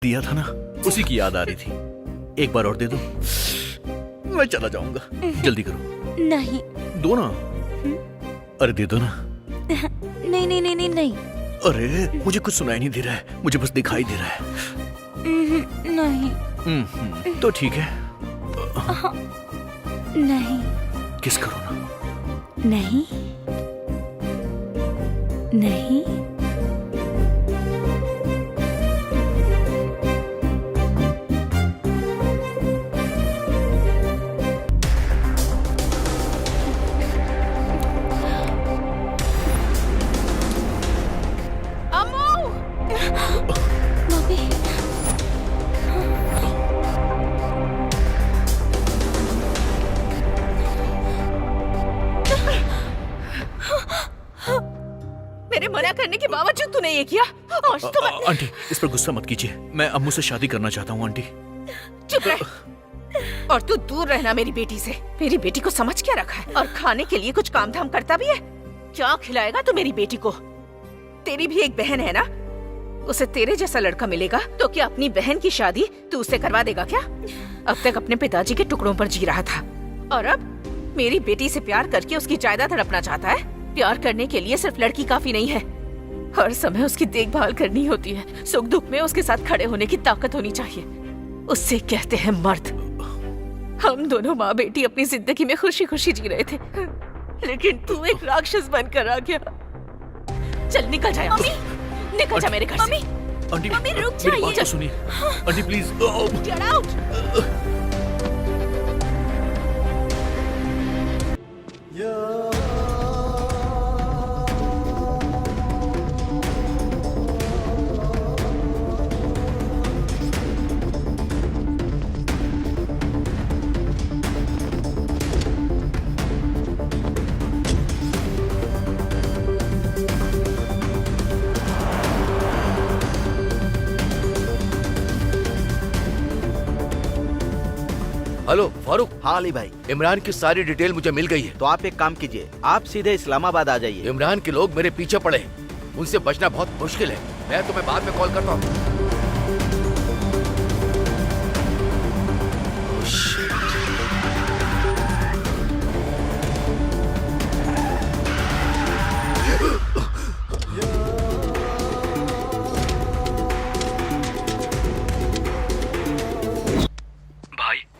दिया था ना, उसी की याद आ रही थी। एक बार और दे दो, मैं चला जाऊंगा। जल्दी करो। नहीं। दो ना। अरे दे दो ना। नहीं नहीं नहीं नहीं नहीं। अरे मुझे कुछ सुनाई नहीं दे रहा है, मुझे बस दिखाई दे रहा है। नहीं। तो ठीक है। नहीं। किस करो ना। नहीं नहीं। मम्मी। मेरे मना करने के बावजूद तूने ये किया। आज तो आंटी इस पर गुस्सा मत कीजिए, मैं अम्मू से शादी करना चाहता हूँ आंटी। चुप रह। और तू दूर रहना मेरी बेटी से। मेरी बेटी को समझ क्या रखा है? और खाने के लिए कुछ काम धाम करता भी है? क्या खिलाएगा तू मेरी बेटी को? तेरी भी एक बहन है ना, उसे तेरे जैसा लड़का मिलेगा तो क्या अपनी बहन की शादी तू उससे करवा देगा क्या? अब तक अपने पिताजी के टुकड़ों पर जी रहा था और अब मेरी बेटी से प्यार करके उसकी जायदाद हड़पना चाहता है। प्यार करने के लिए सिर्फ लड़की काफी नहीं है, हर समय उसकी देखभाल करनी होती है। सुख दुख में उसके साथ खड़े होने की ताकत होनी चाहिए। उससे कहते हैं मर्द। हम दोनों माँ बेटी अपनी जिंदगी में खुशी खुशी जी रहे थे, लेकिन तू एक राक्षस बनकर आ गया। चल निकल जा यहाँ से। निकल जा मेरे घर से। आंटी मम्मी, रुक मेरी बात जाइए। तो सुनिए aunty please. Get out! Hello Farooq. हाँ अली भाई, इमरान की सारी डिटेल मुझे मिल गई है। तो आप एक काम कीजिए, आप सीधे इस्लामाबाद आ जाइए। इमरान के लोग मेरे पीछे पड़े हैं, उनसे बचना बहुत मुश्किल है। मैं तुम्हें बाद में कॉल करता हूँ।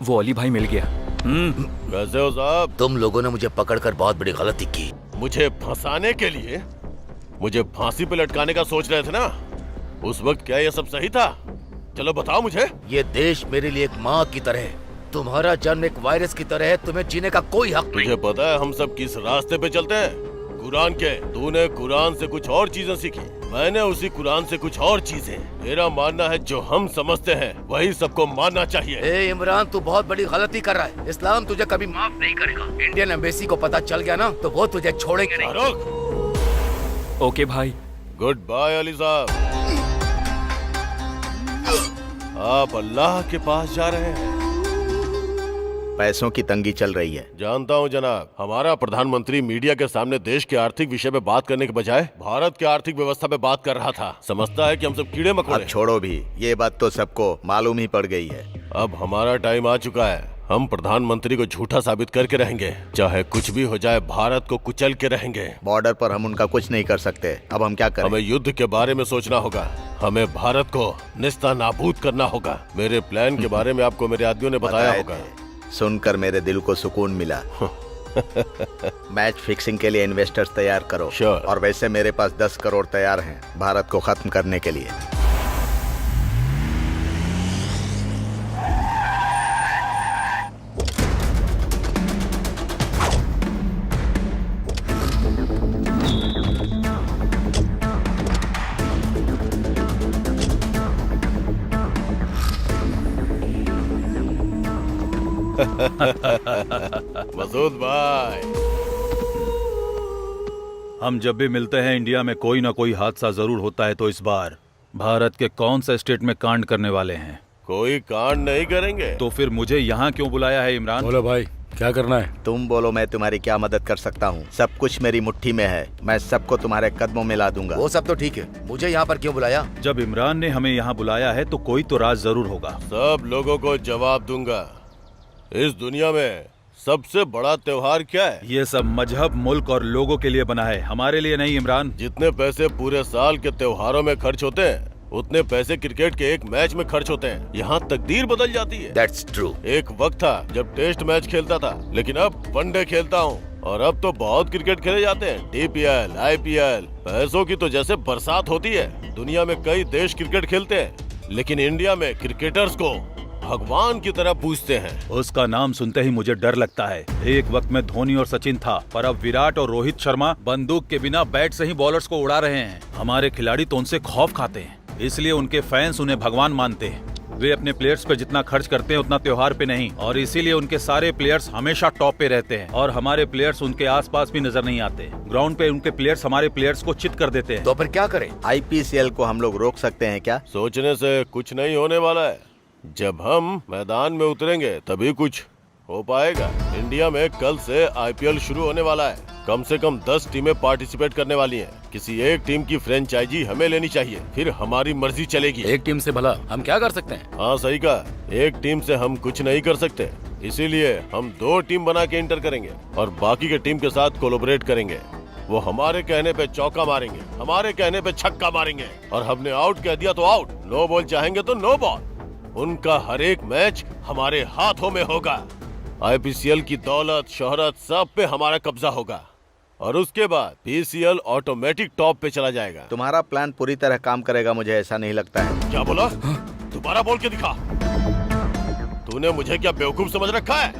वो अली भाई मिल गया। कैसे हो साहब? तुम लोगों ने मुझे पकड़कर बहुत बड़ी गलती की। मुझे फंसाने के लिए, मुझे फांसी पे लटकाने का सोच रहे थे ना? उस वक्त क्या ये सब सही था? चलो बताओ मुझे। ये देश मेरे लिए एक माँ की तरह है। तुम्हारा जन्म एक वायरस की तरह है, तुम्हें जीने का कोई हक नहीं। तुझे पता है हम सब किस रास्ते पे चलते हैं? कुरान के। तूने कुरान से कुछ और चीजें सीखी, मैंने उसी कुरान से कुछ और चीजें। मेरा मानना है जो हम समझते हैं वही सबको मानना चाहिए। ए इमरान, तू बहुत बड़ी गलती कर रहा है। इस्लाम तुझे कभी माफ नहीं करेगा। इंडियन एम्बेसी को पता चल गया ना तो वो तुझे छोड़ेंगे नहीं। फारूक। ओके भाई। गुड बाय अली साहब। आप अल्लाह के पास जा रहे हैं। पैसों की तंगी चल रही है। जानता हूं जनाब, हमारा प्रधानमंत्री मीडिया के सामने देश के आर्थिक विषय पे बात करने के बजाय भारत के आर्थिक व्यवस्था पे बात कर रहा था। समझता है कि हम सब कीड़े मकोड़े। अब छोड़ो भी, ये बात तो सबको मालूम ही पड़ गई है। अब हमारा टाइम आ चुका है। हम प्रधानमंत्री को झूठा साबित करके रहेंगे, चाहे कुछ भी हो जाए। भारत को कुचल के रहेंगे। बॉर्डर पर हम उनका कुछ नहीं कर सकते। अब हम क्या करें? हमें युद्ध के बारे में सोचना होगा। हमें भारत को निस्ता नाबूद करना होगा। मेरे प्लान के बारे में आपको मेरे आदमियों ने बताया होगा। सुनकर मेरे दिल को सुकून मिला। मैच फिक्सिंग के लिए इन्वेस्टर्स तैयार करो। Sure. और वैसे मेरे पास 10 करोड़ तैयार हैं भारत को खत्म करने के लिए। मसूद भाई, हम जब भी मिलते हैं इंडिया में कोई ना कोई हादसा जरूर होता है, तो इस बार भारत के कौन से स्टेट में कांड करने वाले हैं? कोई कांड नहीं करेंगे। तो फिर मुझे यहाँ क्यों बुलाया है इमरान? बोलो भाई, क्या करना है? तुम बोलो मैं तुम्हारी क्या मदद कर सकता हूँ। सब कुछ मेरी मुट्ठी में है, मैं सबको तुम्हारे कदमों में ला दूंगा। वो सब तो ठीक है, मुझे यहाँ पर क्यों बुलाया? जब इमरान ने हमें यहाँ बुलाया है तो कोई तो राज जरूर होगा। सब लोगों को जवाब दूंगा। इस दुनिया में सबसे बड़ा त्योहार क्या है? ये सब मजहब, मुल्क और लोगों के लिए बना है, हमारे लिए नहीं इमरान। जितने पैसे पूरे साल के त्योहारों में खर्च होते हैं उतने पैसे क्रिकेट के एक मैच में खर्च होते हैं। यहाँ तकदीर बदल जाती है। That's true. एक वक्त था जब टेस्ट मैच खेलता था, लेकिन अब वनडे खेलता हूँ और अब तो बहुत क्रिकेट खेले जाते हैं। DPL, IPL, पैसों की तो जैसे बरसात होती है। दुनिया में कई देश क्रिकेट खेलते हैं, लेकिन इंडिया में क्रिकेटर्स को भगवान की तरह पूजते हैं। उसका नाम सुनते ही मुझे डर लगता है। एक वक्त में धोनी और सचिन था, पर अब विराट और रोहित शर्मा बंदूक के बिना बैट से ही बॉलर्स को उड़ा रहे हैं। हमारे खिलाड़ी तो उनसे खौफ खाते हैं, इसलिए उनके फैंस उन्हें भगवान मानते हैं। वे अपने प्लेयर्स पे जितना खर्च करते हैं उतना त्योहार पे नहीं, और इसीलिए उनके सारे प्लेयर्स हमेशा टॉप पे रहते हैं और हमारे प्लेयर्स उनके आसपास भी नजर नहीं आते। ग्राउंड पे उनके प्लेयर्स हमारे प्लेयर्स को चित कर देते हैं। तो फिर क्या करें? IPCL को हम लोग रोक सकते हैं क्या? सोचने से कुछ नहीं होने वाला है। जब हम मैदान में उतरेंगे तभी कुछ हो पाएगा। इंडिया में कल से IPL शुरू होने वाला है। कम से कम 10 टीमें पार्टिसिपेट करने वाली हैं। किसी एक टीम की फ्रेंचाइजी हमें लेनी चाहिए, फिर हमारी मर्जी चलेगी। एक टीम से भला हम क्या कर सकते हैं? हाँ सही कहा, एक टीम से हम कुछ नहीं कर सकते, इसीलिए हम 2 टीम बना के इंटर करेंगे और बाकी के टीम के साथ कोलैबोरेट करेंगे। वो हमारे कहने पे चौका मारेंगे, हमारे कहने पे छक्का मारेंगे, और हमने आउट कह दिया तो आउट, नो बॉल चाहेंगे तो नो बॉल। उनका हर एक मैच हमारे हाथों में होगा। IPCL की दौलत, शोहरत सब पे हमारा कब्जा होगा और उसके बाद PCL ऑटोमेटिक टॉप पे चला जाएगा। तुम्हारा प्लान पूरी तरह काम करेगा, मुझे ऐसा नहीं लगता है। क्या बोला? दोबारा बोल के दिखा। तूने मुझे क्या बेवकूफ समझ रखा है?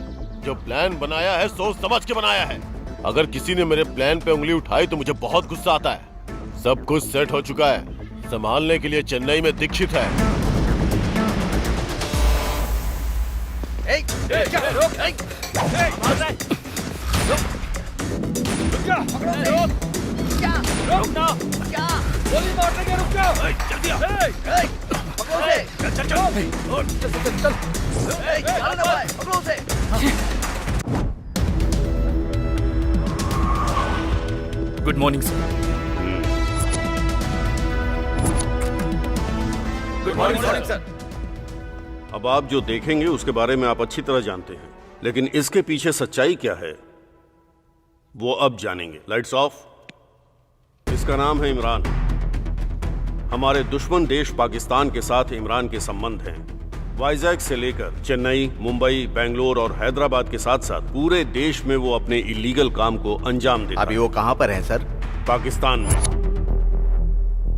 जो प्लान बनाया है सोच समझ के बनाया है। अगर किसी ने मेरे प्लान पे उंगली उठाई तो मुझे बहुत गुस्सा आता है। सब कुछ सेट हो चुका है, संभालने के लिए चेन्नई में दीक्षित है। Good morning sir. Good morning sir. अब आप जो देखेंगे उसके बारे में आप अच्छी तरह जानते हैं, लेकिन इसके पीछे सच्चाई क्या है वो अब जानेंगे। Lights off. इसका नाम है इमरान। हमारे दुश्मन देश पाकिस्तान के साथ इमरान के संबंध हैं। वाइजैक से लेकर चेन्नई, मुंबई, बेंगलोर और हैदराबाद के साथ साथ पूरे देश में वो अपने इलीगल काम को अंजाम देता है। अभी वो कहाँ पर है सर? पाकिस्तान में।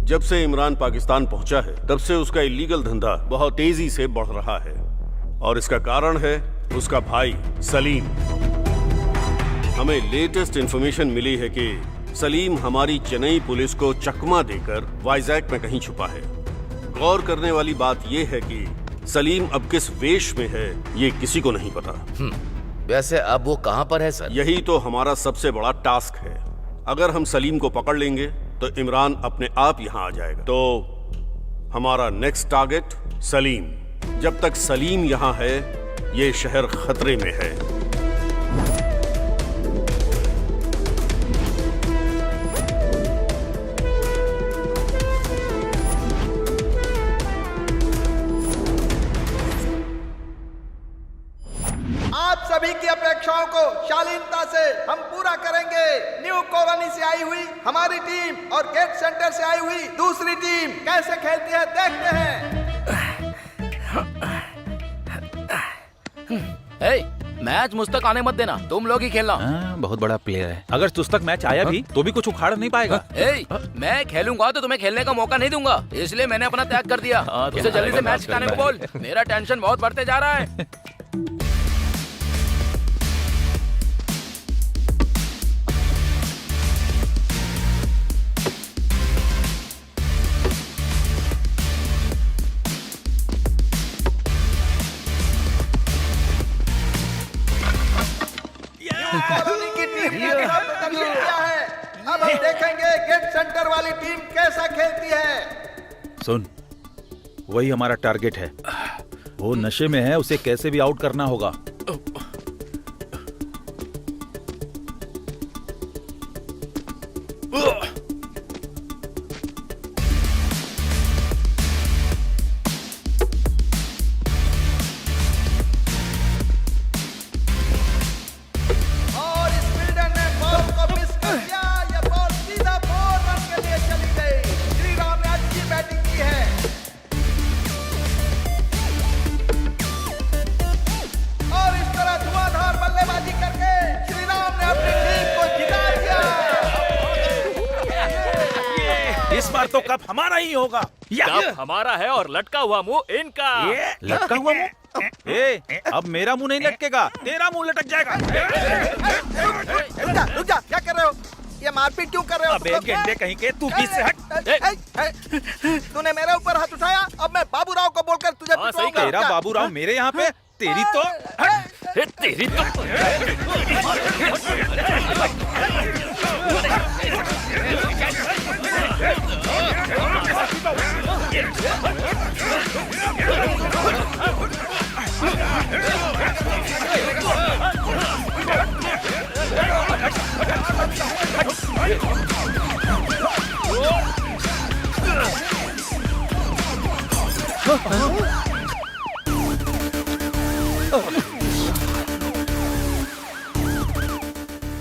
जब से इमरान पाकिस्तान पहुंचा है तब से उसका इलीगल धंधा बहुत तेजी से बढ़ रहा है और इसका कारण है उसका भाई सलीम। हमें लेटेस्ट इंफॉर्मेशन मिली है कि सलीम हमारी चेन्नई पुलिस को चकमा देकर वाइजैक में कहीं छुपा है। गौर करने वाली बात यह है कि सलीम अब किस वेश में है ये किसी को नहीं पता। वैसे अब वो कहाँ पर है सर? यही तो हमारा सबसे बड़ा टास्क है। अगर हम सलीम को पकड़ लेंगे तो इमरान अपने आप यहाँ आ जाएगा। तो हमारा नेक्स्ट टारगेट सलीम। जब तक सलीम यहाँ है ये शहर खतरे में है। आप सभी की अपेक्षाओं को शालीनता से हम पूरा करेंगे। न्यू कॉलोनी से आई हुई हमारी टीम और गेट सेंटर से आई हुई दूसरी टीम कैसे खेलती है देखते हैं। मैच मुझ तक आने मत देना, तुम लोग ही खेलना। बहुत बड़ा प्लेयर है, अगर तुझ तक मैच आया भी तो भी कुछ उखाड़ नहीं पाएगा। मैं खेलूंगा तो तुम्हें खेलने का मौका नहीं दूंगा, इसलिए मैंने अपना त्याग कर दिया। उसे जल्दी से मैच सिखाने को बोल, मेरा टेंशन बहुत बढ़ते जा रहा है। कॉलोनी की टीम ने अपना प्रदर्शन किया है। अब हम देखेंगे गेट सेंटर वाली टीम कैसा खेलती है। सुन, वही हमारा टारगेट है। वो नशे में है, उसे कैसे भी आउट करना होगा। बार तो कप हमारा ही होगा। कप हमारा है और लटका हुआ मुंह इनका। लटका हुआ मुंह? ए, अब मेरा मुंह नहीं लटकेगा, तेरा मुंह लटक जाएगा। रुक जा, क्या कर रहे हो? ये मारपीट क्यों कर रहे हो? अबे गेंडे कहीं के, तू बीच से हट। तूने मेरे ऊपर हाथ उठाया, अब मैं बाबूराव को बोलकर तुझे पिटवाऊंगा। तेरा बाबूराव मेरे यहाँ पे, तेरी तो तेरी तो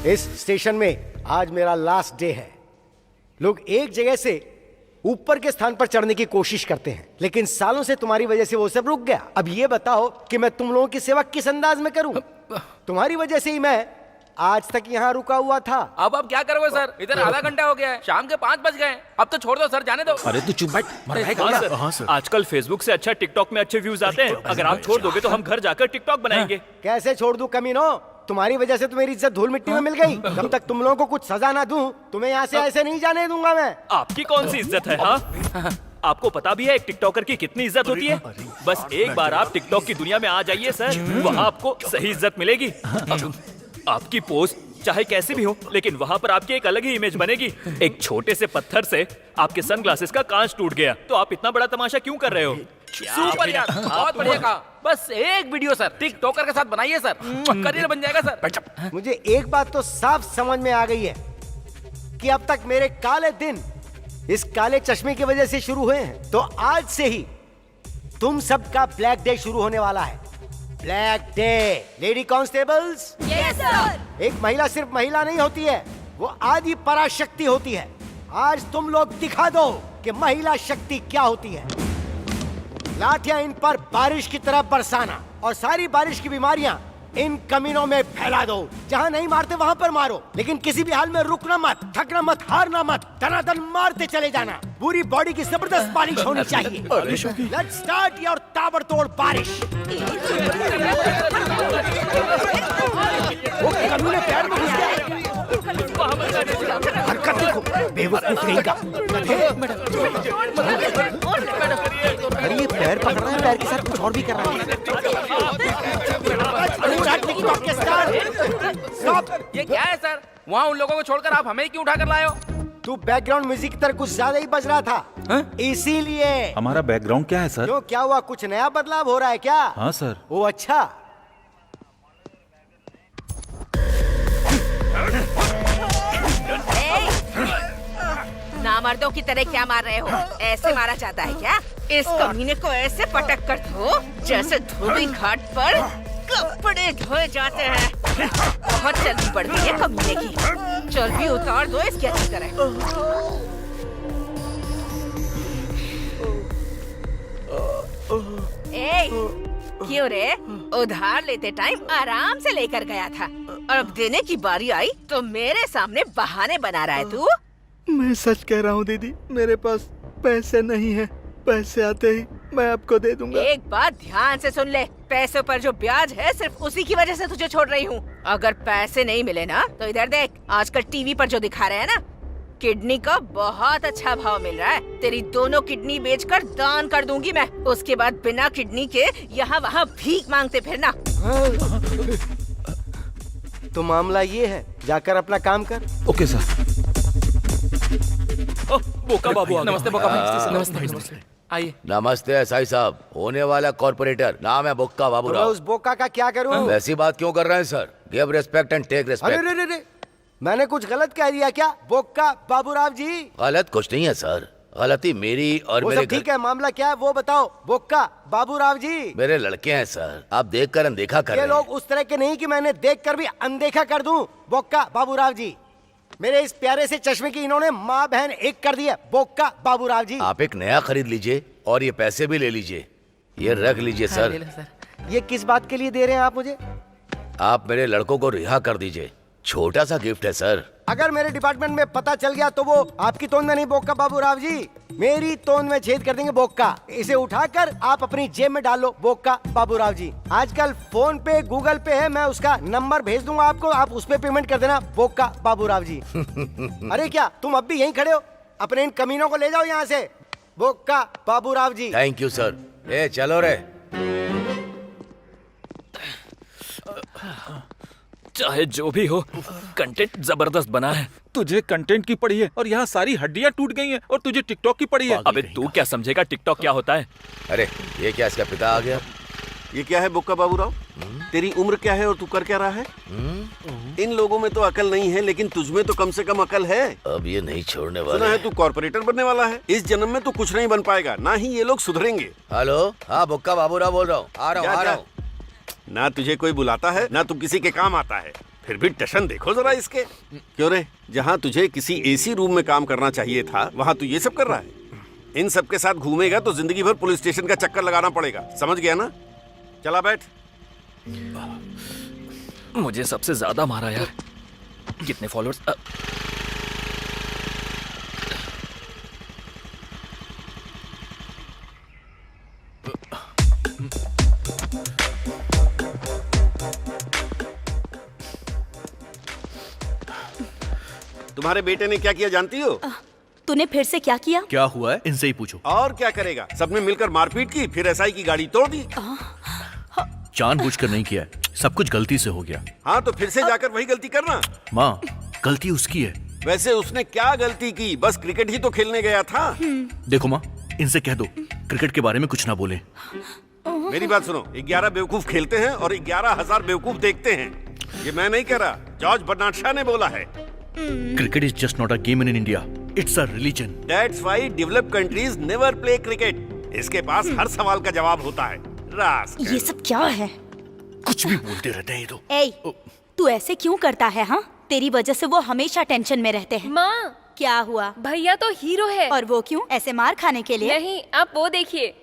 इस स्टेशन में आज मेरा लास्ट डे है। लोग एक जगह से ऊपर के स्थान पर चढ़ने की कोशिश करते हैं, लेकिन सालों से तुम्हारी वजह से वो सब रुक गया। अब ये बताओ कि मैं तुम लोगों की सेवा किस अंदाज में करूं? तुम्हारी वजह से ही मैं आज तक यहाँ रुका हुआ था। अब क्या करोगे सर? इधर आधा घंटा हो गया है, शाम के 5 बज गए। अब तो छोड़ दो सर, जाने दो। अरे तू चुप बैठ, मर हाँ, हाँ सर। आजकल फेसबुक से अच्छा टिकटॉक में अच्छे व्यूज आते हैं। अगर आप छोड़ दोगे तो हम घर जाकर टिकटॉक बनाएंगे। कैसे छोड़ दूं कमीनो? तुम्हारी वजह से तो मेरी इज्जत धूल मिट्टी में मिल गई। जब तक तुम लोगों को कुछ सजा ना दूं, तुम्हें यहाँ से ऐसे नहीं जाने दूंगा मैं। आपकी कौन सी इज्जत है? हाँ, आपको पता भी है एक टिकटॉकर की कितनी इज्जत होती है? बस एक बार आप टिकटॉक की दुनिया में आ जाइए सर, वहाँ आपको सही इज्जत मिलेगी। आपकी पोस्ट चाहे कैसी भी हो, लेकिन वहाँ पर आपकी एक अलग ही इमेज बनेगी। एक छोटे से पत्थर से आपके सनग्लासेस का कांच टूट गया, तो आप इतना बड़ा तमाशा क्यों कर रहे हो? सुपर यार, बहुत बढ़िया कहा। बस एक वीडियो सर टिकटॉकर के साथ बनाइए सर, करियर बन जाएगा सर। मुझे एक बात तो साफ समझ में आ गई है कि अब तक मेरे काले दिन इस काले चश्मे की वजह से शुरू हुए हैं, तो आज से ही तुम सबका ब्लैक डे शुरू होने वाला है। Black day. Lady constables, yes sir. एक महिला सिर्फ महिला नहीं होती है, वो आदि पराशक्ति होती है। आज तुम लोग दिखा दो कि महिला शक्ति क्या होती है। लाठियां इन पर बारिश की तरह बरसाना और सारी बारिश की बीमारियां इन कमीनों में फैला दो। जहां नहीं मारते वहां पर मारो, लेकिन किसी भी हाल में रुकना मत, थकना मत, हारना मत, दनादन मारते चले जाना। पूरी बॉडी की जबरदस्त बारिश होनी चाहिए। लेट्स स्टार्ट योर ताबड़तोड़ बारिश। वो कमीने पैर में घुस गया। हरकत देखो, बेवकूफ रहेगा। अरे ये पैर पकड़ रहा है, पैर के साथ कुछ और भी कर रहा है। ये क्या है सर? वहाँ उन लोगों को छोड़कर आप हमें क्यों उठाकर लाए हो? तू बैकग्राउंड म्यूजिक की तरह कुछ ज्यादा ही बज रहा था, इसीलिए। हमारा बैकग्राउंड क्या है सर? क्यों, क्या हुआ? कुछ नया बदलाव हो रहा है क्या? हाँ सर। ओ अच्छा। नामर्दों की तरह क्या मार रहे हो? ऐसे मारा जाता है क्या? इस कमीने को ऐसे पटक कर दो जैसे धोबी घाट पर कपड़े धोए जाते हैं। बहुत चर्बी बढ़ती है कमीने की, चर्बी उतार दो इसकी अच्छी तरह। ए, क्यों रे? उधार लेते टाइम आराम से लेकर गया था, और अब देने की बारी आई तो मेरे सामने बहाने बना रहा है तू। मैं सच कह रहा हूँ दीदी, मेरे पास पैसे नहीं है। पैसे आते ही मैं आपको दे दूंगा। एक बात ध्यान से सुन ले, पैसों पर जो ब्याज है सिर्फ उसी की वजह से तुझे छोड़ रही हूँ। अगर पैसे नहीं मिले ना तो इधर देख, आजकल टीवी पर जो दिखा रहे हैं ना, किडनी का बहुत अच्छा भाव मिल रहा है। तेरी दोनों किडनी बेचकर दान कर दूंगी मैं। उसके बाद बिना किडनी के यहाँ वहाँ भीख मांगते फिरना। तो मामला ये है, जाकर अपना काम कर। Okay sir. बोका बाबू, नमस्ते बोका भाई। नमस्ते। आइए। नमस्ते एसआई साहब, होने वाला कॉर्पोरेटर, नाम है बोक्का तो मैं बाबूराव। उस बोका का क्या करूं? वैसी बात क्यों कर रहे हैं sir? Give respect and take अरे रिस्पेक्ट। रे रे रे, मैंने कुछ गलत कह दिया क्या? बोका बाबूराव जी। गलत कुछ नहीं है सर, गलती मेरी और वो मेरे सब ठीक है, मामला क्या है वो बताओ। बोका बाबूराव जी, मेरे लड़के हैं सर, आप देखकर अनदेखा कर ये रहे हैं। लोग उस तरह के नहीं कि मैंने देखकर भी अनदेखा कर दूं। बोका बाबूराव जी, मेरे इस प्यारे से चश्मे की इन्होंने माँ बहन एक कर दी है। बोका बाबूराव जी, आप एक नया खरीद लीजिए और ये पैसे भी ले लीजिए, ये रख लीजिए सर। ये किस बात के लिए दे रहे हैं आप मुझे? आप मेरे लड़कों को रिहा कर दीजिए, छोटा सा गिफ्ट है सर। अगर मेरे डिपार्टमेंट में पता चल गया तो वो आपकी तोंद में नहीं बोक्का बाबूराव जी, मेरी तोंद में छेद कर देंगे बोक्का। इसे उठाकर आप अपनी जेब में डाल लो बोक्का बाबूराव जी। आजकल फोन पे गूगल पे है, मैं उसका नंबर भेज दूंगा आपको, आप उस पे पेमेंट कर देना बोक्का बाबूराव जी। अरे क्या तुम अब भी यहीं खड़े हो? अपने इन कमीनों को ले जाओ यहाँ से, Bokka Baburao ji. Thank you sir. ए चलो रे। चाहे जो भी हो, कंटेंट जबरदस्त बना है। तुझे कंटेंट की पड़ी है और यहाँ सारी हड्डियाँ टूट गई हैं और तुझे टिकटॉक की पड़ी है। अबे तू क्या समझेगा टिकटॉक क्या होता है? अरे ये क्या, इसका पिता आ गया? ये क्या है बुक्का बाबूराव? तेरी उम्र क्या है और तू कर क्या रहा है? इन लोगों में तो अकल नहीं है, लेकिन तुझमें तो कम से कम अकल है। अब ये नहीं छोड़ने वाले। सुना है तू कॉर्पोरेटर बनने वाला है। इस जन्म में तो कुछ नहीं बन पाएगा, ना ही ये लोग सुधरेंगे। हेलो, हाँ बुक्का बाबूराव बोल रहा हूँ। आ रहा हूँ। ना तुझे कोई बुलाता है, ना तू किसी के काम आता है। फिर भी टशन देखो जरा इसके। क्यों रे, जहाँ तुझे किसी एसी रूम में काम करना चाहिए था, वहाँ तू ये सब कर रहा है। इन सब के साथ घूमेगा तो जिंदगी भर पुलिस स्टेशन का चक्कर लगाना पड़ेगा, समझ गया ना? चला बैठ। मुझे सबसे ज्यादा मारा यार। कितने फॉलोअर्स? तुम्हारे बेटे ने क्या किया जानती हो? तूने फिर से क्या किया? क्या हुआ है इनसे ही पूछो। और क्या करेगा, सबने मिलकर मारपीट की, फिर एसआई की गाड़ी तोड़ दी। जानबूझकर नहीं किया है, सब कुछ गलती से हो गया। हाँ तो फिर से जाकर वही गलती करना। माँ, गलती उसकी है। वैसे उसने क्या गलती की, बस क्रिकेट ही तो खेलने गया था। देखो माँ, इनसे कह दो क्रिकेट के बारे में कुछ ना बोले। मेरी बात सुनो, 11 बेवकूफ खेलते हैं और 11,000 बेवकूफ देखते हैं। ये मैं नहीं कह रहा, जॉर्ज बर्नार्ड शॉ ने बोला है। Cricket is just not a game in India, it's a religion. That's why developed countries never play cricket। इसके पास हर सवाल का जवाब होता है। रास्कल। ये सब क्या है? कुछ भी बोलते रहते हैं ये तो। ए, तू ऐसे क्यों करता है? हाँ, तेरी वजह से वो हमेशा टेंशन में रहते हैं। माँ, क्या हुआ? भैया तो हीरो है। और वो क्यों? ऐसे मार खाने के लिए? नहीं, आप वो देखिए,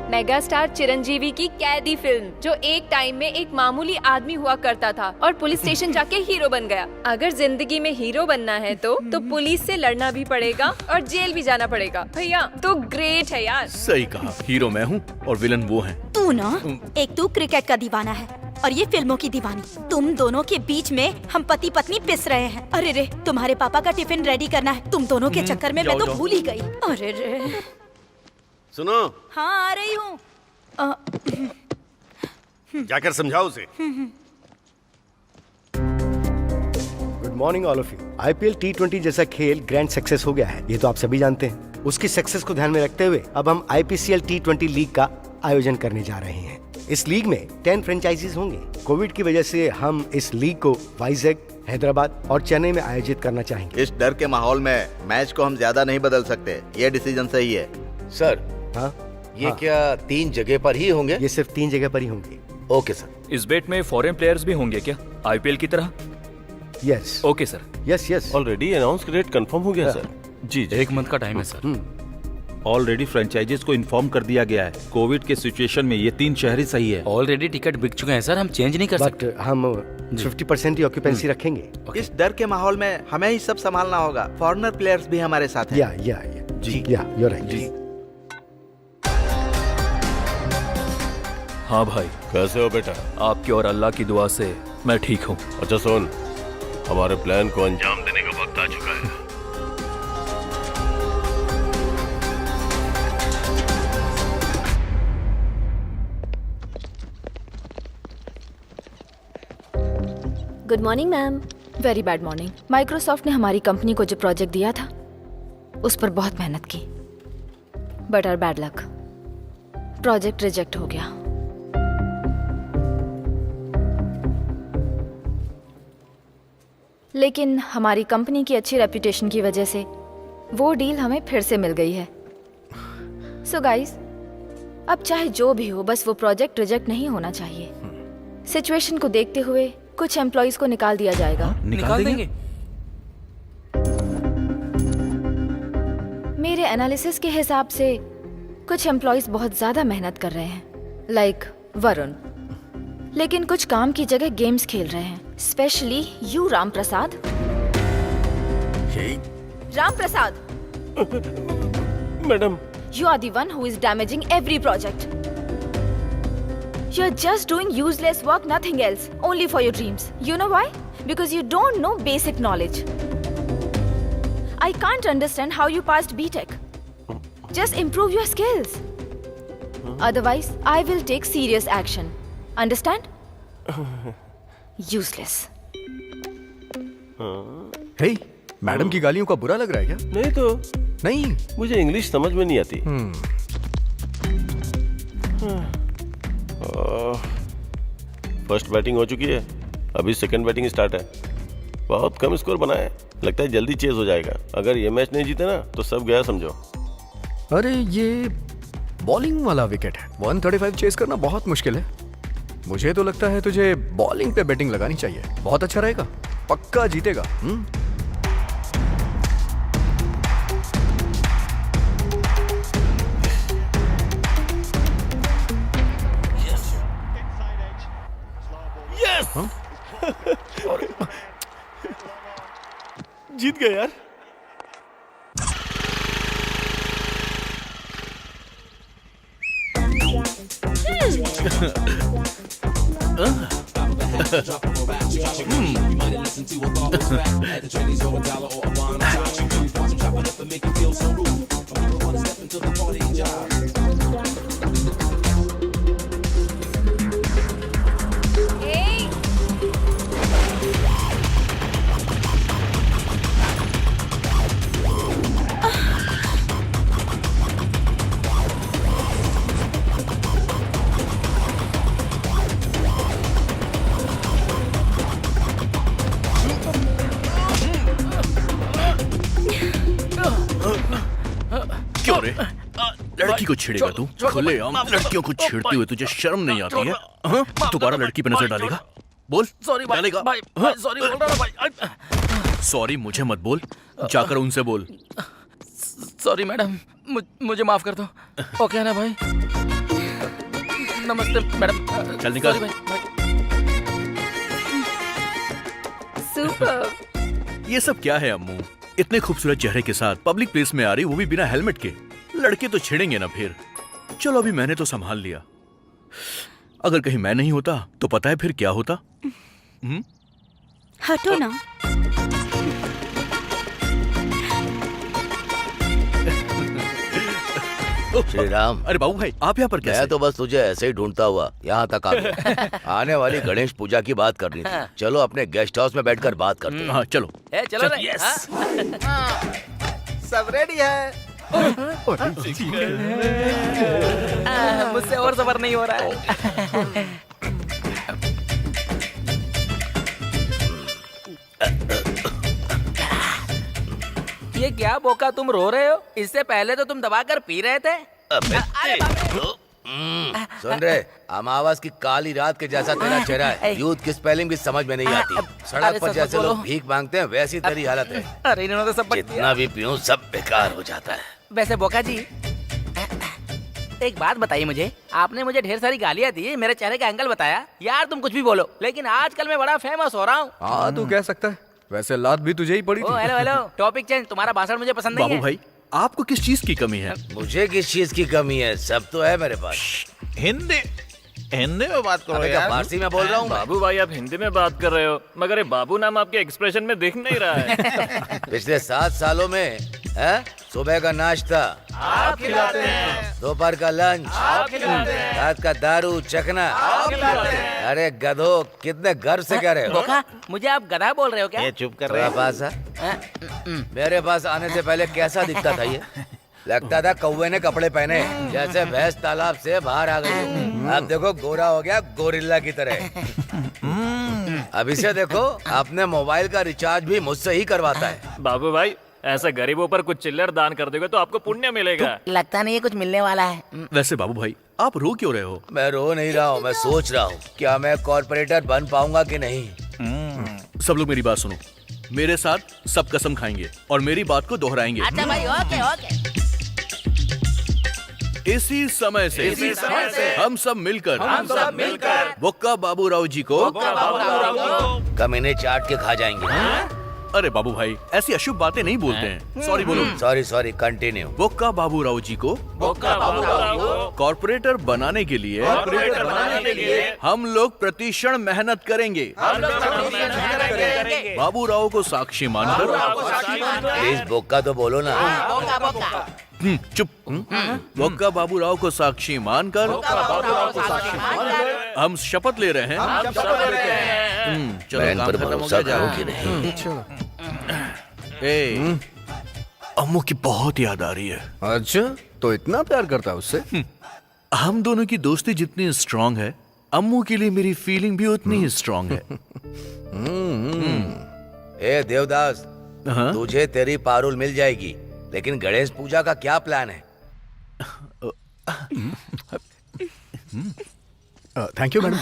मेगा स्टार चिरंजीवी की कैदी फिल्म, जो एक टाइम में एक मामूली आदमी हुआ करता था और पुलिस स्टेशन जाके हीरो बन गया। अगर जिंदगी में हीरो बनना है तो पुलिस से लड़ना भी पड़ेगा और जेल भी जाना पड़ेगा। भैया तो ग्रेट है यार। सही कहा, हीरो मैं हूँ और विलन वो हैं। तू ना, एक तू क्रिकेट का दीवाना है और ये फिल्मों की दीवानी। तुम दोनों के बीच में हम पति पत्नी पिस रहे हैं। अरे रे, तुम्हारे पापा का टिफिन रेडी करना है। तुम दोनों के चक्कर में मैं तो भूल ही गई। अरे रे। सुनो। हाँ, आ रही हूँ। जाकर समझाओ उसे। Good morning all of you. IPL T20 जैसा खेल ग्रैंड सक्सेस हो गया है, ये तो आप सभी जानते हैं। उसकी सक्सेस को ध्यान में रखते हुए अब हम IPCL T20 लीग का आयोजन करने जा रहे हैं। इस लीग में 10 फ्रेंचाइजीज होंगे। कोविड की वजह से हम इस लीग को वाइजैक, हैदराबाद और चेन्नई में आयोजित करना चाहेंगे। इस डर के माहौल में मैच को हम ज्यादा नहीं बदल सकते, ये डिसीजन सही है। सर, हाँ, ये क्या 3 जगह पर ही होंगे? ये सिर्फ 3 जगह पर ही होंगे। Okay sir. इस बेट में फॉरेन प्लेयर्स भी होंगे क्या, IPL की तरह? Yes. Okay sir. Yes yes. Already announce date confirm हो गया सर। जी, 1 मंथ का टाइम है सर। ऑलरेडी फ्रेंचाइजीज को इन्फॉर्म कर दिया गया है। कोविड के सिचुएशन में ये 3 शहर ही सही है। ऑलरेडी टिकट बिक चुके हैं सर, हम चेंज नहीं कर सकते। बट हम 50% ही ऑक्यूपेंसी रखेंगे। इस डर के माहौल में हमें ही सब संभालना होगा। फॉरेनर प्लेयर्स भी हमारे साथ हैं। या जी, या यू आर राइट। हाँ भाई, कैसे हो बेटा? आपकी और अल्लाह की दुआ से मैं ठीक हूँ। अच्छा सुन, हमारे प्लान को अंजाम देने का वक्त आ चुका है। Good morning ma'am. Very bad morning. Microsoft ने हमारी कंपनी को जो प्रोजेक्ट दिया था उस पर बहुत मेहनत की, but our bad luck, project reject हो गया। लेकिन हमारी कंपनी की अच्छी रेपुटेशन की वजह से वो डील हमें फिर से मिल गई है। सो गाइस, अब चाहे जो भी हो, बस वो प्रोजेक्ट रिजेक्ट नहीं होना चाहिए। सिचुएशन को देखते हुए कुछ एम्प्लॉइज को निकाल दिया जाएगा। निकाल देंगे? मेरे एनालिसिस के हिसाब से कुछ एम्प्लॉइज बहुत ज्यादा मेहनत कर रहे हैं, लाइक वरुण। लेकिन कुछ काम की जगह गेम्स खेल रहे हैं, specially you Ram Prasad. Ram Prasad, madam, you are the one who is damaging every project. You are just doing useless work, nothing else, only for your dreams. You know why? Because you don't know basic knowledge. I can't understand how you passed BTech. Just improve your skills. Otherwise, I will take serious action. Understand? Useless. Hey, madam की गालियों का बुरा लग रहा है क्या? नहीं तो नहीं, मुझे इंग्लिश समझ में नहीं आती। फर्स्ट बैटिंग हो चुकी है, अभी सेकंड बैटिंग स्टार्ट है। बहुत कम स्कोर बना है, लगता है जल्दी चेज हो जाएगा। अगर ये मैच नहीं जीते ना तो सब गया समझो। अरे ये बॉलिंग वाला विकेट है, 135 चेस करना बहुत मुश्किल है। मुझे तो लगता है तुझे बॉलिंग पे बैटिंग लगानी चाहिए, बहुत अच्छा रहेगा, पक्का जीतेगा। जीत गए यार। क्यों रे? लड़की को छेड़ेगा तू? खुलेआम लड़कियों को छेड़ते हुए तुझे शर्म नहीं आती है? हाँ? दोबारा लड़की पे नजर डालेगा? बोल। सॉरी भाई, डालेगा? भाई, हाँ? सॉरी बोल रहा भाई। सॉरी मुझे मत बोल, जाकर उनसे बोल। सॉरी मैडम, मुझे माफ कर दो। ओके है ना भाई? नमस्ते मैडम। चल निकल। सुपर। ये सब क्या है अम्मू? इतने खूबसूरत चेहरे के साथ पब्लिक प्लेस में आ रही, वो भी बिना हेलमेट के। लड़के तो छेड़ेंगे ना फिर। चलो अभी मैंने तो संभाल लिया, अगर कहीं मैं नहीं होता तो पता है फिर क्या होता? हटो ना। श्री राम। अरे बाबू भाई, आप यहाँ पर कैसे? मैं तो बस तुझे ऐसे ही ढूंढता हुआ यहाँ तक आ गया। आने वाली गणेश पूजा की बात करनी थी। चलो अपने गेस्ट हाउस में बैठकर बात करते हैं। हाँ चलो। चलो रे। यस। सब रेडी है। मुझसे और सबर नहीं हो रहा है। ये क्या बोका, तुम रो रहे हो? इससे पहले तो तुम दबाकर पी रहे थे। सुन रहे, अमावस की काली रात के जैसा तेरा चेहरा है। यूथ की स्पेलिंग भी समझ में नहीं आती। सड़क पर जैसे लोग भीख मांगते हैं वैसी तेरी हालत है। अरे इन्होंने तो सब जितना भी पीऊं सब बेकार हो जाता है। वैसे बोका जी, एक बात बताइए मुझे, आपने मुझे ढेर सारी गालियाँ दी, मेरे चेहरे का एंगल बताया। यार तुम कुछ भी बोलो, लेकिन आजकल मैं बड़ा फेमस हो रहा हूँ। हाँ तू कह सकता है, वैसे लात भी तुझे ही पड़ी थी। Hello hello, topic change. तुम्हारा भाषण मुझे पसंद नहीं है। बाबू भाई, आपको किस चीज की कमी है? मुझे किस चीज की कमी है? सब तो है मेरे पास। हिंदी में बात करो अबे क्या यार। फारसी में बोल रहा हूँ। बाबू भाई, आप हिंदी में बात कर रहे हो, मगर ये बाबू नाम आपके एक्सप्रेशन में दिख नहीं रहा है। पिछले 7 सालों में सुबह का नाश्ता आप खिलाते हैं, दोपहर का लंच आप खिलाते हैं, रात का दारू चखना आप खिलाते हैं। अरे गधो, कितने गर्व से कह रहे हो? बोका, मुझे आप गधा बोल रहे हो क्या? ये चुप कर मेरे पास मेरे पास आने से पहले कैसा दिखता था ये? लगता था कौवे ने कपड़े पहने, जैसे भैंस तालाब से बाहर आ गई। अब देखो गोरा हो गया गोरिल्ला की तरह। अब इसे देखो, अपने मोबाइल का रिचार्ज भी मुझसे ही करवाता है। बाबू भाई, ऐसे गरीबों पर कुछ चिल्लर दान कर दोगे तो आपको पुण्य मिलेगा। लगता नहीं है कुछ मिलने वाला है। वैसे बाबू भाई, आप रो क्यों रहे हो? मैं रो नहीं रहा हूँ, मैं सोच रहा हूँ क्या मैं कॉर्पोरेटर बन पाऊंगा कि नहीं। सब लोग मेरी बात सुनो, मेरे साथ सब कसम खाएंगे और मेरी बात को दोहराएंगे। अच्छा भाई, ओके ओके। इसी समय से हम सब मिलकर बोक्का बाबूराव जी को कमीने चाट के खा जाएंगे। अरे बाबू भाई, ऐसी अशुभ बातें नहीं बोलते हैं। सॉरी बोलो। Sorry continue. बोक्का बाबूराव जी को कॉर्पोरेटर बनाने के लिए हम लोग प्रतिक्षण मेहनत करेंगे। बाबूराव को साक्षी मानकर। प्लीज बोक्का तो बोलो ना। चुप। बोक्का बाबूराव को साक्षी मानकर हम शपथ ले रहे हैं। चलो बहन काम पर खत्म हो भरोसा गया। करो कि नहीं? अम्मू की बहुत याद आ रही है। अच्छा, तो इतना प्यार करता है उससे? हम दोनों की दोस्ती जितनी स्ट्रांग है, अम्मू के लिए मेरी फीलिंग भी उतनी ही स्ट्रांग है। ए देवदास, तुझे तेरी पारुल मिल जाएगी, लेकिन गणेश पूजा का क्या प्लान है? थैंक यू मैडम,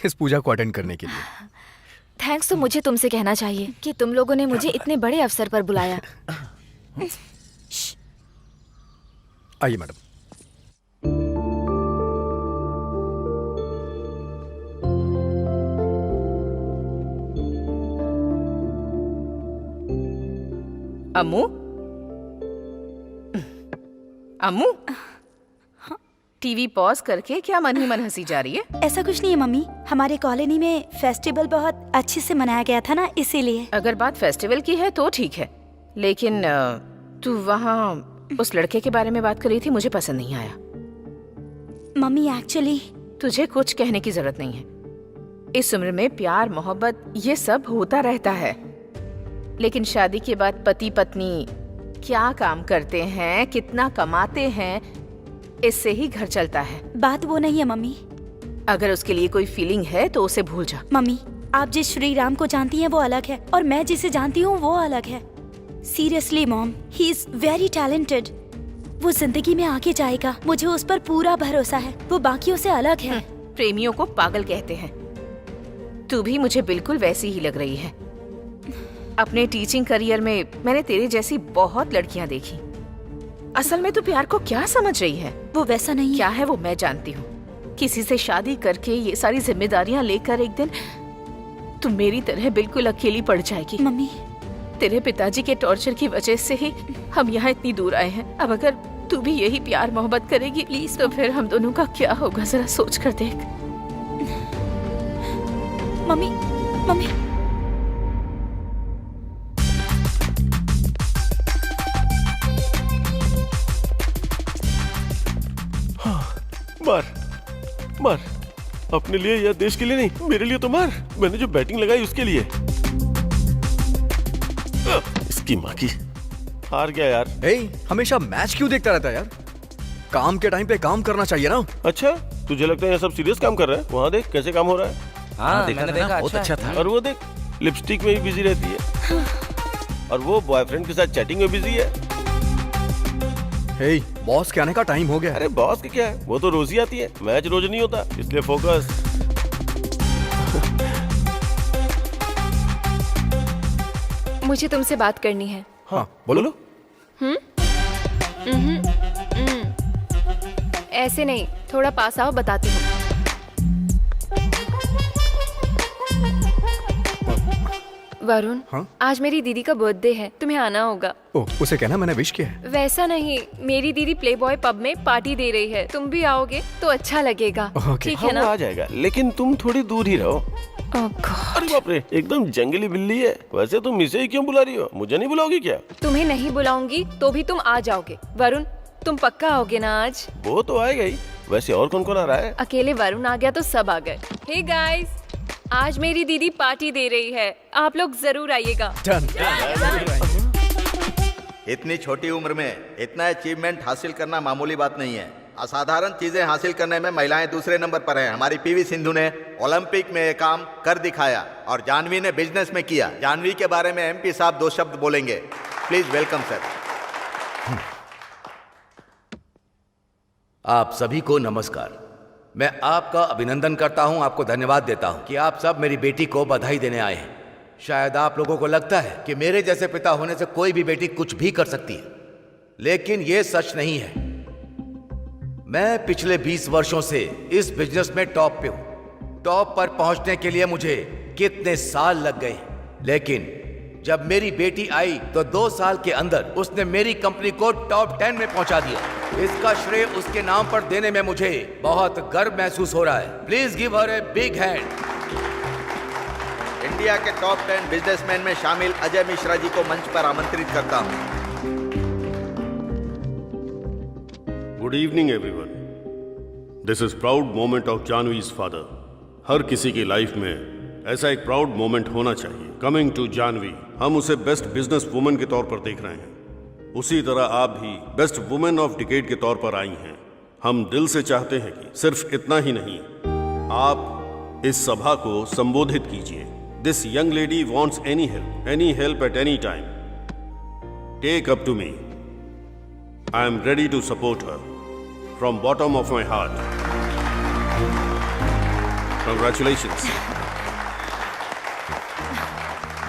इस पूजा को अटेंड करने के लिए। थैंक्स तो मुझे तुमसे कहना चाहिए कि तुम लोगों ने मुझे इतने बड़े अवसर पर बुलाया। आइए मैडम। अम्मू, अम्मू, टीवी पॉज करके क्या मन ही मन हंसी जा रही है? ऐसा कुछ नहीं है मम्मी, हमारे कॉलोनी में फेस्टिवल बहुत अच्छे से मनाया गया था ना, इसीलिए। अगर बात फेस्टिवल की है तो ठीक है, लेकिन तू वहाँ उस लड़के के बारे में बात कर रही थी, मुझे पसंद नहीं आया। मम्मी एक्चुअली तुझे कुछ कहने की जरूरत नहीं है। इस उम्र में प्यार मोहब्बत ये सब होता रहता है, लेकिन शादी के बाद पति पत्नी क्या काम करते हैं, कितना कमाते हैं, इससे ही घर चलता है। बात वो नहीं है मम्मी। अगर उसके लिए कोई फीलिंग है तो उसे भूल जा। मम्मी, आप जिस श्री राम को जानती हैं वो अलग है, और मैं जिसे जानती हूँ वो अलग है। Seriously mom, he is very talented. वो जिंदगी में आगे जाएगा, मुझे उस पर पूरा भरोसा है। वो बाकियों से अलग है। प्रेमियों को पागल कहते हैं। तू भी मुझे बिल्कुल वैसी ही लग रही है। अपने टीचिंग करियर में मैंने तेरे जैसी बहुत लड़कियां देखी। असल में तू प्यार को क्या समझ रही है? वो वैसा नहीं क्या है वो मैं जानती हूँ। किसी से शादी करके ये सारी जिम्मेदारियां लेकर एक दिन तू मेरी तरह बिल्कुल अकेली पड़ जाएगी। मम्मी, तेरे पिताजी के टॉर्चर की वजह से ही हम यहाँ इतनी दूर आए हैं। अब अगर तू भी यही प्यार मोहब्बत करेगी प्लीज, तो फिर हम दोनों का क्या होगा, जरा सोच कर देख। मम्मी, मम्मी, मार मार, अपने लिए या देश के लिए नहीं, मेरे लिए तो मार। मैंने जो बैटिंग लगाई उसके लिए। इसकी माँ की, हार गया यार। हमेशा मैच क्यों देखता रहता है यार? काम के टाइम पे काम करना चाहिए ना। अच्छा, तुझे लगता है ये सब सीरियस काम कर रहा है? वहाँ देख कैसे काम हो रहा है। हाँ, मैंने देखा, बहुत अच्छा था। और वो देख लिपस्टिक में ही बिजी रहती है, और वो बॉयफ्रेंड के साथ चैटिंग में बिजी है। बॉस के आने का टाइम हो गया। अरे बॉस की क्या है, वो तो रोज ही आती है, मैच रोज नहीं होता, इसलिए फोकस। मुझे तुमसे बात करनी है। हाँ बोलो। ऐसे नहीं, थोड़ा पास आओ, बताती हूँ। वरुण, हाँ? आज मेरी दीदी का बर्थडे है, तुम्हें आना होगा। उसे कहना मैंने विश किया है। वैसा नहीं, मेरी दीदी प्लेबॉय पब में पार्टी दे रही है, तुम भी आओगे तो अच्छा लगेगा। ठीक है ना? आ जाएगा, लेकिन तुम थोड़ी दूर ही रहो। अरे बाप रे, एकदम जंगली बिल्ली है। वैसे तुम इसे ही क्यों बुला रही हो? मुझे नहीं बुलाओगी क्या? तुम्हें नहीं बुलाऊंगी तो भी तुम आ जाओगे। वरुण, तुम पक्का आओगे ना आज? वो तो आएगा ही। वैसे और कौन कौन आ रहा है? अकेले वरुण आ गया तो सब आ गए। हे गाइस, आज मेरी दीदी पार्टी दे रही है, आप लोग जरूर आइएगा। इतनी छोटी उम्र में इतना अचीवमेंट हासिल करना मामूली बात नहीं है। असाधारण चीजें हासिल करने में महिलाएं दूसरे नंबर पर हैं। हमारी पीवी सिंधु ने ओलंपिक में ये काम कर दिखाया और जानवी ने बिजनेस में किया। जानवी के बारे में एमपी साहब 2 शब्द बोलेंगे। Please welcome sir. आप सभी को नमस्कार। मैं आपका अभिनंदन करता हूं, आपको धन्यवाद देता हूं कि आप सब मेरी बेटी को बधाई देने आए हैं। शायद आप लोगों को लगता है कि मेरे जैसे पिता होने से कोई भी बेटी कुछ भी कर सकती है, लेकिन यह सच नहीं है। मैं पिछले 20 वर्षों से इस बिजनेस में टॉप पे हूँ। टॉप पर पहुंचने के लिए मुझे कितने साल लग गए, लेकिन जब मेरी बेटी आई तो 2 साल के अंदर उसने मेरी कंपनी को टॉप 10 में पहुंचा दिया। इसका श्रेय उसके नाम पर देने में मुझे बहुत गर्व महसूस हो रहा है। Please give her a big hand. India के टॉप 10 बिजनेसमैन में शामिल अजय मिश्रा जी को मंच पर आमंत्रित करता हूँ। Good evening everyone. This is proud moment of Janvi's father. हर किसी की लाइफ में ऐसा एक प्राउड मोमेंट होना चाहिए। कमिंग टू जानवी, हम उसे बेस्ट बिजनेस वुमेन के तौर पर देख रहे हैं। उसी तरह आप भी बेस्ट वुमेन ऑफ डिकेड के तौर पर आई हैं। हम दिल से चाहते हैं कि सिर्फ इतना ही नहीं, आप इस सभा को संबोधित कीजिए। This young lady wants any help at any time. Take up to me. I am ready to support her from bottom of my heart. Congratulations.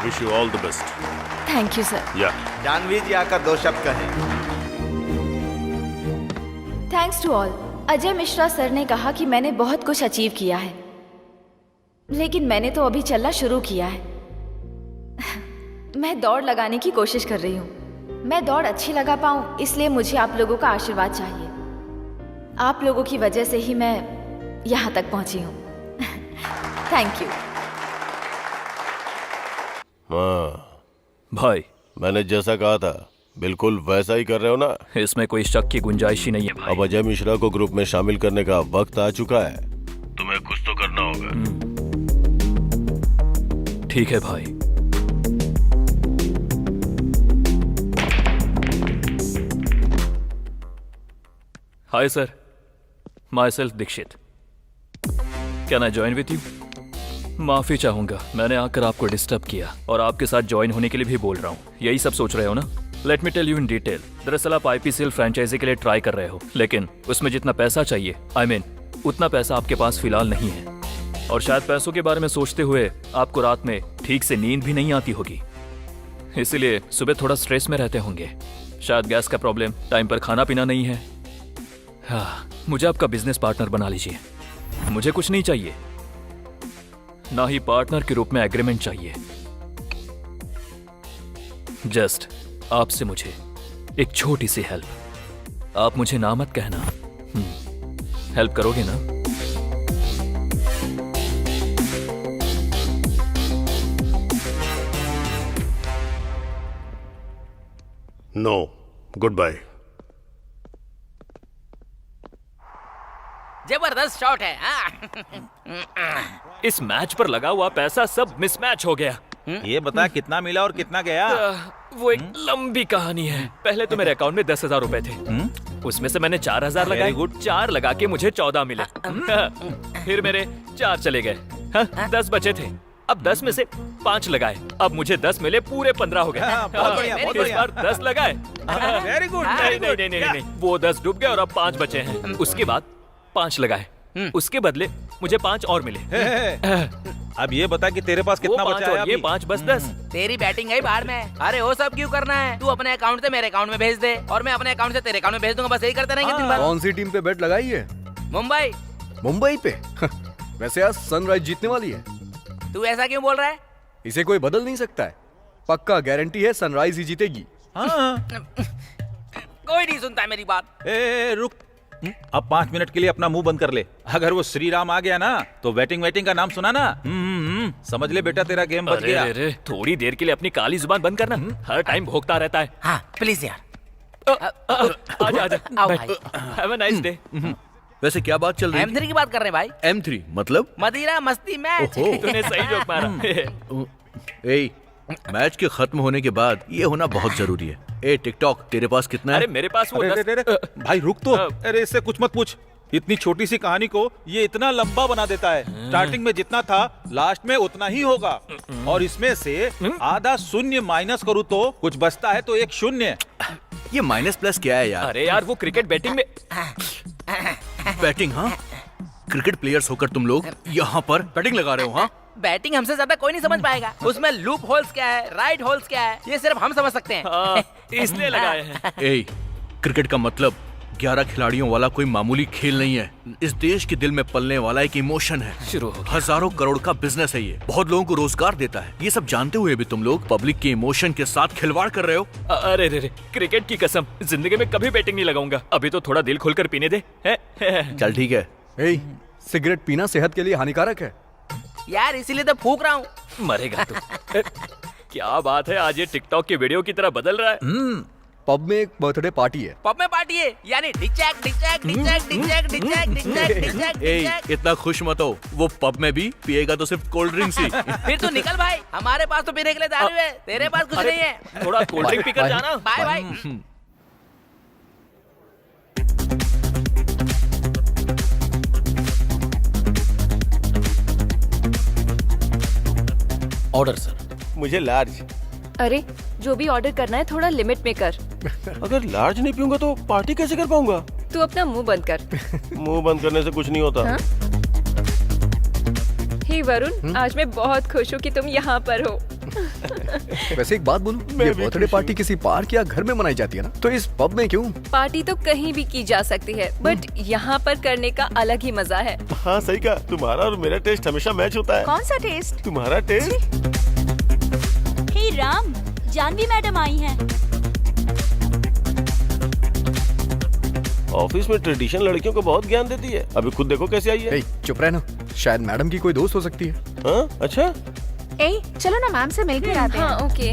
Wish you all the best. Thank you sir. या जानवी जी आकर 2 शब्द कहें। Thanks to all. Ajay Mishra sir ने कहा कि मैंने बहुत कुछ अचीव किया है, लेकिन मैंने तो अभी चलना शुरू किया है। मैं दौड़ लगाने की कोशिश कर रही हूँ। मैं दौड़ अच्छी लगा पाऊँ, इसलिए मुझे आप लोगों का आशीर्वाद चाहिए। आप लोगों की वजह से ही मैं यहाँ तक पहुँची हूँ। Thank you. हाँ भाई, मैंने जैसा कहा था बिल्कुल वैसा ही कर रहे हो ना? इसमें कोई शक की गुंजाइश ही नहीं है भाई। अब अजय मिश्रा को ग्रुप में शामिल करने का वक्त आ चुका है। तुम्हें कुछ तो करना होगा। ठीक है भाई। Hi sir, myself Dikshit. Can I join with you? माफी चाहूंगा, मैंने आकर आपको डिस्टर्ब किया और आपके साथ ज्वाइन होने के लिए भी बोल रहा हूँ। यही सब सोच रहे हो ना? Let me tell you in detail. दरअसल आप IPCL फ्रेंचाइजी के लिए ट्राई कर रहे हो, लेकिन उसमें जितना पैसा चाहिए, उतना पैसा आपके पास फिलहाल नहीं है। और शायद पैसों के बारे में सोचते हुए आपको रात में ठीक से नींद भी नहीं आती होगी, इसीलिए सुबह थोड़ा स्ट्रेस में रहते होंगे। शायद गैस का प्रॉब्लम, टाइम पर खाना पीना नहीं है। हाँ, मुझे आपका बिजनेस पार्टनर बना लीजिए। मुझे कुछ नहीं चाहिए, ना ही पार्टनर के रूप में एग्रीमेंट चाहिए। जस्ट आपसे मुझे एक छोटी सी हेल्प। आप मुझे ना मत कहना। हेल्प करोगे ना? No, goodbye. जबरदस्त शॉट है। इस मैच पर लगा हुआ पैसा सब मिसमैच हो गया। ये बता कितना मिला और कितना गया? वो एक लंबी कहानी है। पहले तो मेरे अकाउंट में 10,000 रुपए थे, उसमें से मैंने 4,000 लगाए। 4 लगा के मुझे 14 मिले। फिर मेरे 4 चले गए। 10 बचे थे। अब 10 में से 5 लगाए, अब मुझे 10 मिले, पूरे 15 हो गए। बहुत बढ़िया, बहुत इस बार 10 लगाए। Very good. नहीं, वो 10 डूब गए और अब 5 बचे हैं। उसके बाद 5 लगाए, उसके बदले मुझे 5 और मिले। अब ये बता कि तेरे पास कितना बचा है? ये 5 बस 10। तेरी बैटिंग है बाहर में। अरे वो सब क्यों करना है? तू अपने अकाउंट से मेरे अकाउंट में भेज दे और मैं अपने अकाउंट से तेरे अकाउंट में भेज दूंगा। बस यही करते रहेंगे दिन भर। कौन सी टीम पे बेट लगाई है? मुंबई। मुंबई पे? वैसे आज सनराइज जीतने वाली है। तू ऐसा क्यों बोल रहा है? इसे कोई बदल नहीं सकता है। पक्का गारंटी है सनराइज ही जीतेगी। कोई नहीं सुनता है मेरी बात। रुक, अब 5 मिनट के लिए अपना मुंह बंद कर ले। अगर वो श्री राम आ गया ना तो वेटिंग का नाम सुना ना। समझ ले बेटा, तेरा गेम बच गया। अरे, थोड़ी देर के लिए अपनी काली जुबान बंद करना। हर टाइम भोगता रहता है। हाँ प्लीज यार। आजा हैव अ नाइस डे। वैसे क्या बात चल रही M3 की बात कर रहे हैं भाई। M3 मतलब? मदिरा मस्ती मैच। तूने सही जोक मारा। मैच के खत्म होने के बाद ये होना बहुत जरूरी है। टिकटॉक, तेरे पास कितना है? अरे मेरे पास वो भाई रुक तो। अरे इससे कुछ मत पूछ। इतनी छोटी सी कहानी को ये इतना लंबा बना देता है। स्टार्टिंग में जितना था लास्ट में उतना ही होगा, और इसमें से आधा शून्य माइनस करूँ तो कुछ बचता है तो 1 शून्य। ये माइनस प्लस क्या है यार? अरे यार, वो क्रिकेट बैटिंग में बैटिंग। हाँ, क्रिकेट प्लेयर्स होकर तुम लोग यहाँ पर बैटिंग लगा रहे हो? हाँ, बैटिंग हमसे ज्यादा कोई नहीं समझ पाएगा। उसमें लूप होल्स क्या है, राइट होल्स क्या है, ये सिर्फ हम समझ सकते हैं। इसलिए लगाए हैं। क्रिकेट का मतलब 11 खिलाड़ियों वाला कोई मामूली खेल नहीं है। इस देश के दिल में पलने वाला एक इमोशन है। शुरू हो गया। हजारों करोड़ का बिजनेस है ये, बहुत लोगों को रोजगार देता है। ये सब जानते हुए भी तुम लोग पब्लिक के इमोशन के साथ खिलवाड़ कर रहे हो। अरे रे, क्रिकेट की कसम, जिंदगी में कभी बैटिंग नहीं लगाऊंगा। अभी तो थोड़ा दिल खोलकर पीने दे। चल ठीक है। सिगरेट पीना सेहत के लिए हानिकारक है यार, इसीलिए तो फूक रहा हूँ। मरेगा तू। क्या बात है, आज ये टिकटॉक की वीडियो की तरह बदल रहा है। पब में एक बर्थडे पार्टी है। पब में पार्टी है, यानी डिचैक डिचैक डिचैक डिचैक डिचैक डिचैक डिचैक ए, इतना खुश मत हो। वो पब में भी पिएगा तो सिर्फ कोल्ड ड्रिंक्स ही। फिर तो निकल भाई, हमारे पास तो पीने के लिए दारू है, तेरे पास कुछ नहीं है। थोड़ा कोल्ड ड्रिंक पीकर जाना। Bye bye. Order sir. मुझे लार्ज। अरे जो भी ऑर्डर करना है थोड़ा लिमिट में कर। अगर लार्ज नहीं पीऊंगा तो पार्टी कैसे कर पाऊंगा? तू अपना मुंह बंद कर। मुंह बंद करने से कुछ नहीं होता। हाँ? हे वरुण, आज मैं बहुत खुश हूँ कि तुम यहाँ पर हो। वैसे एक बात बोलूं, ये बर्थडे पार्टी किसी पार्क या घर में मनाई जाती है ना, तो इस पब में क्यों? पार्टी तो कहीं भी की जा सकती है, बट यहाँ पर करने का अलग ही मजा है। हाँ सही कहा, तुम्हारा और मेरा टेस्ट हमेशा मैच होता है। कौन सा टेस्ट? तुम्हारा टेस्ट। हे राम, जानवी मैडम आई हैं। ऑफिस में ट्रेडिशन लड़कियों को बहुत ज्ञान देती है। अभी खुद देखो कैसे आई है। चुप रहना, शायद मैडम की कोई दोस्त हो सकती है। हाँ अच्छा। ए, चलो ना मैम से मिलकर आते हैं। हाँ okay.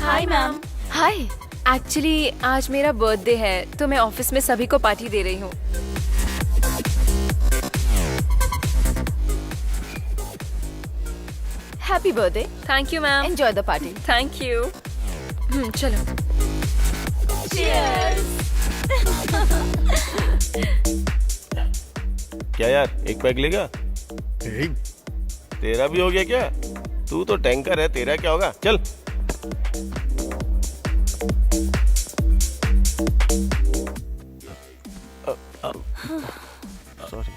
Hi ma'am. Hi, actually आज मेरा बर्थडे है तो मैं ऑफिस में सभी को पार्टी दे रही हूँ। Happy birthday. Thank you ma'am. Enjoy the party. Thank you. चलो। क्या यार, एक पैक लेगा? तेरा भी हो गया क्या? तू तो टैंकर है, तेरा क्या होगा? चल। सॉरी।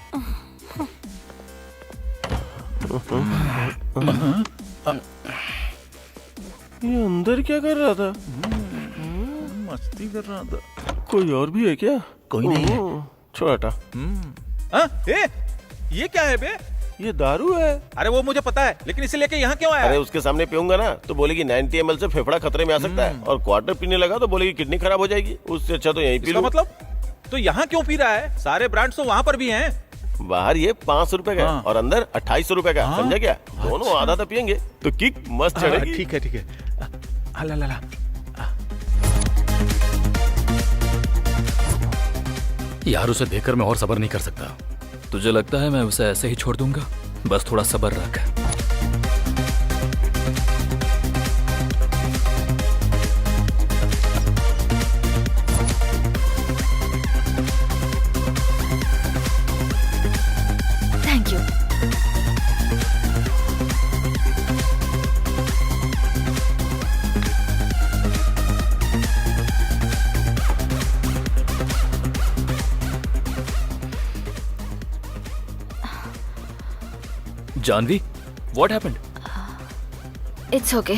ये अंदर क्या कर रहा था? मस्ती कर रहा था। कोई और भी है क्या? कोई नहीं है। छोड़ हटा। ये क्या है बे? ये दारू है। अरे वो मुझे पता है, लेकिन इसे लेके यहाँ क्यों आया? अरे उसके सामने पीऊंगा ना तो बोलेगी 90 ml से फेफड़ा खतरे में आ सकता है, और क्वार्टर पीने लगा तो बोलेगी किडनी खराब हो जाएगी। उससे अच्छा तो यहीं पी इसका लूं। मतलब तो यहाँ क्यों पी रहा है? सारे ब्रांड्स तो वहाँ पर भी हैं। बाहर ये 500 रुपए का हाँ। और अंदर 2800 रुपए का। हाँ। समझा क्या? दोनों आधा आधा पियेंगे तो किक मस्त चढ़ेगी। ठीक है ठीक है। ला यार उसे देखकर मैं और सब्र नहीं कर सकता। तुझे लगता है मैं उसे ऐसे ही छोड़ दूंगा? बस थोड़ा सब्र रख। Thank you. Janvi, what happened? It's okay.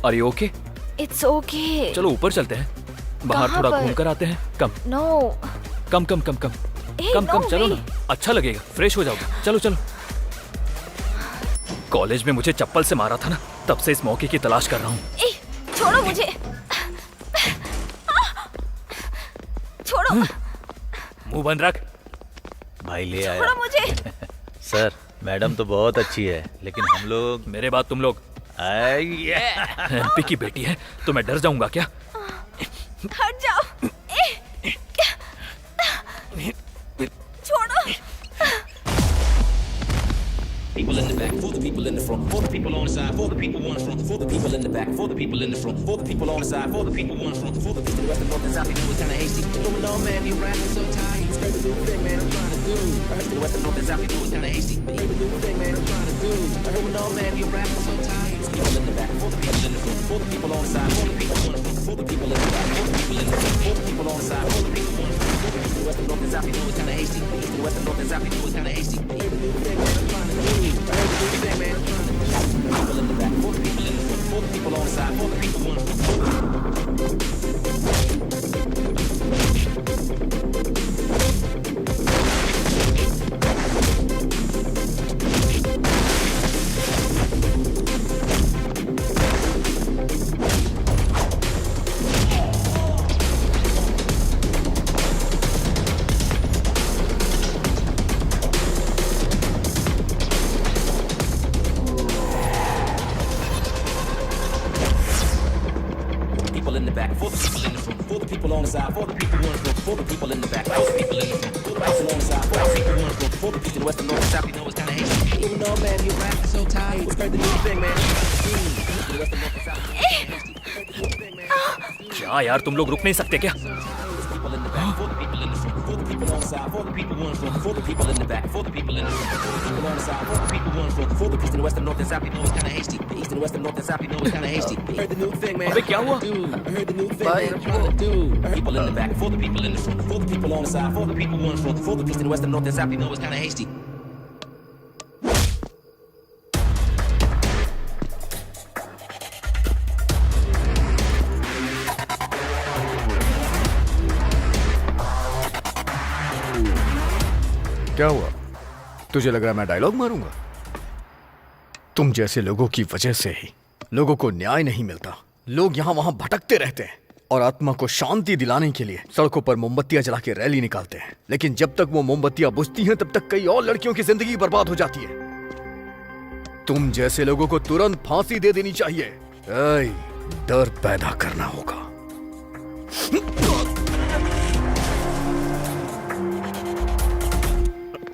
Are you okay? It's okay. चलो ऊपर चलते हैं, बाहर कहाँ थोड़ा पर? घूम कर आते हैं। कम No. कम कम कम कम कम no कम चलो way. ना, अच्छा लगेगा, फ्रेश हो जाओगे। चलो चलो। कॉलेज में मुझे चप्पल से मारा था ना, तब से इस मौके की तलाश कर रहा हूँ। छोड़ो मुझे। छोड़ो। मुंह बंद रख। भाई ले आया। छोड़ो मुझे। सर, मैडम तो बहुत अच्छी है, लेकिन हम लोग। मेरे बाद तुम लोग। एमपी की बेटी है तो मैं डर जाऊंगा क्या? हट जाओ। छोड़ो। People in the back, for the people in the front, for the people on the side, for the people on the front, for the people in the back, for the people in the front, for the people on the side, for the people on the front, for the people in the north and south, people kinda hasty. Going on, man, you rapping so tired. You scrape the new thing, man, I'm trying to do. I heard the west and north and south, people kinda hasty. You scrape the new thing, man, I'm trying to do. I heard no, man, you rapping so tired. People in the back, for the people in the front, for the people on the side, for the people on the front, for the people in the back, for the people in the front, for the people on the side, for the people on the front, for the people west and north and south, people kinda hasty. The west and north and south, people kinda hasty. You heard the new thing, man, I'm trying to do. I heard the new thing, man, I'm trying to do. People in the back, for the people in the front, for the people on the side, for the people on the people in the back, for the people in the front, for the people on the side, for the people on the front, for the people in the back, for the people in the front, for the people on the side, for the people on the front, for the people in the west and north and south, you know it's kinda hasty. Even though, man, you rapping so tight, it's heard the new thing, man. The west and north and south, क्या यार तुम लोग रुक नहीं सकते क्या? people in the back, for the people in the front, for the people on the side, for the people on the front, for the people in the back, for the people in the front, for the people on the side, for the people on the front, for the east and west and north and south, you know it's kinda hasty. The east and west and north and south, you know it's kinda hasty. Heard the new thing, man. अबे क्या हुआ? Heard the new thing, man. I'm trying to do. People in the back, for the people in the front, for the people on the side, for the people on the front, for the east and west and north and south, you know it's kinda hasty. क्या हुआ? तुझे लग रहा है मैं dialogue मारूंगा? तुम जैसे लोगों की वजह से ही लोगों को न्याय नहीं मिलता। लोग यहाँ वहां भटकते रहते हैं और आत्मा को शांति दिलाने के लिए सड़कों पर मोमबत्तियां जला के रैली निकालते हैं। लेकिन जब तक वो मोमबत्तियां बुझती हैं तब तक कई और लड़कियों की जिंदगी बर्बाद हो जाती है। तुम जैसे लोगों को तुरंत फांसी दे देनी चाहिए। ऐ, डर पैदा करना होगा।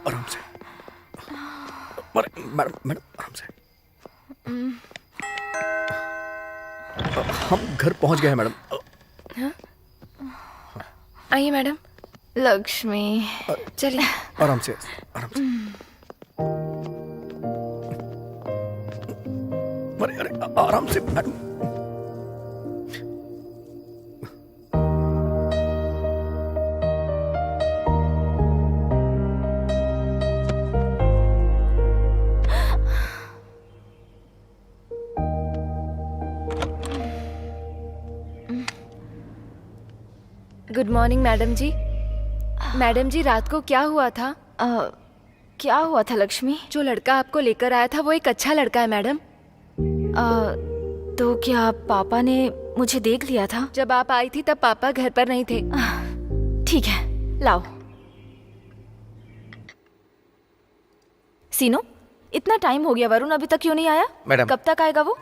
आराम से। मैडम मैडम आराम से। हम घर पहुंच गए हैं मैडम। आइए मैडम। लक्ष्मी चलिए। आराम से आराम से। अरे अरे आराम से मैडम। गुड मॉर्निंग मैडम जी। मैडम जी रात को क्या हुआ था? क्या हुआ था लक्ष्मी? जो लड़का आपको लेकर आया था वो एक अच्छा लड़का है मैडम। तो क्या पापा ने मुझे देख लिया था? जब आप आई थी तब पापा घर पर नहीं थे। ठीक है लाओ। सीनो इतना टाइम हो गया, वरुण अभी तक क्यों नहीं आया? मैडम कब तक आएगा वो?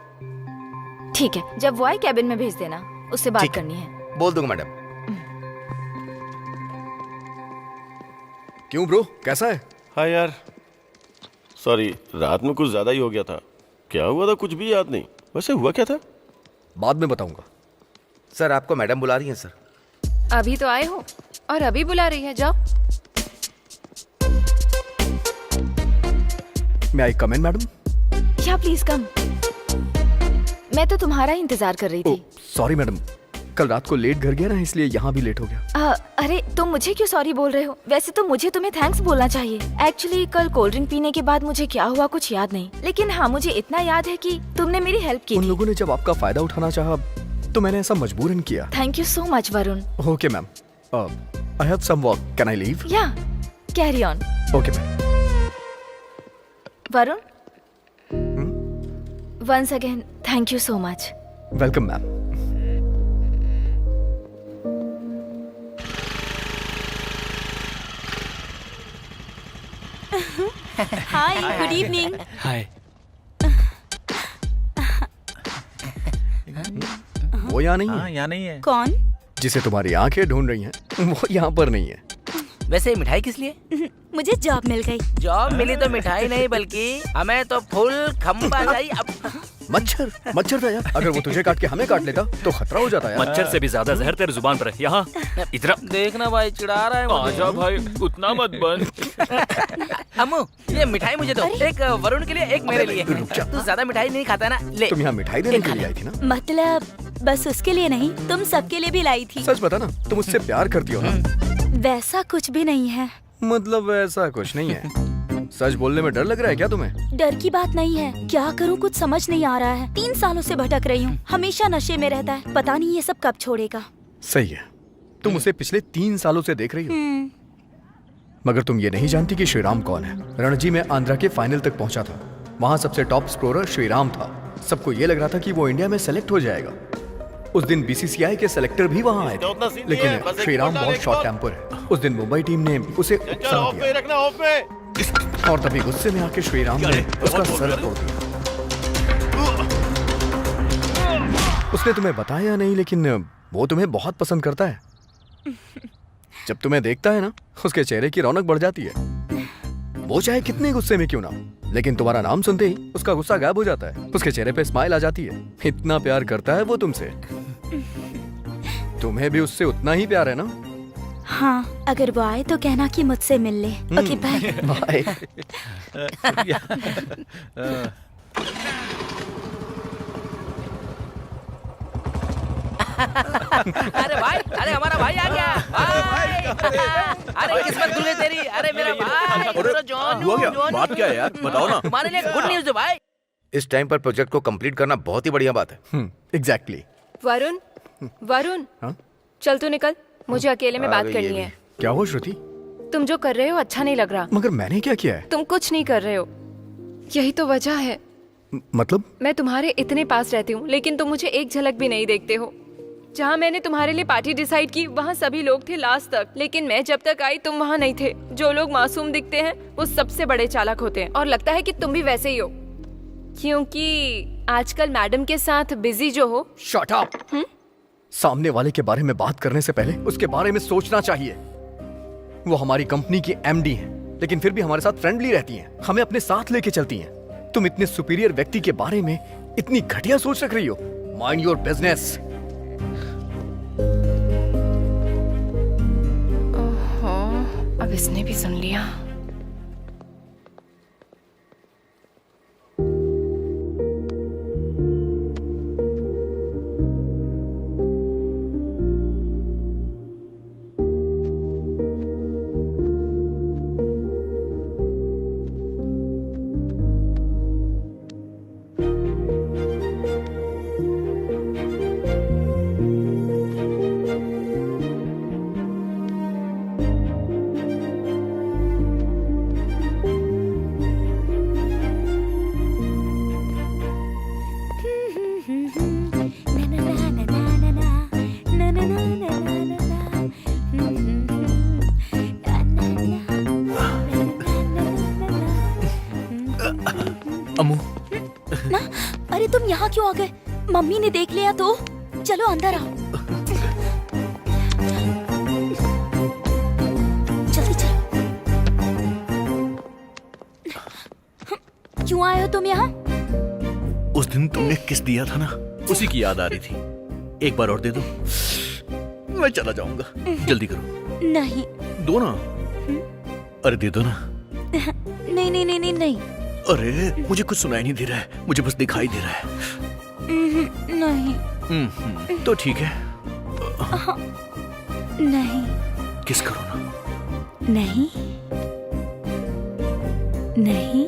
ठीक है जब वो आए कैबिन में भेज देना, उससे बात करनी है। बोल दूंगा मैडम। क्यों ब्रो कैसा है? हाँ यार सॉरी, रात में कुछ ज्यादा ही हो गया था। क्या हुआ था कुछ भी याद नहीं। वैसे हुआ क्या था? बाद में बताऊंगा। सर आपको मैडम बुला रही हैं सर। अभी तो आए हो और अभी बुला रही है, जाओ। मैं आई कम इन मैडम? या प्लीज कम। मैं तो तुम्हारा ही इंतजार कर रही थी। सॉरी मैडम, कल रात को लेट घर गया ना, इसलिए यहाँ भी लेट हो गया। अरे तुम मुझे क्यों सॉरी बोल रहे हो? वैसे तो मुझे तुम्हें थैंक्स बोलना चाहिए। एक्चुअली कल कोल्ड ड्रिंक पीने के बाद मुझे क्या हुआ कुछ याद नहीं, लेकिन हाँ मुझे इतना याद है कि तुमने मेरी हेल्प की। उन लोगों ने जब आपका फायदा उठाना चाहा तो मैंने ऐसा मजबूरन किया। Thank you so much Varun. Okay ma'am, I have some work, can I leave? Yeah carry on. Okay ma'am. Varun once again thank you so much. Welcome ma'am. Hi good evening. Hi. वो यहाँ नहीं है। हाँ यहाँ नहीं है। कौन? जिसे तुम्हारी आंखें ढूंढ रही हैं वो यहाँ पर नहीं है। वैसे मिठाई किस लिए? मुझे जॉब मिल गई। जॉब मिली तो मिठाई नहीं बल्कि हमें तो फुल खंबा चाहिए। मच्छर मच्छर था यार, अगर वो तुझे काट के हमें काट लेता तो खतरा हो जाता यार। मच्छर से भी ज्यादा जहर तेरे जुबान पर है। यहाँ इधर देखना भाई चिढ़ा रहा है मुझे। आजा भाई उतना मत बन। अम्मू ये मिठाई मुझे दो, एक वरुण के लिए एक मेरे लिए। तू ज्यादा मिठाई नहीं खाता ना, ले। तुम यहाँ मिठाई देने के लिए आई थी ना? मतलब बस उसके लिए नहीं, तुम सबके लिए भी लाई थी। सच बता ना, तुम उससे प्यार करती हो ना? वैसा कुछ भी नहीं है। मतलब ऐसा कुछ नहीं है। सच बोलने में डर लग रहा है क्या तुम्हें? डर की बात नहीं है, क्या करूँ कुछ समझ नहीं आ रहा है। 3 सालों से भटक रही हूँ, हमेशा नशे में रहता है, पता नहीं ये सब कब छोड़ेगा। सही है, तुम उसे पिछले 3 सालों से देख रही हो, मगर तुम ये नहीं जानती कि श्रीराम कौन है। रणजी में आंध्रा के फाइनल तक पहुंचा था, वहां सबसे टॉप स्कोरर श्रीराम था। सबको ये लग रहा था कि वो इंडिया में सेलेक्ट हो जाएगा। उस दिन बीसीसीआई के सेलेक्टर भी वहां आए थे, लेकिन श्रीराम बहुत शॉर्ट टेम्पर है। उस दिन मुंबई टीम ने उसे उत्साह दिया और तभी गुस्से में आके श्रीराम ने उसका सर तोड़ दिया। उसने तुम्हें बताया नहीं, लेकिन वो तुम्हें बहुत पसंद करता है। जब तुम्हें देखता है ना, उसके चेहरे की रौनक बढ़ जाती है। वो चाहे कितने गुस्से में क्यों ना, लेकिन तुम्हारा नाम सुनते ही उसका गुस्सा गायब हो जाता है, उसके चेहरे पे स्माइल आ जाती है। इतना प्यार करता है वो तुमसे। तुम्हें भी उससे उतना ही प्यार है ना? हाँ, अगर वो आए तो कहना कि मुझसे मिल ले। Okay bye. बाय। अरे भाई, अरे हमारा भाई आ गया। अरे किस्मत खुल गई तेरी। अरे मेरा भाई, हुआ क्या? बात क्या है यार, बताओ ना। तुम्हारे लिए गुड न्यूज़ है भाई। इस टाइम पर प्रोजेक्ट को कंप्लीट करना बहुत ही बढ़िया बात है। एग्जैक्टली। वरुण, वरुण, चल तू निकल, मुझे अकेले में बात करनी है। क्या हुआ श्रुति? तुम जो कर रहे हो अच्छा नहीं लग रहा। मगर मैंने क्या किया है? तुम कुछ नहीं कर रहे हो, यही तो वजह है। मतलब? मैं तुम्हारे इतने पास रहती हूँ, लेकिन तुम मुझे एक झलक भी नहीं देखते हो। जहाँ मैंने तुम्हारे लिए पार्टी डिसाइड की, वहाँ सभी लोग थे लास्ट तक, लेकिन मैं जब तक आई तुम वहाँ नहीं थे। जो लोग मासूम दिखते हैं वो सबसे बड़े चालाक होते हैं, और लगता है कि तुम भी वैसे ही हो, क्योंकि आजकल मैडम के साथ बिजी जो हो। Shut up. सामने वाले के बारे में बात करने से पहले उसके बारे में सोचना चाहिए। वो हमारी कंपनी की एमडी हैं, लेकिन फिर भी हमारे साथ फ्रेंडली रहती हैं, हमें अपने साथ लेके चलती हैं। तुम इतने सुपीरियर व्यक्ति के बारे में इतनी घटिया सोच रख रही हो। Mind your business. अब इसने भी सुन लिया। अम्मू, ना, अरे तुम यहाँ क्यों आ गए? मम्मी ने देख लिया तो? चलो अंदर आओ। जल्दी चलो। क्यों आए हो तुम यहाँ? उस दिन तुमने किस दिया था ना, उसी की याद आ रही थी। एक बार और दे दो, मैं चला जाऊंगा। जल्दी करो। नहीं। दो ना। अरे दे दो ना। नहीं नहीं नहीं नहीं नहीं। अरे मुझे कुछ सुनाई नहीं दे रहा है, मुझे बस दिखाई दे रहा है। नहीं। तो ठीक है। नहीं। किस करो ना। नहीं नहीं।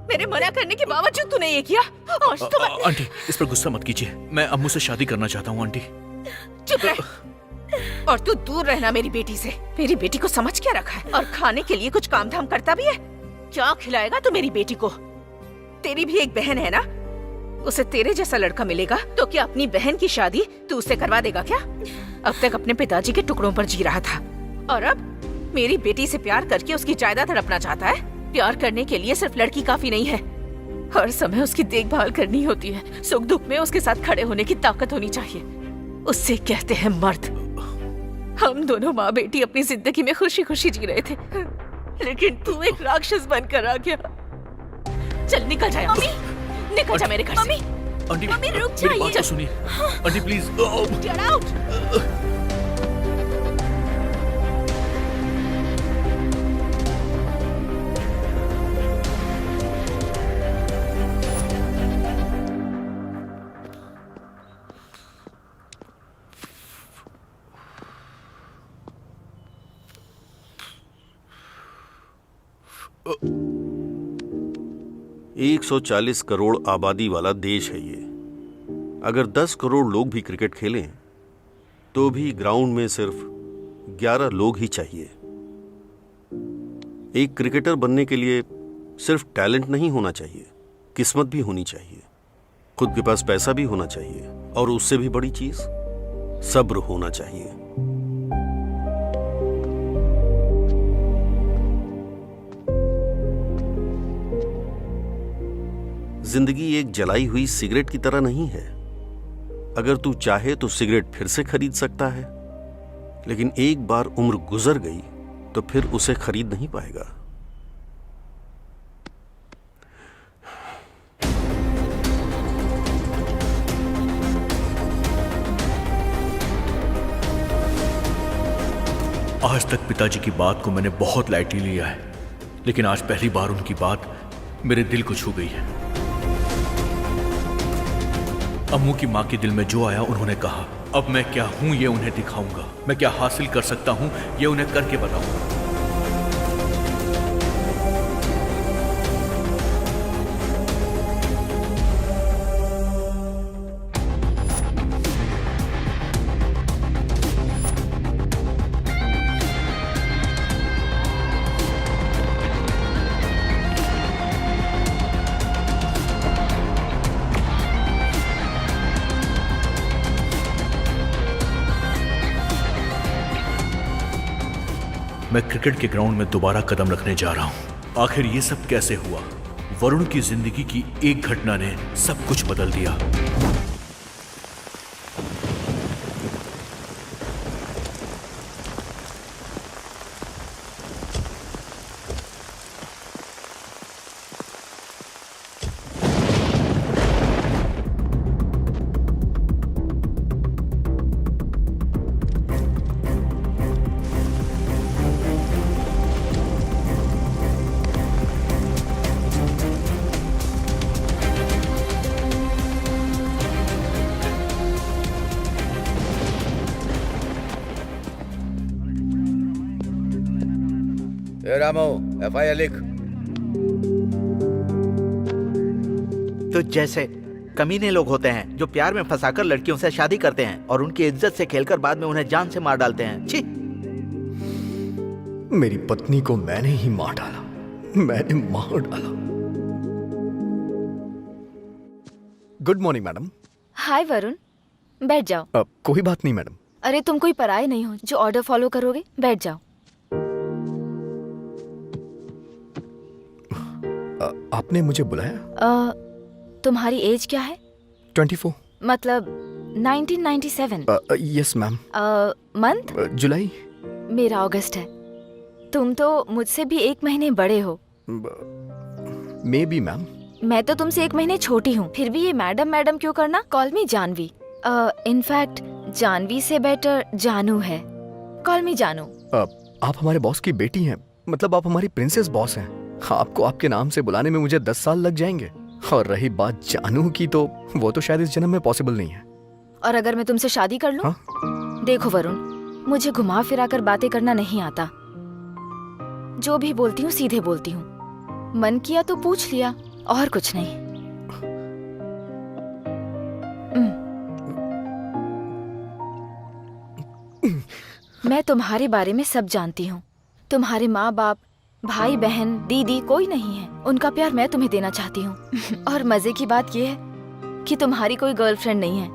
मेरे मना करने के बावजूद तूने ये किया। आज तो आंटी, इस पर गुस्सा मत कीजिए, मैं अम्मू से शादी करना चाहता हूँ। आंटी चुप रह। और तू दूर रहना मेरी बेटी से। मेरी बेटी को समझ क्या रखा है? और खाने के लिए कुछ काम धाम करता भी है? क्या खिलाएगा तू मेरी बेटी को? तेरी भी एक बहन है ना, उसे तेरे जैसा लड़का मिलेगा तो क्या अपनी बहन की शादी तू उससे करवा देगा क्या? अब तक अपने पिताजी के टुकड़ों पर जी रहा था, और अब मेरी बेटी से प्यार करके उसकी जायदाद हड़पना चाहता है। प्यार करने के लिए सिर्फ लड़की काफी नहीं है, हर समय उसकी देखभाल करनी होती है। सुख दुख में उसके साथ खड़े होने की ताकत होनी चाहिए। उससे कहते हैं मर्द। हम दोनों माँ बेटी अपनी जिंदगी में खुशी खुशी जी रहे थे, लेकिन तू एक राक्षस बनकर आ गया। चल निकल जा यहाँ से। निकल जा मेरे घर से। आंटी मम्मी, रुक मेरी बात जाइए। तो सुनिए आंटी प्लीज। Get out! अ, 140 करोड़ आबादी वाला देश है ये। अगर 10 करोड़ लोग भी क्रिकेट खेलें तो भी ग्राउंड में सिर्फ 11 लोग ही चाहिए। एक क्रिकेटर बनने के लिए सिर्फ टैलेंट नहीं होना चाहिए, किस्मत भी होनी चाहिए, खुद के पास पैसा भी होना चाहिए, और उससे भी बड़ी चीज सब्र होना चाहिए। जिंदगी एक जलाई हुई सिगरेट की तरह नहीं है। अगर तू चाहे तो सिगरेट फिर से खरीद सकता है, लेकिन एक बार उम्र गुजर गई तो फिर उसे खरीद नहीं पाएगा। आज तक पिताजी की बात को मैंने बहुत लाइटली लिया है, लेकिन आज पहली बार उनकी बात मेरे दिल को छू गई है। अम्मू की माँ के दिल में जो आया उन्होंने कहा, अब मैं क्या हूं ये उन्हें दिखाऊंगा, मैं क्या हासिल कर सकता हूं ये उन्हें करके बताऊंगा। मैं क्रिकेट के ग्राउंड में दोबारा कदम रखने जा रहा हूं। आखिर ये सब कैसे हुआ? वरुण की जिंदगी की एक घटना ने सब कुछ बदल दिया। रामो, FIR लिख। तो जैसे कमीने लोग होते हैं जो प्यार में फंसाकर लड़कियों से शादी करते हैं और उनकी इज्जत से खेलकर बाद में उन्हें जान से मार डालते हैं। छी! मेरी पत्नी को मैंने ही मार डाला, मैंने मार डाला। Good morning madam. Hi Varun, बैठ जाओ। कोई बात नहीं मैडम। अरे तुम कोई पराये नहीं हो जो ऑर्डर फॉलो करोगे। बैठ जाओ। आपने मुझे बुलाया? तुम्हारी एज क्या है? 24। मतलब 1997। Yes ma'am. मंथ? जुलाई। मेरा अगस्त है। तुम तो मुझसे भी 1 महीने बड़े हो। May be ma'am. मैं तो तुमसे 1 महीने छोटी हूँ, फिर भी ये मैडम मैडम क्यों करना? Call me Janvi. In fact Janvi से बेटर जानू है। कॉल मी जानू। आप हमारे बॉस की बेटी हैं, मतलब आप हमारी प्रिंसेस बॉस हैं। आपको आपके नाम से बुलाने में मुझे 10 साल लग जाएंगे। और रही बात जानू की, तो वो तो शायद इस जन्म में पॉसिबल नहीं है। और अगर मैं तुमसे शादी कर लूं? देखो वरुण, मुझे घुमा फिरा कर बातें करना नहीं आता। जो भी बोलती हूँ सीधे बोलती हूँ। मन किया तो पूछ लिया, और कुछ नहीं। मैं तुम्हारे बारे में सब जानती हूँ। तुम्हारे माँ बाप, भाई बहन, दीदी कोई नहीं है। उनका प्यार मैं तुम्हें देना चाहती हूँ। और मजे की बात यह है कि तुम्हारी कोई गर्लफ्रेंड नहीं है।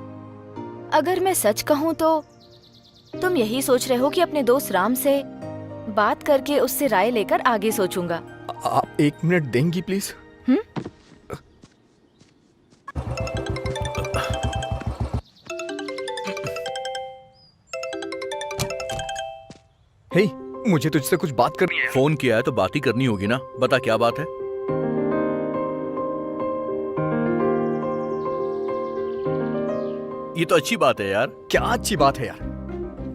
अगर मैं सच कहूँ तो तुम यही सोच रहे हो कि अपने दोस्त राम से बात करके उससे राय लेकर आगे सोचूंगा। आप 1 मिनट देंगी प्लीज? हे, मुझे तुझसे कुछ बात करनी है। फोन किया है तो बात ही करनी होगी ना। बता क्या बात है? ये तो अच्छी बात है यार। क्या अच्छी बात है यार?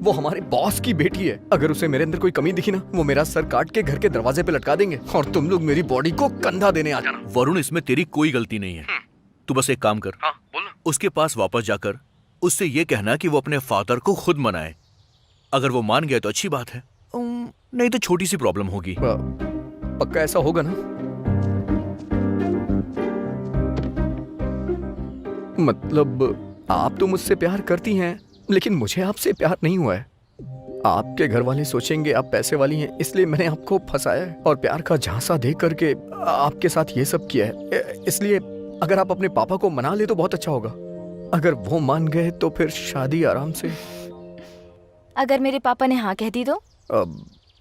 वो हमारे बॉस की बेटी है। अगर उसे मेरे अंदर कोई कमी दिखी ना, वो मेरा सर काट के घर के दरवाजे पे लटका देंगे और तुम लोग मेरी बॉडी को कंधा देने आ जाना। वरुण, इसमें तेरी कोई गलती नहीं है। तू बस एक काम कर, उसके पास वापस जाकर उससे ये कहना कि वो अपने फादर को खुद मनाए। अगर वो मान गया तो अच्छी बात है, नहीं तो छोटी सी प्रॉब्लम होगी। पक्का ऐसा होगा ना? मतलब आप तो मुझसे प्यार करती हैं, लेकिन मुझे आपसे प्यार नहीं हुआ है। आपके घर वाले सोचेंगे आप पैसे वाली हैं, इसलिए मैंने आपको फंसाया है और प्यार का झांसा दे करके आपके साथ ये सब किया है। इसलिए अगर आप अपने पापा को मना ले तो बहुत अच्छा होगा। अगर वो मान गए तो फिर शादी आराम से। अगर मेरे पापा ने हाँ कह दी तो?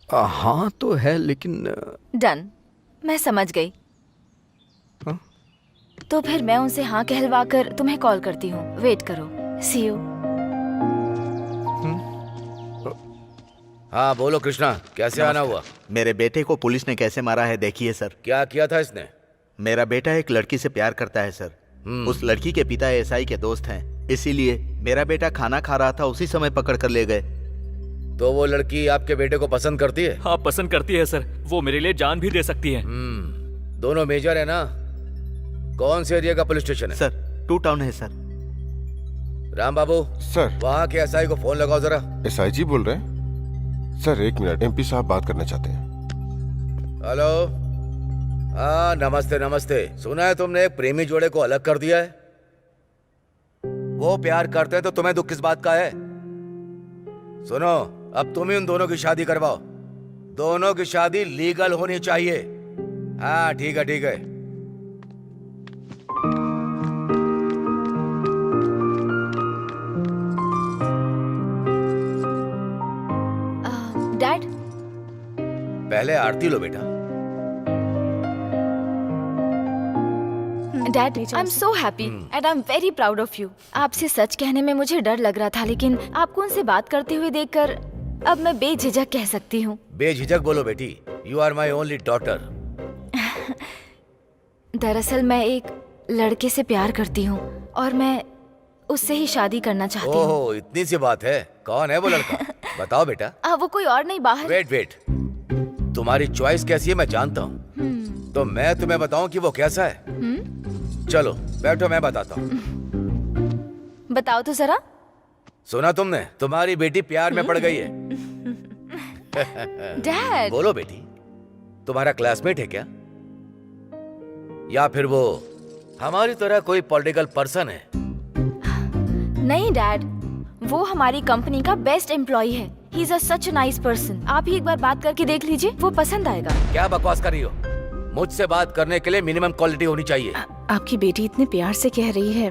हाँ तो है, लेकिन डन, मैं समझ गई। हाँ? तो फिर मैं उनसे हाँ कहलवा कर तुम्हें कॉल करती हूँ। वेट करो। सी यू। हाँ बोलो कृष्णा, कैसे आना हुआ? मेरे बेटे को पुलिस ने कैसे मारा है देखिए सर। क्या किया था इसने? मेरा बेटा एक लड़की से प्यार करता है सर। उस लड़की के पिता एसआई के दोस्त हैं, इसीलिए मेरा बेटा खाना खा रहा था, उसी समय पकड़ कर ले गए। तो वो लड़की आपके बेटे को पसंद करती है? हाँ पसंद करती है सर, वो मेरे लिए जान भी दे सकती है। दोनों मेजर है ना? कौन से एरिया का पुलिस स्टेशन है? सर 2 टाउन है सर। राम बाबू सर, वहाँ के एसआई को फोन लगाओ जरा। एसआई जी बोल रहे हैं? सर 1 मिनट, एमपी साहब बात करना चाहते हैं। हेलो। हाँ नमस्ते नमस्ते। सुना है तुमने एक प्रेमी जोड़े को अलग कर दिया है? वो प्यार करते हैं तो तुम्हें दुख किस बात का है? सुनो, अब तुम ही उन दोनों की शादी करवाओ। दोनों की शादी लीगल होनी चाहिए। हाँ ठीक है ठीक है। डैड, पहले आरती लो बेटा। Dad, I am so happy and I am very proud of you. आपसे सच कहने में मुझे डर लग रहा था, लेकिन आपको उनसे बात करते हुए देखकर अब मैं बेझिझक कह सकती हूँ। बेझिझक बोलो बेटी। You are my only daughter. दरअसल मैं एक लड़के से प्यार करती हूँ और मैं उससे ही शादी करना चाहती हूँ। ओहो, इतनी सी बात है। कौन है वो लड़का? बताओ बेटा। वो कोई और नहीं, बाहर। वेट, तुम्हारी चॉइस कैसी है मैं जानता हूँ, तो मैं तुम्हें बताऊं कि वो कैसा है। चलो बैठो, मैं बताता हूँ। बताओ तो जरा। सुना तुमने, तुम्हारी बेटी प्यार में पड़ गई है। डैड, बोलो बेटी, तुम्हारा क्लासमेट है क्या, या फिर वो हमारी तरह कोई पॉलिटिकल पर्सन है? नहीं डैड, वो हमारी कंपनी का बेस्ट एम्प्लॉय है। He is such nice person. आप ही एक बार बात करके देख लीजिए, वो पसंद आएगा। क्या बकवास कर रही हो? मुझसे बात करने के लिए मिनिमम क्वालिटी होनी चाहिए। आपकी बेटी इतने प्यार से कह रही है,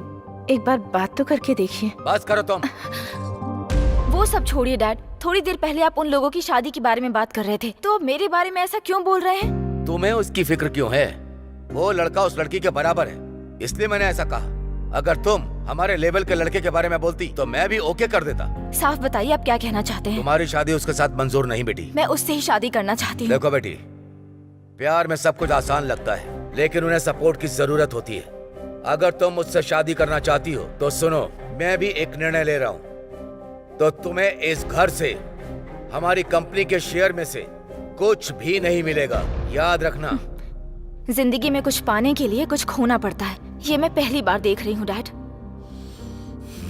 एक बार बात तो करके देखिए। बस करो तुम। वो सब छोड़िए डैड, थोड़ी देर पहले आप उन लोगों की शादी के बारे में बात कर रहे थे, तो मेरे बारे में ऐसा क्यों बोल रहे हैं? तुम्हें उसकी फिक्र क्यों है? वो लड़का उस लड़की के बराबर है, इसलिए मैंने ऐसा कहा। अगर तुम हमारे लेवल के लड़के के बारे में बोलती तो मैं भी ओके कर देता। साफ बताइए आप क्या कहना चाहते हैं? तुम्हारी शादी उसके साथ मंजूर नहीं बेटी। मैं उससे ही शादी करना चाहती हूँ। देखो बेटी, प्यार में सब कुछ आसान लगता है, लेकिन उन्हें सपोर्ट की जरूरत होती है। अगर तुम मुझसे शादी करना चाहती हो तो सुनो, मैं भी एक निर्णय ले रहा हूँ। तो तुम्हें इस घर से, हमारी कंपनी के शेयर में से कुछ भी नहीं मिलेगा, याद रखना। जिंदगी में कुछ पाने के लिए कुछ खोना पड़ता है, ये मैं पहली बार देख रही हूँ डैड।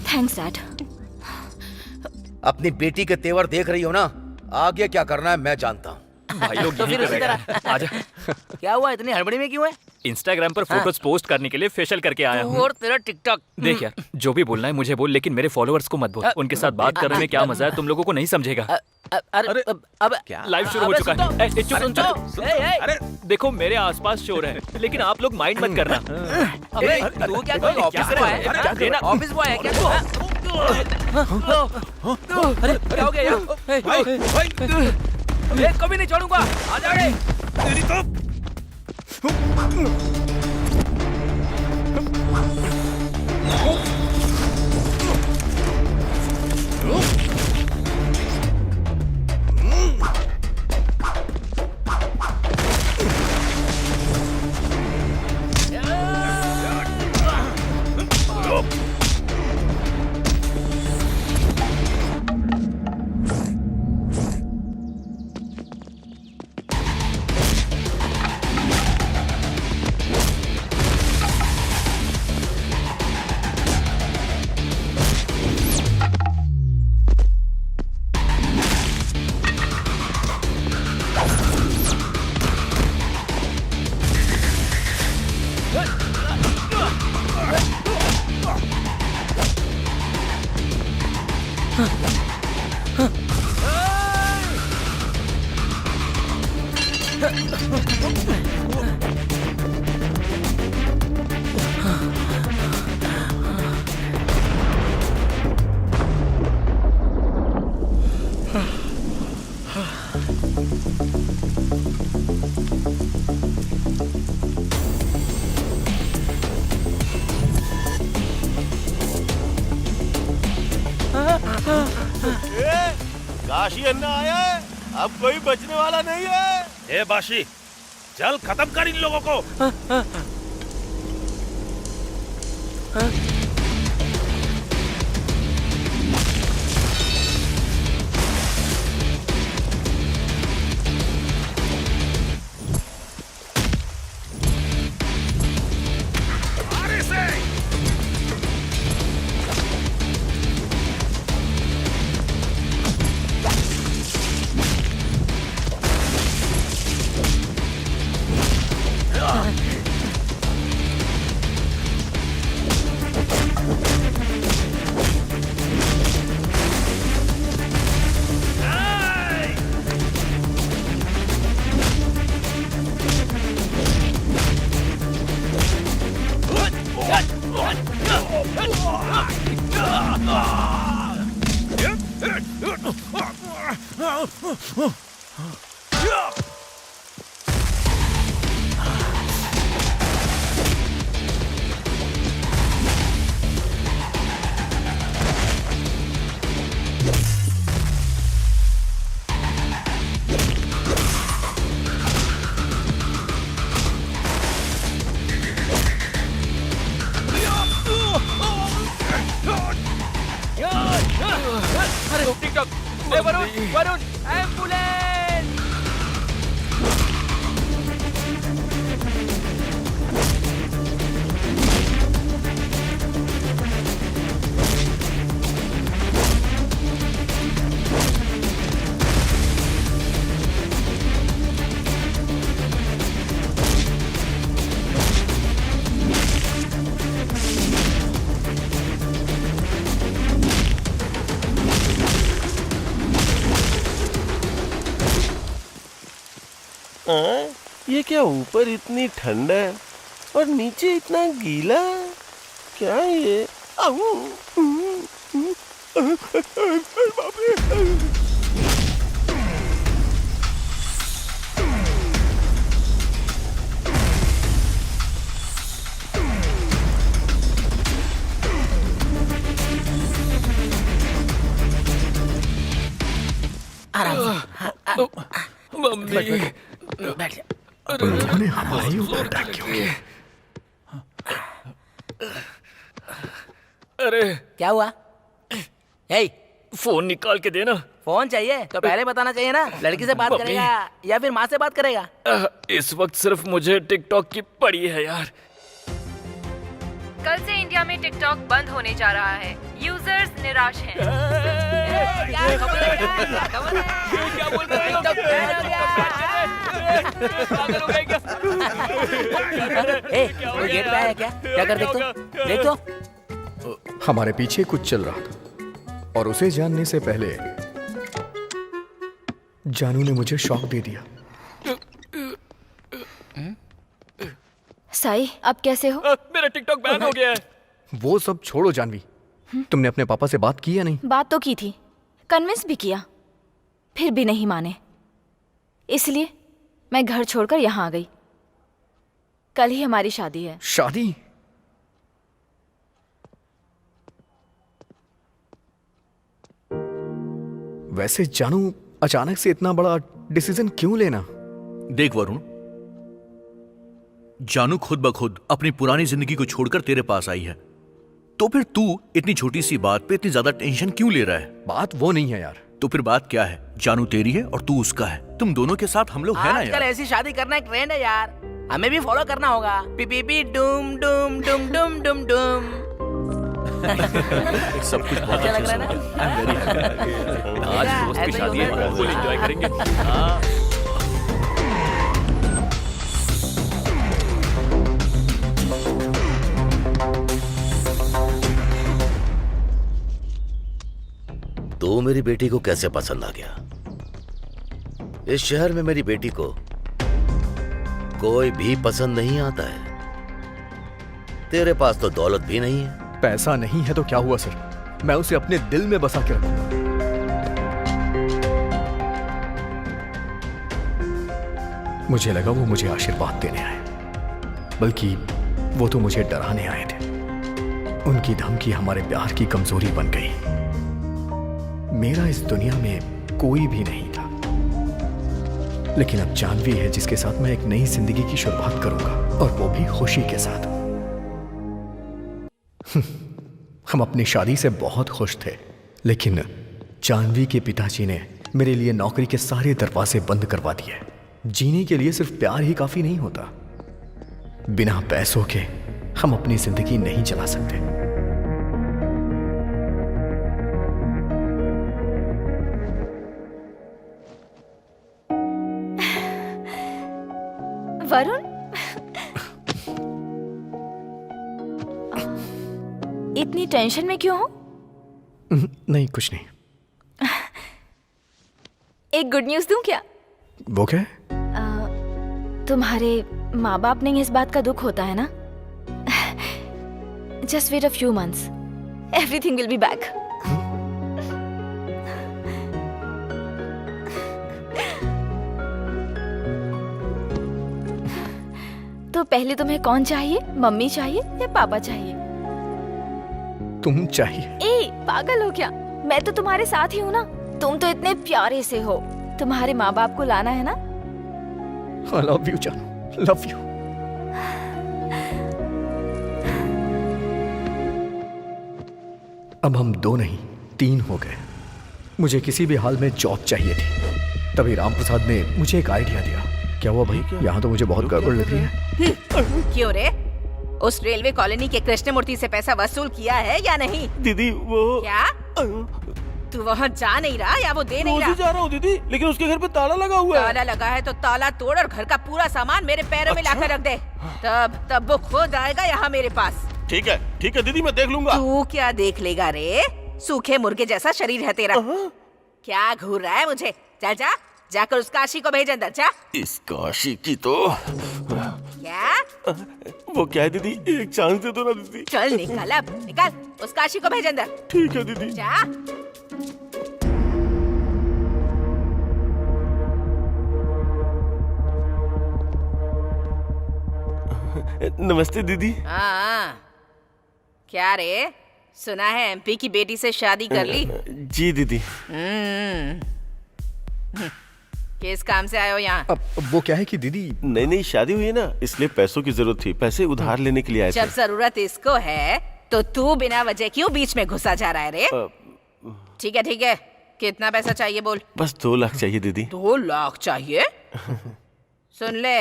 Thanks dad. अपनी बेटी के तेवर देख रही हो ना, आगे क्या करना है मैं जानता हूँ। भाई लोग तो फिर यहीं उसी पे तरह। बैठे हैं। आजा। क्या हुआ, इतनी हड़बड़ी में क्यों है? इंस्टाग्राम पर फोटोज पोस्ट करने के लिए फेशियल करके आया हूँ। और तेरा टिकटॉक। देख यार, जो भी बोलना है मुझे बोल, लेकिन मेरे फॉलोअर्स को मत बोल। उनके साथ बात करने में क्या मजा है, तुम लोगों को नहीं समझेगा। अरे अब क्या लाइव शुरू हो चुका है। चुप। अरे देखो, मेरे आसपास शोर है, लेकिन आप लोग माइंड मत करना। तू क्या कोई ऑफिस बॉय है? ऑफिस बॉय है क्या तू? अरे क्या हो गया यार? एक कभी नहीं छोड़ूंगा, आ जा रे। तेरी तो काशी अन्ना आया है, अब कोई बचने वाला नहीं है। ए बाशी, चल खत्म कर इन लोगों को। वरुण, एम्बुलेंस! ये क्या ऊपर इतनी ठंड है और नीचे इतना गीला? क्या ये? बाप रे! मम्मी, उन्होंने हमारे ऊपर अटैक क्यों किया? अरे क्या हुआ? हे, फोन निकाल के देना। फोन चाहिए तो पहले बताना चाहिए ना। लड़की से बात मम्मी। करेगा या फिर माँ से बात करेगा? इस वक्त सिर्फ मुझे टिकटॉक की पड़ी है यार। कल से इंडिया में टिकटॉक बंद होने जा रहा है। यूजर्स निराश हैं। क्या खबर है? क्या खबर है? क्या बोल रहे हो? टिकटॉक बैन हो गया। कोई गेट पे आया क्या? क्या कर देख तो। हमारे पीछे कुछ चल रहा था और उसे जानने से पहले जानू ने मुझे शॉक दे दिया। साई, अब कैसे हो? मेरा टिकटॉक बैन हो गया है। वो सब छोड़ो जानवी, तुमने अपने पापा से बात की या नहीं? बात तो की थी, कन्विंस भी किया, फिर भी नहीं माने। इसलिए मैं घर छोड़कर यहाँ आ गई। कल ही हमारी शादी है। शादी? वैसे जानू, अचानक से इतना बड़ा डिसीजन क्यों लेना? देख वरुण, जानू खुद ब खुद अपनी पुरानी जिंदगी को छोड़कर तेरे पास आई है, तो फिर तू इतनी छोटी सी बात पे इतनी ज्यादा टेंशन क्यों ले रहा है? बात वो नहीं है यार। तो फिर बात क्या है? जानू तेरी है और तू उसका है। तुम दोनों के साथ हम लोग हैं ना आजकल यार। ऐसी शादी करना एक ट्रेंड है यार, हमें भी फॉलो करना होगा। P P P Doom Doom Doom Doom Doom Doom. सब कुछ बहुत अच्छा लग रहा है ना? आज दोस्त की ऐसे ही शादी है, होता है। फुल एंजॉय करेंगे। हाँ। तो मेरी बेटी को कैसे पसंद आ गया? इस शहर में मेरी बेटी को कोई भी पसंद नहीं आता है। तेरे पास तो दौलत भी नहीं है। पैसा नहीं है तो क्या हुआ सर, मैं उसे अपने दिल में बसा के रखूंगा। मुझे लगा वो मुझे आशीर्वाद देने आए, बल्कि वो तो मुझे डराने आए थे। उनकी धमकी हमारे प्यार की कमजोरी बन गई। मेरा इस दुनिया में कोई भी नहीं था, लेकिन अब जानवी है जिसके साथ मैं एक नई जिंदगी की शुरुआत करूंगा, और वो भी खुशी के साथ। हम अपनी शादी से बहुत खुश थे, लेकिन जानवी के पिताजी ने मेरे लिए नौकरी के सारे दरवाजे बंद करवा दिए। जीने के लिए सिर्फ प्यार ही काफी नहीं होता, बिना पैसों के हम अपनी जिंदगी नहीं चला सकते। वरुण, इतनी टेंशन में क्यों हो? नहीं, कुछ नहीं। एक गुड न्यूज दूं क्या? वो क्या? तुम्हारे माँ बाप नहीं इस बात का दुख होता है ना? Just wait a few months, everything will be back. तो पहले तुम्हें कौन चाहिए, मम्मी चाहिए या पापा चाहिए? तुम चाहिए। ए, पागल हो क्या? मैं तो तुम्हारे साथ ही हूँ ना। तुम तो इतने प्यारे से हो। तुम्हारे माँ बाप को लाना है ना? I love you, जानू, love you। अब हम 2 नहीं 3 हो गए। मुझे किसी भी हाल में जॉब चाहिए थी। तभी राम प्रसाद ने मुझे एक आइडिया दिया। क्या हुआ भाई? यहाँ तो मुझे बहुत गड़बड़ लग रही है। क्यों रे? उस रेलवे कॉलोनी के कृष्णमूर्ति से पैसा वसूल किया है या नहीं? दीदी वो क्या? तू वहाँ जा नहीं रहा या वो दे नहीं रहा? जा रहा हूँ दीदी, लेकिन उसके घर पे ताला लगा हुआ है। ताला लगा है तो ताला तोड़ और घर का पूरा सामान मेरे पैरों में लाकर रख दे। तब वो खुद आएगा यहाँ मेरे पास। ठीक है दीदी, मैं देख लूंगा। तू क्या देख लेगा रे? सूखे मुर्गे जैसा शरीर है तेरा। क्या घूर रहा है मुझे? चल जा, जाकर उस काशी को भेज अंदर। जा। इस काशी की तो क्या? वो क्या है दीदी, एक चांस दे दो ना दीदी। चल निकल, अब निकल, उस काशी को भेज अंदर। ठीक है दीदी। जा। नमस्ते दीदी। हाँ, क्या रे? सुना है एमपी की बेटी से शादी कर ली? जी दीदी। किस काम से आए हो यहाँ? अब वो क्या है कि दीदी नहीं शादी हुई है ना, इसलिए पैसों की जरूरत थी। पैसे उधार लेने के लिए आए थे। जब जरूरत इसको है तो तू बिना वजह क्यों बीच में घुसा जा रहा है रे? ठीक है, कितना पैसा चाहिए बोल? बस 2 लाख चाहिए दीदी। 2 लाख चाहिए? सुन ले,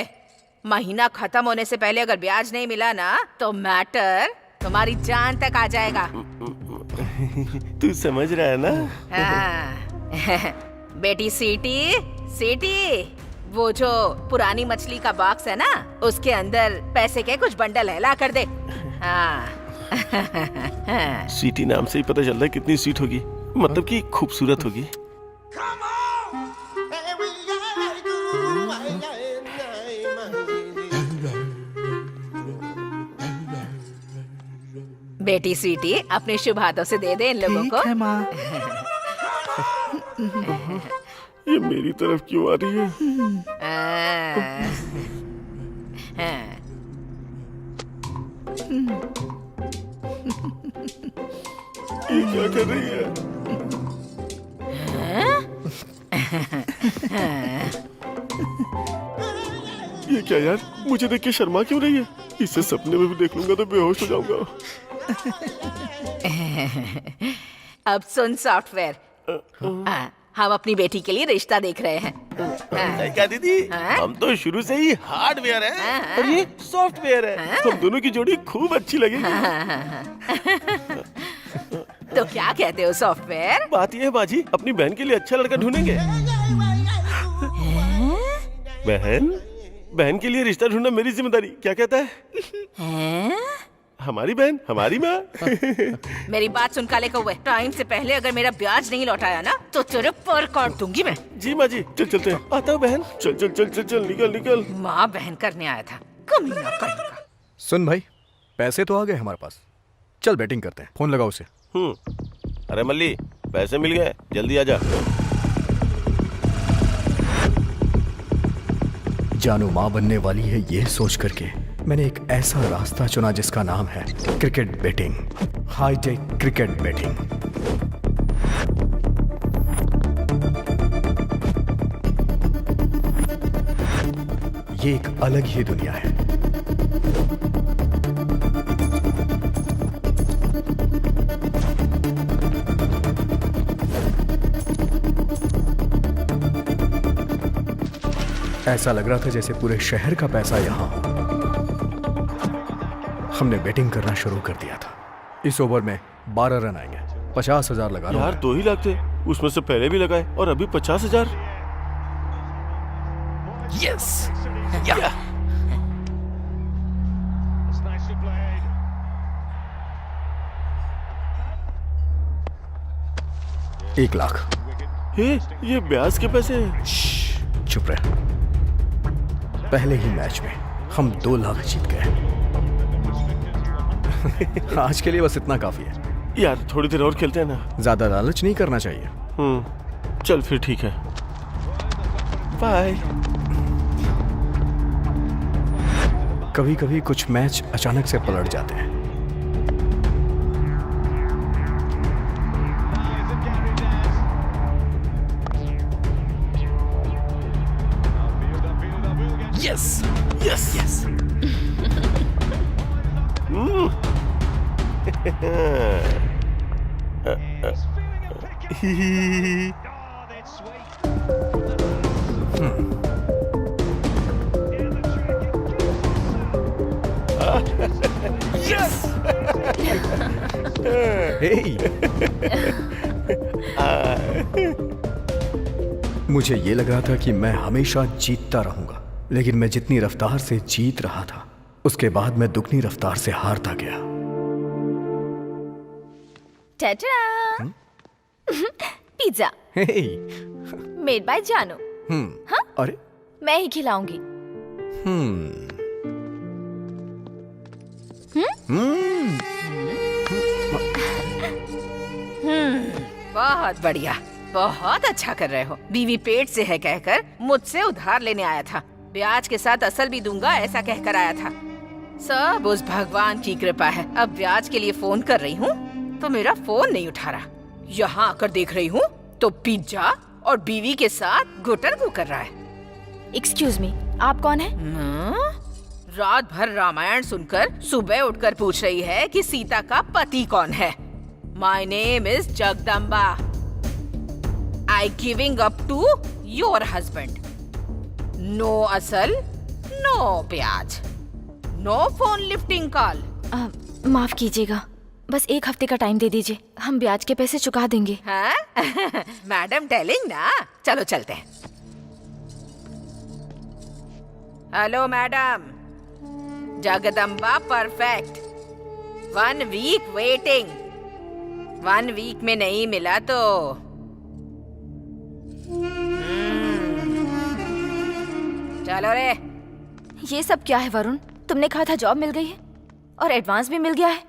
महीना खत्म होने से पहले अगर ब्याज नहीं मिला ना तो मैटर तुम्हारी जान तक आ जाएगा। तू समझ रहा है ना? हाँ। बेटी सीटी, वो जो पुरानी मछली का बॉक्स है ना, उसके अंदर पैसे के कुछ बंडल है, ला कर दे। हाँ। सीटी नाम से ही पता चल रहा है कितनी सीट होगी, मतलब कि खूबसूरत होगी। बेटी स्वीटी, अपने शुभ हाथों से दे दे इन लोगों को। है माँ। ये मेरी तरफ क्यों आ रही है? ये क्या कर रही है? ये क्या यार, मुझे देख के शर्मा क्यों रही है? इसे सपने में भी देख लूंगा तो बेहोश हो जाऊंगा। अब सुन सॉफ्टवेयर, हम अपनी बेटी के लिए रिश्ता देख रहे हैं। क्या दीदी? हम तो शुरू से ही हार्डवेयर है और ये सॉफ्टवेयर है। हम दोनों की जोड़ी खूब अच्छी लगेगी। तो क्या कहते हो सॉफ्टवेयर? बात ये है बाजी, अपनी बहन के लिए अच्छा लड़का ढूंढेंगे। बहन के लिए रिश्ता ढूंढना मेरी जिम्मेदारी, क्या कहता है? हमारी बहन, हमारी माँ। मेरी बात सुन काले कौवे, टाइम से पहले अगर मेरा ब्याज नहीं लौटाया ना तो तेरे पर काट दूंगी मैं। जी माँ जी, चल चलते हैं। आता हूँ बहन। चल चल चल चल चल, निकल निकल। माँ बहन करने आया था, कमीना कहीं का। सुन भाई, पैसे तो आ गए हमारे पास, चल बैटिंग करते हैं। फोन लगाओ उसे। अरे मल्ली, पैसे मिल गए, जल्दी आजा। जानू माँ बनने वाली है ये सोच करके मैंने एक ऐसा रास्ता चुना जिसका नाम है cricket betting, hi tech cricket betting. ये एक अलग ही दुनिया है। ऐसा लग रहा था जैसे पूरे शहर का पैसा यहाँ हो। हमने बैटिंग करना शुरू कर दिया था। इस ओवर में 12 रन आएंगे, 50,000 लगा रहा हूं। यार 2 ही लाख थे, उसमें से पहले भी लगाए और अभी 50,000। यस, एक लाख। ये ब्याज के पैसे हैं। चुप रहे। पहले ही मैच में हम 2 लाख जीत गए। आज के लिए बस इतना काफी है। यार थोड़ी देर और खेलते हैं ना। ज्यादा लालच नहीं करना चाहिए। चल फिर ठीक है, बाय। कभी कभी कुछ मैच अचानक से पलट जाते हैं। Yes yes yes. यस। मुझे ये लगा था कि मैं हमेशा जीतता रहूंगा, लेकिन मैं जितनी रफ्तार से जीत रहा था उसके बाद मैं दुगनी रफ्तार से हारता गया। टाटा। पिज्जा मेड बाय जानू। हाँ? अरे मैं ही खिलाऊंगी। बहुत बढ़िया, बहुत अच्छा कर रहे हो। बीवी पेट से है कहकर मुझसे उधार लेने आया था, ब्याज के साथ असल भी दूंगा ऐसा कहकर आया था। सब उस भगवान की कृपा है। अब ब्याज के लिए फोन कर रही हूँ तो मेरा फोन नहीं उठा रहा। यहाँ आकर देख रही हूँ तो पिज्जा और बीवी के साथ गुटर गु कर रहा है। एक्सक्यूज मी, आप कौन है? रात भर रामायण सुनकर सुबह उठकर पूछ रही है कि सीता का पति कौन है। My name is Jagdamba. I giving up to your husband. No असल, नो ब्याज, नो फोन लिफ्टिंग कॉल। माफ कीजिएगा, बस 1 हफ्ते का टाइम दे दीजिए, हम ब्याज के पैसे चुका देंगे। हाँ? मैडम टेलिंग ना। चलो चलते हैं। Hello madam, Jagdamba perfect. 1 week waiting. 1 week में नहीं मिला तो चलो रे। ये सब क्या है वरुण? तुमने कहा था जॉब मिल गई है और एडवांस भी मिल गया है,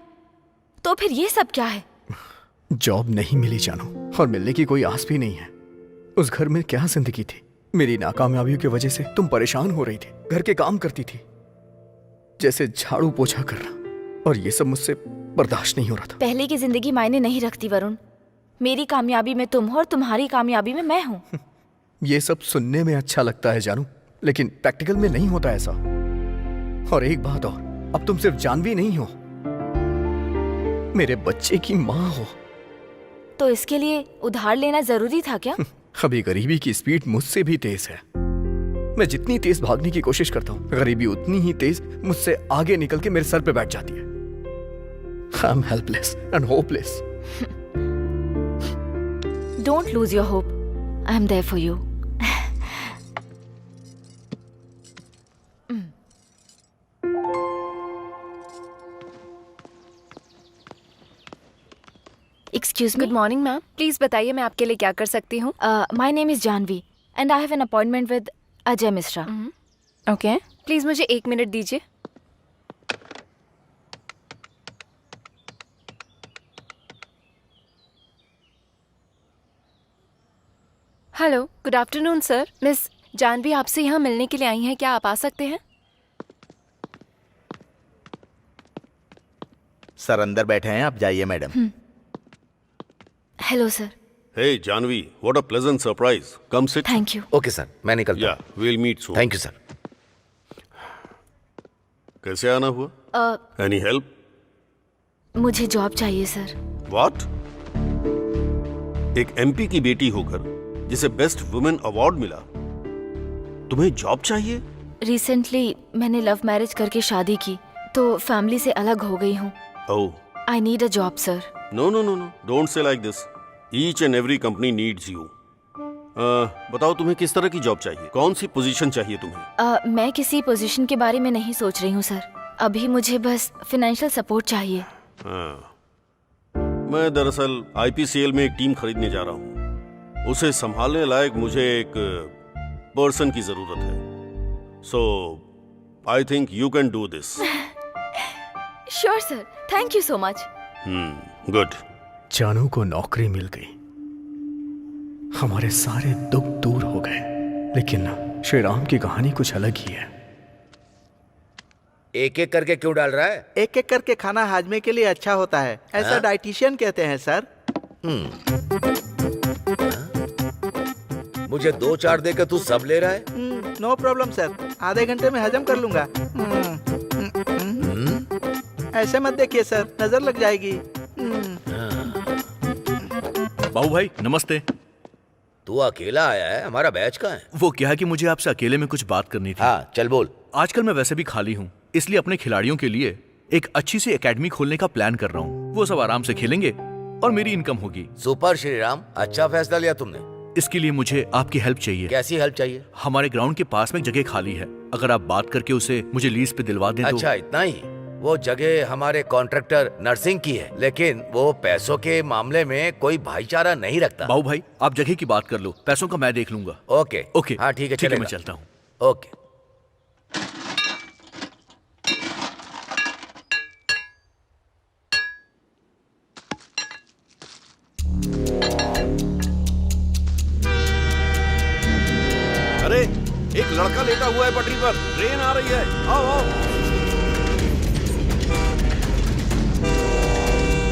तो फिर ये सब क्या है? जॉब नहीं मिली जानू, और मिलने की कोई आस भी नहीं है। उस घर में क्या जिंदगी थी। मेरी नाकामयाबियों की वजह से तुम परेशान हो रही थी, घर के काम करती थी जैसे झाड़ू पोछा करना, और ये सब मुझसे बर्दाश्त नहीं हो रहा था। पहले की जिंदगी मायने नहीं रखती वरुण। मेरी कामयाबी में तुम हो और तुम्हारी कामयाबी में मैं हूँ। ये सब सुनने में अच्छा लगता है जानू, लेकिन प्रैक्टिकल में नहीं होता ऐसा। और एक बात और, अब तुम सिर्फ जानवी नहीं हो, मेरे बच्चे की माँ हो। तो इसके लिए उधार लेना जरूरी था क्या? अभी गरीबी की स्पीड मुझसे भी तेज है। मैं जितनी तेज भागने की कोशिश करता हूँ, गरीबी उतनी ही तेज मुझसे आगे निकल के मेरे सर पे बैठ जाती है। I am helpless and hopeless. Don't lose your hope, I am there for you. Excuse me. Good morning ma'am, please बताइए मैं आपके लिए क्या कर सकती हूँ। My name is Janvi and I have an appointment with Ajay Mishra. Okay, please मुझे 1 minute दीजिए। Hello, good afternoon sir. Miss Janvi आपसे यहाँ मिलने के लिए आई हैं, क्या आप आ सकते हैं? सर अंदर बैठे हैं, आप जाइए madam. Hello sir. Hey Janvi, what a pleasant surprise. Come sit. Thank you. Okay sir, मैं निकलता हूँ। Yeah, we'll meet soon. Thank you sir. कैसे आना हुआ? Any help? मुझे जॉब चाहिए सर। What? एक एमपी की बेटी होकर जिसे बेस्ट वुमेन अवार्ड मिला, तुम्हें जॉब चाहिए? रिसेंटली मैंने लव मैरिज करके शादी की तो फैमिली से अलग हो गई हूँ। Oh. I need a job sir. No. Don't say like this. Each and every company needs you. बताओ तुम्हें किस तरह की जॉब चाहिए? कौन सी पोजीशन चाहिए तुम्हें? मैं किसी पोजीशन के बारे में नहीं सोच रही हूँ सर। अभी मुझे बस फाइनेंशियल सपोर्ट चाहिए। मैं दरअसल आईपीसीएल में एक टीम खरीदने जा रहा हूँ। उसे संभालने लायक मुझे एक पर्सन की जरूरत है। So, I think you can do this. Sure sir, thank you so much. Good. जानू को नौकरी मिल गई, हमारे सारे दुख दूर हो गए। लेकिन श्री राम की कहानी कुछ अलग ही है। एक एक करके क्यों डाल रहा है? एक एक करके खाना हाजमे के लिए अच्छा होता है, ऐसा डाइटिशियन कहते हैं सर। मुझे 2-4 देकर तू सब ले रहा है? नो प्रॉब्लम सर, आधे घंटे में हजम कर लूंगा। ऐसे मत देखिए सर, नजर लग जाएगी। बाबू भाई नमस्ते। तू अकेला आया है? हमारा बैच कहाँ है? वो क्या है कि मुझे आपसे अकेले में कुछ बात करनी थी। हाँ चल बोल। आजकल मैं वैसे भी खाली हूँ, इसलिए अपने खिलाड़ियों के लिए एक अच्छी सी एकेडमी खोलने का प्लान कर रहा हूँ। वो सब आराम से खेलेंगे और मेरी इनकम होगी। सुपर श्री राम, अच्छा फैसला लिया तुमने। इसके लिए मुझे आपकी हेल्प चाहिए। कैसी हेल्प चाहिए? हमारे ग्राउंड के पास में जगह खाली है, अगर आप बात करके उसे मुझे लीज पे दिलवा दें तो। अच्छा इतना ही? वो जगह हमारे कॉन्ट्रैक्टर नरसिंह की है, लेकिन वो पैसों के मामले में कोई भाईचारा नहीं रखता। बाबू भाई आप जगह की बात कर लो, पैसों का मैं देख लूंगा। ओके ओके हाँ ठीक है, ठीक है, चलेगा। मैं चलता हूँ। ओके। अरे एक लड़का लेटा हुआ है पटरी पर, ट्रेन आ रही है, आओ आओ।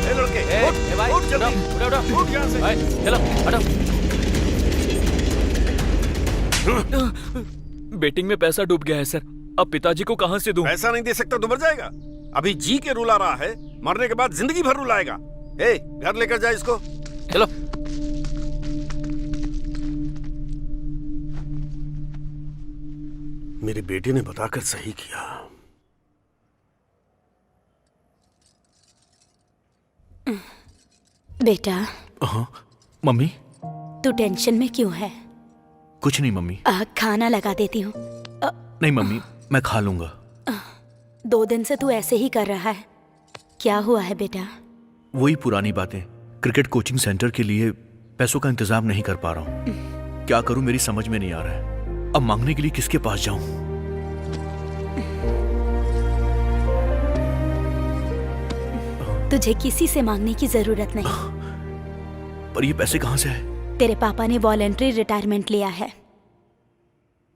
ए लड़के, उठ जल्दी, उठ यहाँ से। चलो हटो। बेटिंग में पैसा डूब गया है सर, अब पिताजी को कहाँ से दूं? पैसा नहीं दे सकता तो मर जाएगा। अभी जी के रुला रहा है, मरने के बाद जिंदगी भर रुलाएगा। ए घर लेकर जा इसको। चलो। मेरे बेटे ने बताकर सही किया। बेटा। हाँ मम्मी। तू टेंशन में क्यों है? कुछ नहीं मम्मी। खाना लगा देती हूँ। नहीं मम्मी, मैं खा लूंगा। 2 दिन से तू ऐसे ही कर रहा है, क्या हुआ है बेटा? वही पुरानी बातें। क्रिकेट कोचिंग सेंटर के लिए पैसों का इंतजाम नहीं कर पा रहा हूँ। क्या करूं मेरी समझ में नहीं आ रहा है। अब मांगने के लिए किसके पास जाऊं? तुझे किसी से मांगने की जरूरत नहीं। पर ये पैसे कहाँ से आए? तेरे पापा ने वॉलंटरी रिटायरमेंट लिया है।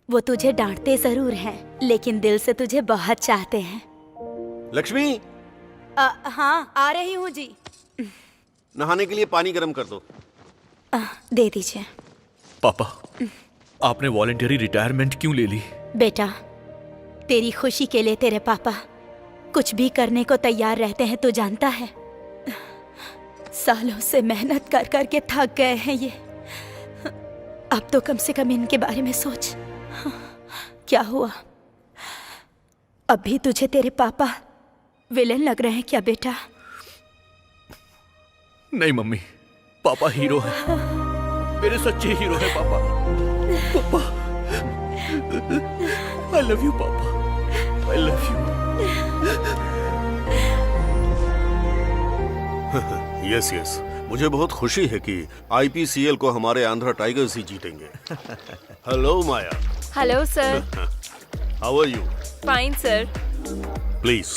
वो तुझे डांटते जरूर हैं, लेकिन दिल से तुझे बहुत चाहते हैं। लक्ष्मी। हाँ आ रही हूँ जी। नहाने के लिए पानी गर्म कर दो। दे दीजिए। पापा, आपने वॉलंटरी रिटायरमेंट क्यों ले ली? बेटा, तेरी खुशी के लिए तेरे पापा कुछ भी करने को तैयार रहते हैं, तो जानता है। सालों से मेहनत कर कर के थक गए हैं ये। अब तो कम से कम इनके बारे में सोच। क्या हुआ? अभी तुझे तेरे पापा विलेन लग रहे हैं क्या बेटा? नहीं मम्मी, पापा हीरो है, मेरे सच्चे हीरो है पापा। पापा, I love you पापा, I love you। Yes yes, मुझे बहुत खुशी है कि आईपीसीएल को हमारे आंध्रा टाइगर्स ही जीतेंगे। Hello Maya. Hello sir. How are you? Fine sir. Please.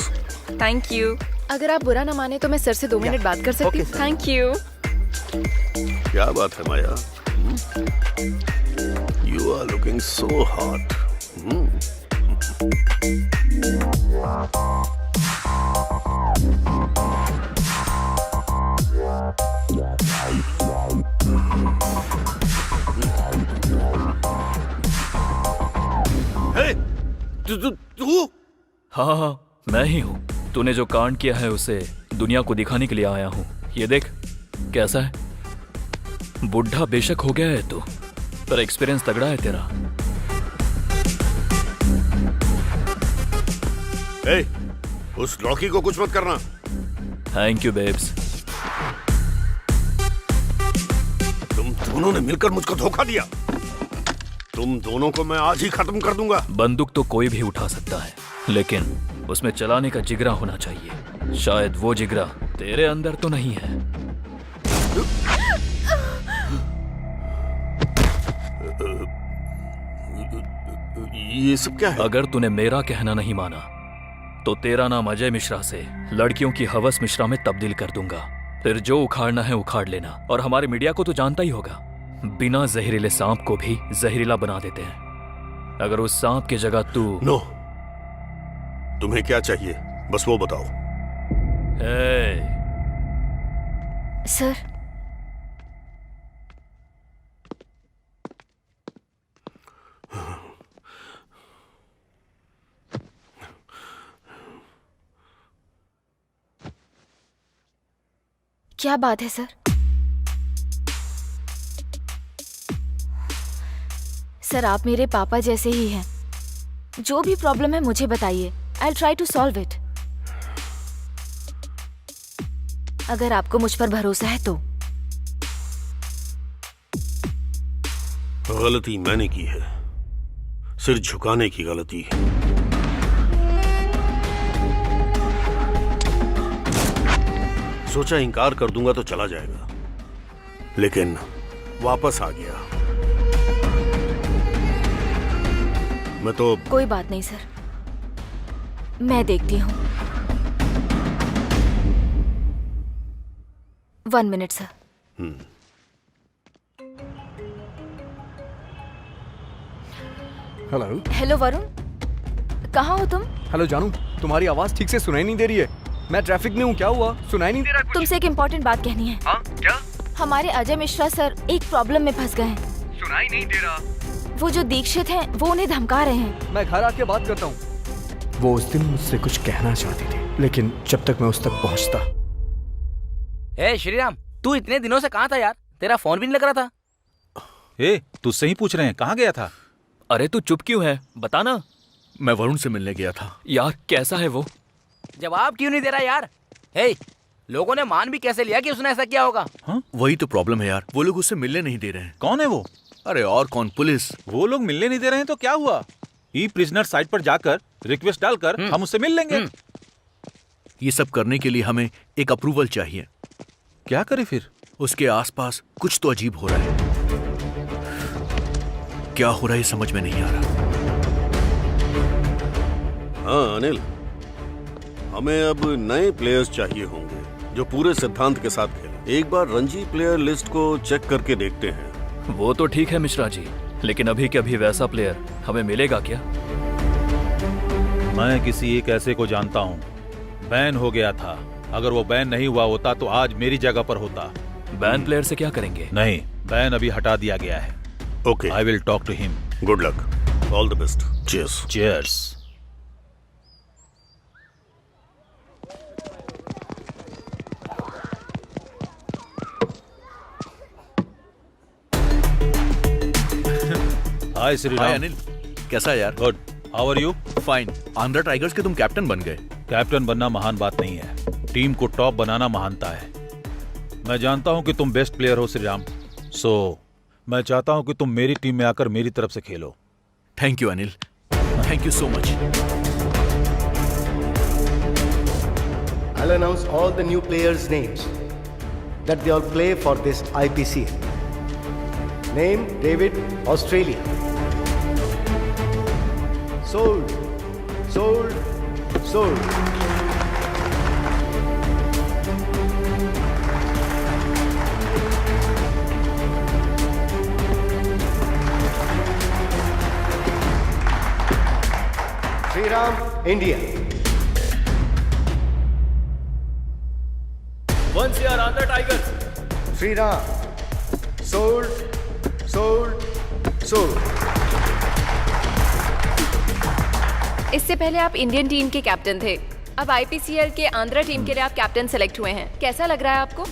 Thank you. अगर आप बुरा ना माने तो मैं सर से 2 मिनट बात कर सकती हूँ? Thank you. क्या बात है Maya? You are looking so hot. तू? हाँ, मैं ही हूँ। तूने जो कांड किया है उसे दुनिया को दिखाने के लिए आया हूँ। ये देख कैसा है। बुढ़ा बेशक हो गया है तू, पर एक्सपीरियंस तगड़ा है तेरा। ए, उस लड़की को कुछ मत करना। Thank you babes. तुम दोनों ने मिलकर मुझको धोखा दिया। तुम दोनों को मैं आज ही खत्म कर दूंगा। बंदूक तो कोई भी उठा सकता है, लेकिन उसमें चलाने का जिगरा होना चाहिए। शायद वो जिगरा तेरे अंदर तो नहीं है। ये सब क्या है? अगर तूने मेरा कहना नहीं माना तो तेरा नाम अजय मिश्रा से लड़कियों की हवस मिश्रा में तब्दील कर दूंगा। फिर जो उखाड़ना है उखाड़ लेना। और हमारे मीडिया को तो जानता ही होगा, बिना जहरीले सांप को भी जहरीला बना देते हैं। अगर उस सांप की जगह तू नो, तुम्हें क्या चाहिए बस वो बताओ। सर, क्या बात है सर? सर, आप मेरे पापा जैसे ही हैं। जो भी प्रॉब्लम है मुझे बताइए, I'll try to solve it. अगर आपको मुझ पर भरोसा है तो। गलती मैंने की है, सिर झुकाने की गलती। सोचा इनकार कर दूंगा तो चला जाएगा, लेकिन वापस आ गया। मैं तो कोई बात नहीं सर, मैं देखती हूँ। 1 minute sir. Hello. Hello Varun, कहाँ हो तुम? हेलो जानू, तुम्हारी आवाज ठीक से सुनाई नहीं दे रही है। मैं ट्रैफिक में हूँ। क्या हुआ? सुनाई नहीं दे रहा कुछ? तुमसे एक इम्पोर्टेंट बात कहनी है। हाँ, क्या? हमारे अजय मिश्रा सर एक प्रॉब्लम में फंस गए हैं। सुनाई नहीं दे रहा। वो जो दीक्षित हैं, वो उन्हें धमका रहे हैं। मैं घर आके बात करता हूँ। वो उस दिन मुझसे कुछ कहना चाहती थी, लेकिन जब तक मैं उस तक पहुँचता। ए श्रीराम, तू इतने दिनों से कहाँ था यार? तेरा फोन भी नहीं लग रहा था। ए, तुझसे ही पूछ रहे हैं, कहाँ गया था? अरे तू चुप क्यों है, बताना। मैं वरुण से मिलने गया था। यार कैसा है वो? जवाब क्यों नहीं दे रहा यार? हे, लोगों ने मान भी कैसे लिया कि उसने ऐसा किया होगा? हाँ? वही तो प्रॉब्लम है यार, वो लोग उससे मिलने नहीं दे रहे हैं। कौन है वो? अरे और कौन, पुलिस। वो लोग मिलने नहीं दे रहे हैं तो क्या हुआ? ई प्रिजनर साइट पर जाकर रिक्वेस्ट डालकर हम उससे मिल लेंगे। ये सब करने के लिए हमें एक अप्रूवल चाहिए। क्या करें फिर? उसके आसपास कुछ तो अजीब हो रहा है। क्या हो रहा है समझ में नहीं आ रहा। हाँ अनिल, हमें अब नए प्लेयर्स चाहिए होंगे जो पूरे सिद्धांत के साथ खेलें। एक बार रणजी प्लेयर लिस्ट को चेक करके देखते हैं। वो तो ठीक है मिश्रा जी, लेकिन अभी के अभी वैसा प्लेयर हमें मिलेगा क्या? मैं किसी एक ऐसे को जानता हूँ, बैन हो गया था। अगर वो बैन नहीं हुआ होता तो आज मेरी जगह पर होता। बैन प्लेयर से क्या करेंगे? नहीं, बैन अभी हटा दिया गया है। Okay, I will talk to him. Good luck, all the best. Cheers. Cheers. Hi Shriram. Hi Anil, कैसा है यार? Good, how are you? Fine. Andhra tigers के तुम कैप्टन बन गए। कैप्टन बनना महान बात नहीं है, टीम को टॉप बनाना महानता है। मैं जानता हूं कि तुम बेस्ट प्लेयर हो श्रीराम, सो मैं चाहता हूं कि तुम मेरी टीम में आकर मेरी तरफ से खेलो। Thank you Anil, thank you so much. I'll announce all the new players' names. that they all play for this IPCL. Name David, Australia. Sold. Sriram, India. Once you are on the Tigers. Sriram. Sold. इससे पहले आप Indian team के captain थे, अब IPCL के Andhra team के लिए आप कैप्टन सेलेक्ट हुए हैं। कैसा लग रहा है आपको?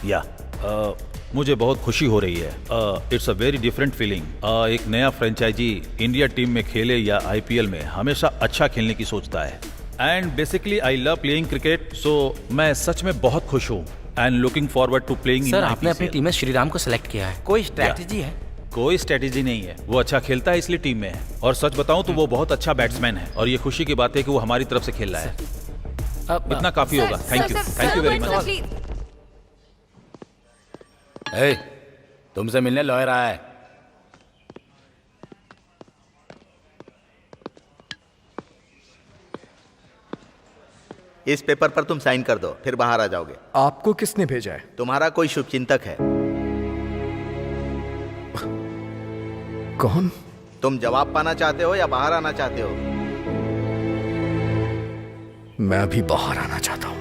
मुझे बहुत खुशी हो रही है। It's a very different feeling. एक नया फ्रेंचाइजी इंडिया टीम में खेले या आईपीएल में हमेशा अच्छा खेलने की सोचता है। And basically I love playing cricket, so मैं सच में बहुत खुश हूँ and looking forward to playing. Sir, आपने अपनी टीम में श्रीराम को सिलेक्ट किया है, कोई स्ट्रैटेजी है? कोई स्ट्रेटेजी नहीं है, वो अच्छा खेलता है इसलिए टीम में है। और सच बताऊं तो वो बहुत अच्छा बैट्समैन है और ये खुशी की बात है कि वो हमारी तरफ से खेल रहा है। इतना काफी होगा। Thank you very much. तुमसे मिलने लॉयर आया है। इस पेपर पर तुम साइन कर दो, फिर बाहर आ जाओगे। आपको किसने भेजा है? तुम्हारा कोई शुभचिंतक है। कौन? तुम जवाब पाना चाहते हो या बाहर आना चाहते हो? मैं भी बाहर आना चाहता हूं।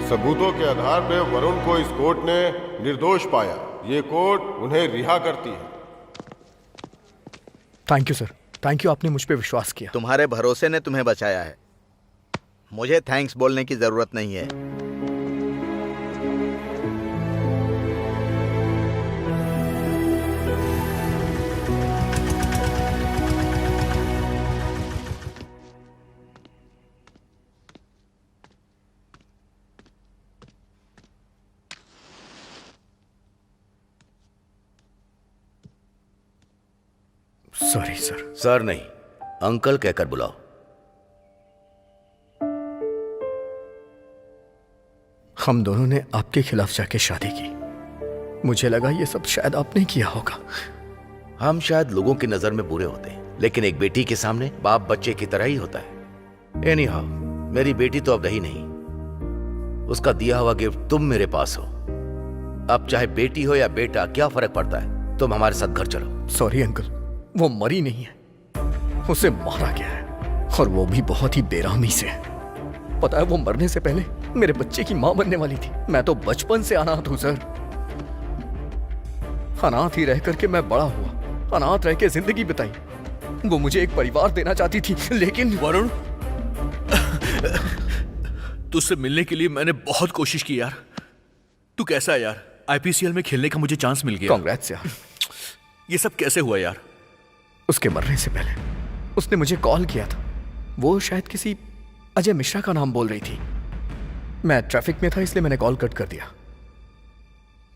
सबूतों के आधार पर वरुण को इस कोर्ट ने निर्दोष पाया। ये कोर्ट उन्हें रिहा करती है। Thank you sir, thank you, आपने मुझ पे विश्वास किया। तुम्हारे भरोसे ने तुम्हें बचाया है। मुझे थैंक्स बोलने की जरूरत नहीं है। Sorry sir. सर नहीं, अंकल कहकर बुलाओ। हम दोनों ने आपके खिलाफ जाके शादी की। मुझे लगा ये सब शायद आपने किया होगा। हम शायद लोगों की नजर में बुरे होते हैं, लेकिन एक बेटी के सामने बाप बच्चे की तरह ही होता है। एनीहाउ, मेरी बेटी तो अब रही नहीं। उसका दिया हुआ गिफ्ट तुम मेरे पास हो। अब चाहे बेटी हो या बेटा, क्या फर्क पड़ता है? तुम हमारे साथ घर चलो। सॉरी अंकल, वो मरी नहीं है, उसे मारा गया है, और वो भी बहुत ही बेरहमी से। पता है, वो मरने से पहले मेरे बच्चे की मां बनने वाली थी। मैं तो बचपन से अनाथ हूं सर। अनाथ ही रह करके मैं बड़ा हुआ, अनाथ रह के जिंदगी बिताई। वो मुझे एक परिवार देना चाहती थी, लेकिन वरुण, तुझसे मिलने के लिए मैंने बहुत कोशिश की यार। तू कैसा है यार? आईपीसीएल में खेलने का मुझे चांस मिल गया। कांग्रेट्स यार। ये सब कैसे हुआ यार? उसके मरने से पहले उसने मुझे कॉल किया था। वो शायद किसी अजय मिश्रा का नाम बोल रही थी। मैं ट्रैफिक में था, इसलिए मैंने कॉल कट कर दिया।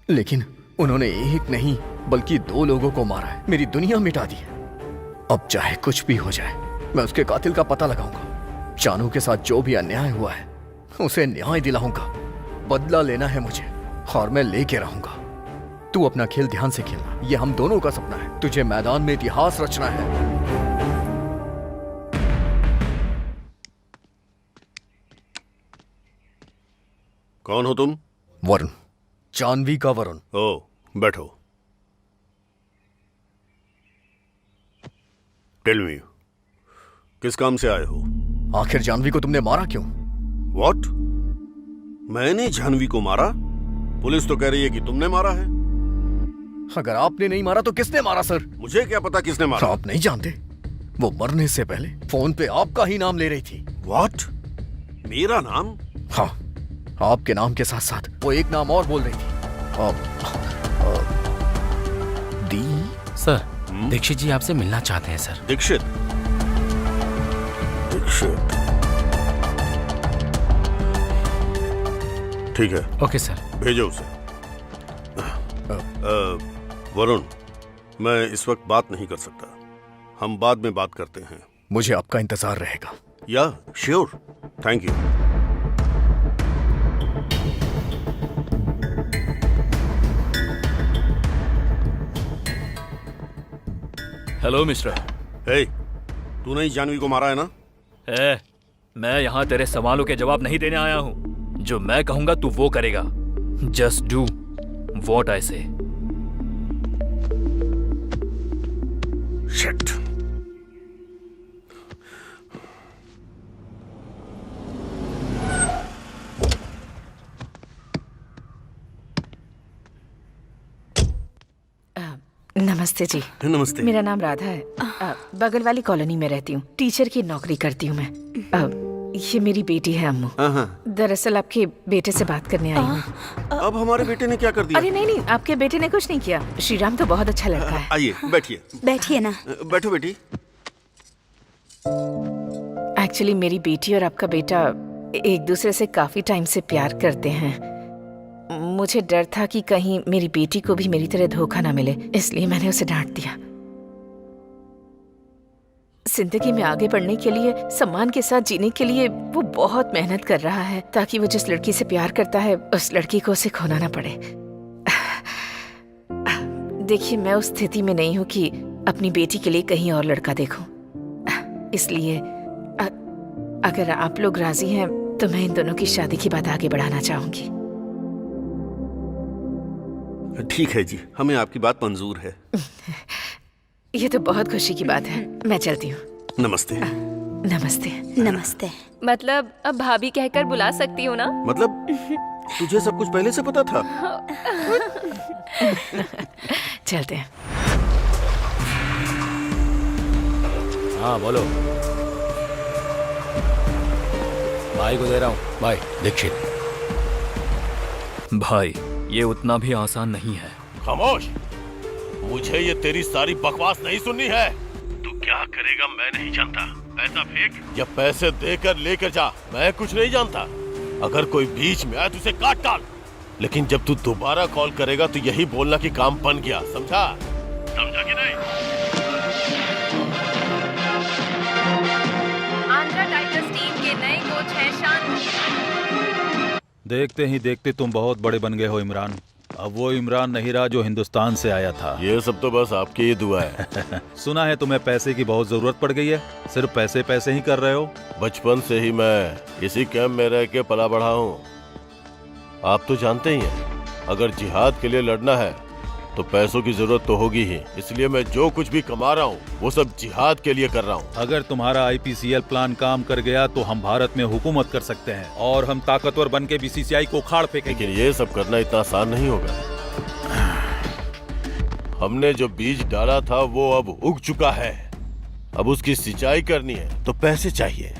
लेकिन उन्होंने एक नहीं बल्कि 2 लोगों को मारा है, मेरी दुनिया मिटा दी है। अब चाहे कुछ भी हो जाए, मैं उसके कातिल का पता लगाऊंगा। जानू के साथ जो भी अन्याय हुआ है उसे न्याय दिलाऊंगा। बदला लेना है मुझे, और मैं लेके रहूंगा। तू अपना खेल ध्यान से खेलना, ये हम दोनों का सपना है। तुझे मैदान में इतिहास रचना है। कौन हो तुम? वरुण, जानवी का वरुण। ओ, बैठो। टेल मी, किस काम से आए हो? आखिर जानवी को तुमने मारा क्यों? व्हाट? मैंने जानवी को मारा? पुलिस तो कह रही है कि तुमने मारा है। अगर आपने नहीं मारा तो किसने मारा सर? मुझे क्या पता किसने मारा? आप नहीं जानते? वो मरने से पहले फोन पे आपका ही नाम ले रही थी। व्हाट? मेरा नाम? हाँ, आपके नाम के साथ साथ वो एक नाम और बोल रही थी। दी सर, दीक्षित जी आपसे मिलना चाहते हैं सर। दीक्षित? दीक्षित, ठीक है। ओके सर, भेजो उसे। वरुण, मैं इस वक्त बात नहीं कर सकता, हम बाद में बात करते हैं। मुझे आपका इंतजार रहेगा। Yeah sure, thank you. Hello mister. Hey, तूने इस जानवी को मारा है ना? मैं यहाँ तेरे सवालों के जवाब नहीं देने आया हूँ। जो मैं कहूंगा तू वो करेगा। जस्ट डू व्हाट आई से। शिट। नमस्ते जी। नमस्ते। मेरा नाम राधा है। बगल वाली कॉलोनी में रहती हूँ। टीचर की नौकरी करती हूँ मैं। ये मेरी बेटी है अम्मू। दरअसल आपके बेटे से बात करने आई हूँ। अब हमारे बेटे ने क्या कर दिया? अरे नहीं, आपके बेटे ने कुछ नहीं किया। श्रीराम तो बहुत अच्छा लड़का है। आइए बैठिए। बैठिए ना। बैठो बेटी। एक्चुअली मेरी बेटी और आपका बेटा एक दूसरे से काफी टाइम से प्यार करते हैं। मुझे डर था कि कहीं मेरी बेटी को भी मेरी तरह धोखा ना मिले, इसलिए मैंने उसे डांट दिया। जिंदगी में आगे बढ़ने के लिए, सम्मान के साथ जीने के लिए वो बहुत मेहनत कर रहा है ताकि वो जिस लड़की से प्यार करता है उस लड़की को उसे खोना ना पड़े। देखिए, मैं उस स्थिति में नहीं हूँ कि अपनी बेटी के लिए कहीं और लड़का देखूं। इसलिए अगर आप लोग राजी हैं तो मैं इन दोनों की शादी की बात आगे बढ़ाना चाहूंगी। ठीक है जी, हमें आपकी बात मंजूर है। ये तो बहुत खुशी की बात है। मैं चलती हूँ। नमस्ते। नमस्ते। नमस्ते। मतलब अब भाभी कहकर बुला सकती हूँ ना? मतलब तुझे सब कुछ पहले से पता था? चलते हैं। हाँ बोलो। भाई को दे रहा हूँ। भाई दीक्षित। भाई ये उतना भी आसान नहीं है। खामोश। मुझे ये तेरी सारी बकवास नहीं सुननी है। तू क्या करेगा मैं नहीं जानता। पैसा फेंक या पैसे देकर लेकर जा, मैं कुछ नहीं जानता। अगर कोई बीच में आए तो उसे काट डाल। लेकिन जब तू दोबारा कॉल करेगा तो यही बोलना कि काम बन गया, समझा? समझा कि नहीं? आंध्रा टाइगर्स टीम के नए कोच हैं शान। देखते ही देखते तुम बहुत बड़े बन गए हो इमरान। अब वो इमरान नहीं रहा जो हिंदुस्तान से आया था। ये सब तो बस आपकी ही दुआ है। सुना है तुम्हें पैसे की बहुत जरूरत पड़ गई है। सिर्फ पैसे पैसे ही कर रहे हो। बचपन से ही मैं इसी कैंप में रह के पला बढ़ा हूँ। आप तो जानते ही हैं, अगर जिहाद के लिए लड़ना है तो पैसों की जरूरत तो होगी ही। इसलिए मैं जो कुछ भी कमा रहा हूँ वो सब जिहाद के लिए कर रहा हूँ। अगर तुम्हारा IPCL प्लान काम कर गया तो हम भारत में हुकूमत कर सकते हैं और हम ताकतवर बन के BCCI को उखाड़ फेंकेंगे। लेकिन ये सब करना इतना आसान नहीं होगा। हमने जो बीज डाला था वो अब उग चुका है। अब उसकी सिंचाई करनी है तो पैसे चाहिए।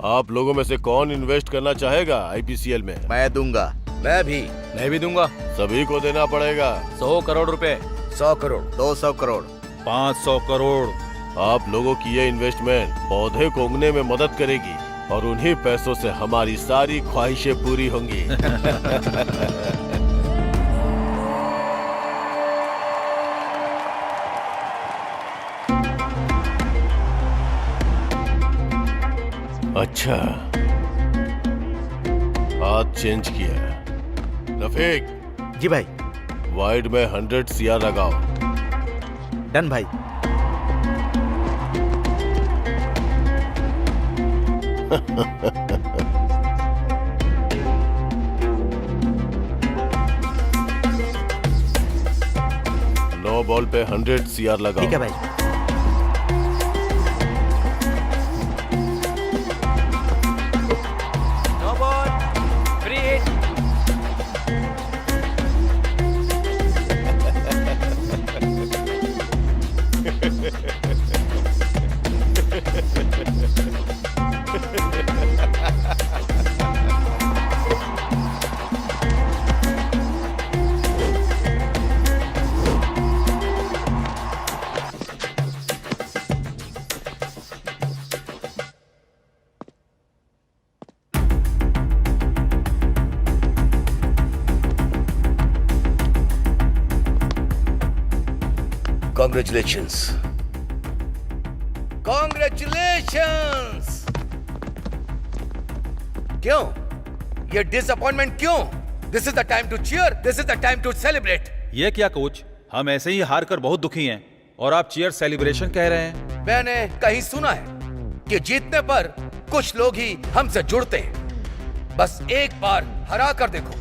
आप लोगों में से कौन इन्वेस्ट करना चाहेगा IPCL में? मैं दूंगा। मैं भी दूंगा। सभी को देना पड़ेगा। 100 करोड़ रुपए। 100 करोड़। 200 करोड़। 500 करोड़। आप लोगों की ये इन्वेस्टमेंट पौधे को उगने में मदद करेगी और उन्हीं पैसों से हमारी सारी ख्वाहिशें पूरी होंगी। अच्छा, हाथ चेंज किया। रफीक। जी भाई। वाइड में 100 CR लगाओ। डन भाई। नो बॉल पे 100 CR लगाओ। ठीक है भाई। Congratulations. Congratulations. क्यों? ये डिसअपॉइंटमेंट क्यों? This is the time to cheer. This is the time to celebrate. ये क्या कोच, हम ऐसे ही हार कर बहुत दुखी हैं और आप चीयर सेलिब्रेशन कह रहे हैं। मैंने कहीं सुना है कि जीतने पर कुछ लोग ही हमसे जुड़ते हैं। बस एक बार हरा कर देखो,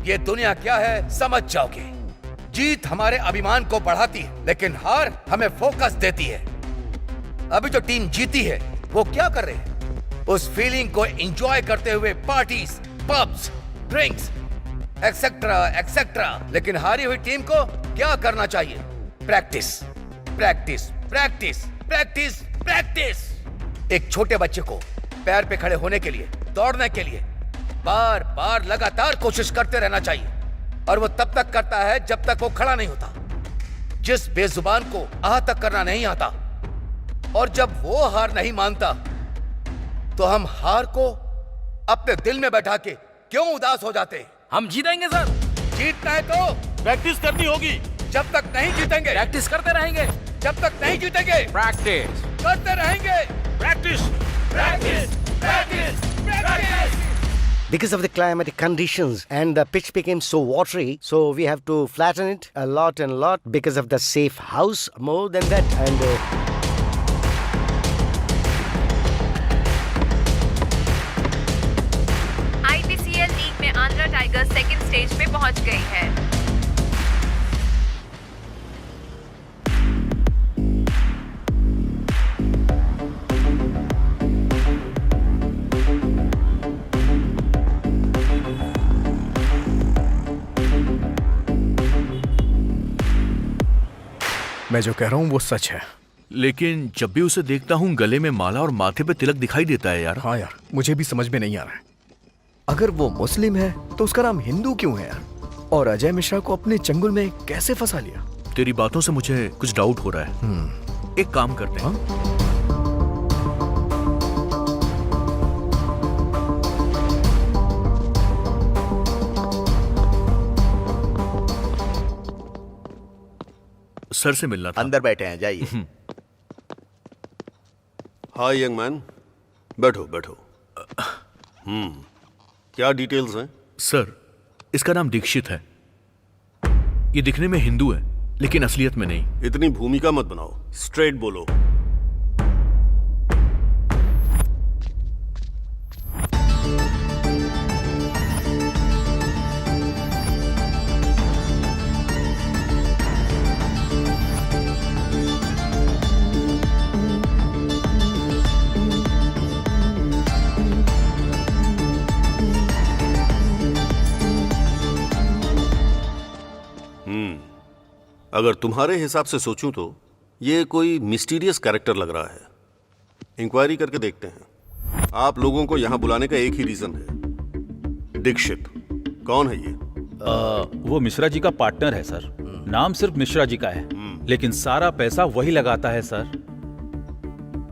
ये दुनिया क्या है समझ जाओगे। जीत हमारे अभिमान को बढ़ाती है, लेकिन हार हमें फोकस देती है। अभी जो टीम जीती है वो क्या कर रहे हैं? उस फीलिंग को एंजॉय करते हुए parties, pubs, drinks etcetera etcetera. लेकिन हारी हुई टीम को क्या करना चाहिए? Practice practice practice practice practice. एक छोटे बच्चे को पैर पे खड़े होने के लिए, दौड़ने के लिए बार बार लगातार कोशिश करते रहना चाहिए, और वो तब तक करता है जब तक वो खड़ा नहीं होता। जिस बेजुबान को आह तक करना नहीं आता और जब वो हार नहीं मानता, तो हम हार को अपने दिल में बैठा के क्यों उदास हो जाते? हम जीतेंगे सर। जीतना है तो प्रैक्टिस करनी होगी। जब तक नहीं जीतेंगे प्रैक्टिस करते रहेंगे। जब तक नहीं जीतेंगे प्रैक्टिस करते रहेंगे। Practice practice practice practice. Because of the climatic conditions and the pitch became so watery, so we have to flatten it a lot and lot because of the safe house. More than that, and IPCL league में Andhra tigers second stage में पहुंच गई है। मैं जो कह रहा हूँ वो सच है। लेकिन जब भी उसे देखता हूँ गले में माला और माथे पे तिलक दिखाई देता है यार। हाँ यार, मुझे भी समझ में नहीं आ रहा है। अगर वो मुस्लिम है तो उसका नाम हिंदू क्यों है यार? और अजय मिश्रा को अपने चंगुल में कैसे फंसा लिया? तेरी बातों से मुझे कुछ डाउट हो रहा है। एक काम करते हैं। सर से मिलना था। अंदर बैठे हैं, जाइए। हाय यंग मैन, बैठो बैठो। क्या डिटेल्स हैं? सर, इसका नाम दीक्षित है। ये दिखने में हिंदू है लेकिन असलियत में नहीं। इतनी भूमिका मत बनाओ, स्ट्रेट बोलो। अगर तुम्हारे हिसाब से सोचूं तो ये कोई मिस्टीरियस कैरेक्टर लग रहा है। इंक्वायरी करके देखते हैं। आप लोगों को यहां बुलाने का एक ही रीजन है। दीक्षित कौन है ये? वो मिश्रा जी का पार्टनर है सर। नाम सिर्फ मिश्रा जी का है, लेकिन सारा पैसा वही लगाता है सर।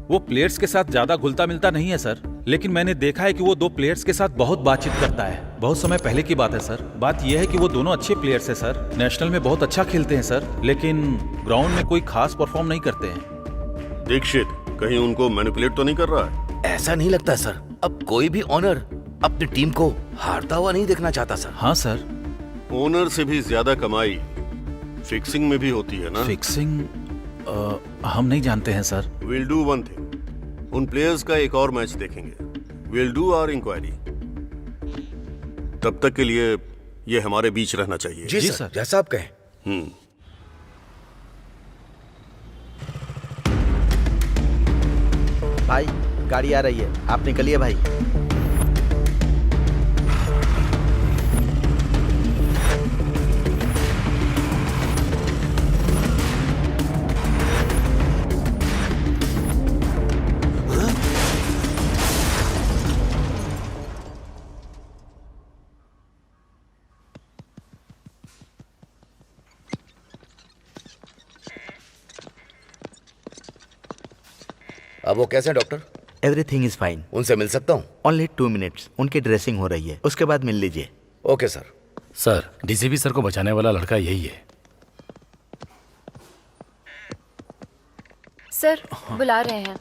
वो प्लेयर्स के साथ ज्यादा घुलता मिलता नहीं है सर, लेकिन मैंने देखा है कि वो दो प्लेयर्स के साथ बहुत बातचीत करता है। बहुत समय पहले की बात है सर। बात यह है कि वो दोनों अच्छे प्लेयर्स हैं सर, नेशनल में बहुत अच्छा खेलते हैं सर, लेकिन ग्राउंड में कोई खास परफॉर्म नहीं करते हैं। दीक्षित कहीं उनको मैनिपुलेट तो नहीं कर रहा है? ऐसा नहीं लगता सर। अब कोई भी ऑनर अपनी टीम को हारता हुआ नहीं देखना चाहता सर। हाँ सर। ओनर से भी ज्यादा कमाई फिक्सिंग में भी होती है ना? फिक्सिंग हम नहीं जानते हैं sir. Will do one thing, उन प्लेयर्स का एक और मैच देखेंगे। Will do our inquiry. तब तक के लिए ये हमारे बीच रहना चाहिए। जी सर, जैसा आप कहें। भाई गाड़ी आ रही है, आप निकलिए भाई। अब वो कैसे हैं डॉक्टर? Everything is fine. उनसे मिल सकता हूँ? Only 2 minutes. उनकी ड्रेसिंग हो रही है, उसके बाद मिल लीजिए। Okay sir. Sir, DCP sir को बचाने वाला लड़का यही है। सर बुला रहे हैं।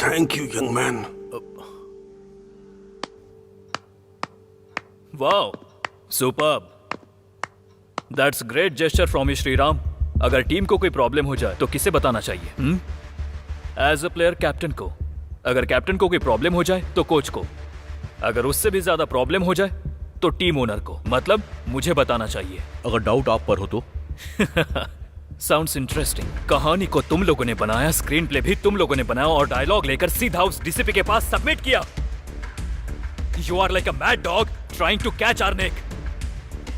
Thank you young man. Wow, superb. That's great gesture from you Shriram. अगर टीम को कोई प्रॉब्लम हो जाए तो किसे बताना चाहिए? एज अ प्लेयर कैप्टन को। अगर कैप्टन को कोई प्रॉब्लम हो जाए तो कोच को। अगर उससे भी ज्यादा प्रॉब्लम हो जाए तो टीम ओनर को, मतलब मुझे बताना चाहिए। अगर डाउट आप पर हो तो? Sounds interesting. कहानी को तुम लोगों ने बनाया, स्क्रीन प्ले भी तुम लोगों ने बनाया और डायलॉग लेकर सीधा उस डीसीपी के पास सबमिट किया। You are like a mad dog trying to catch our neck.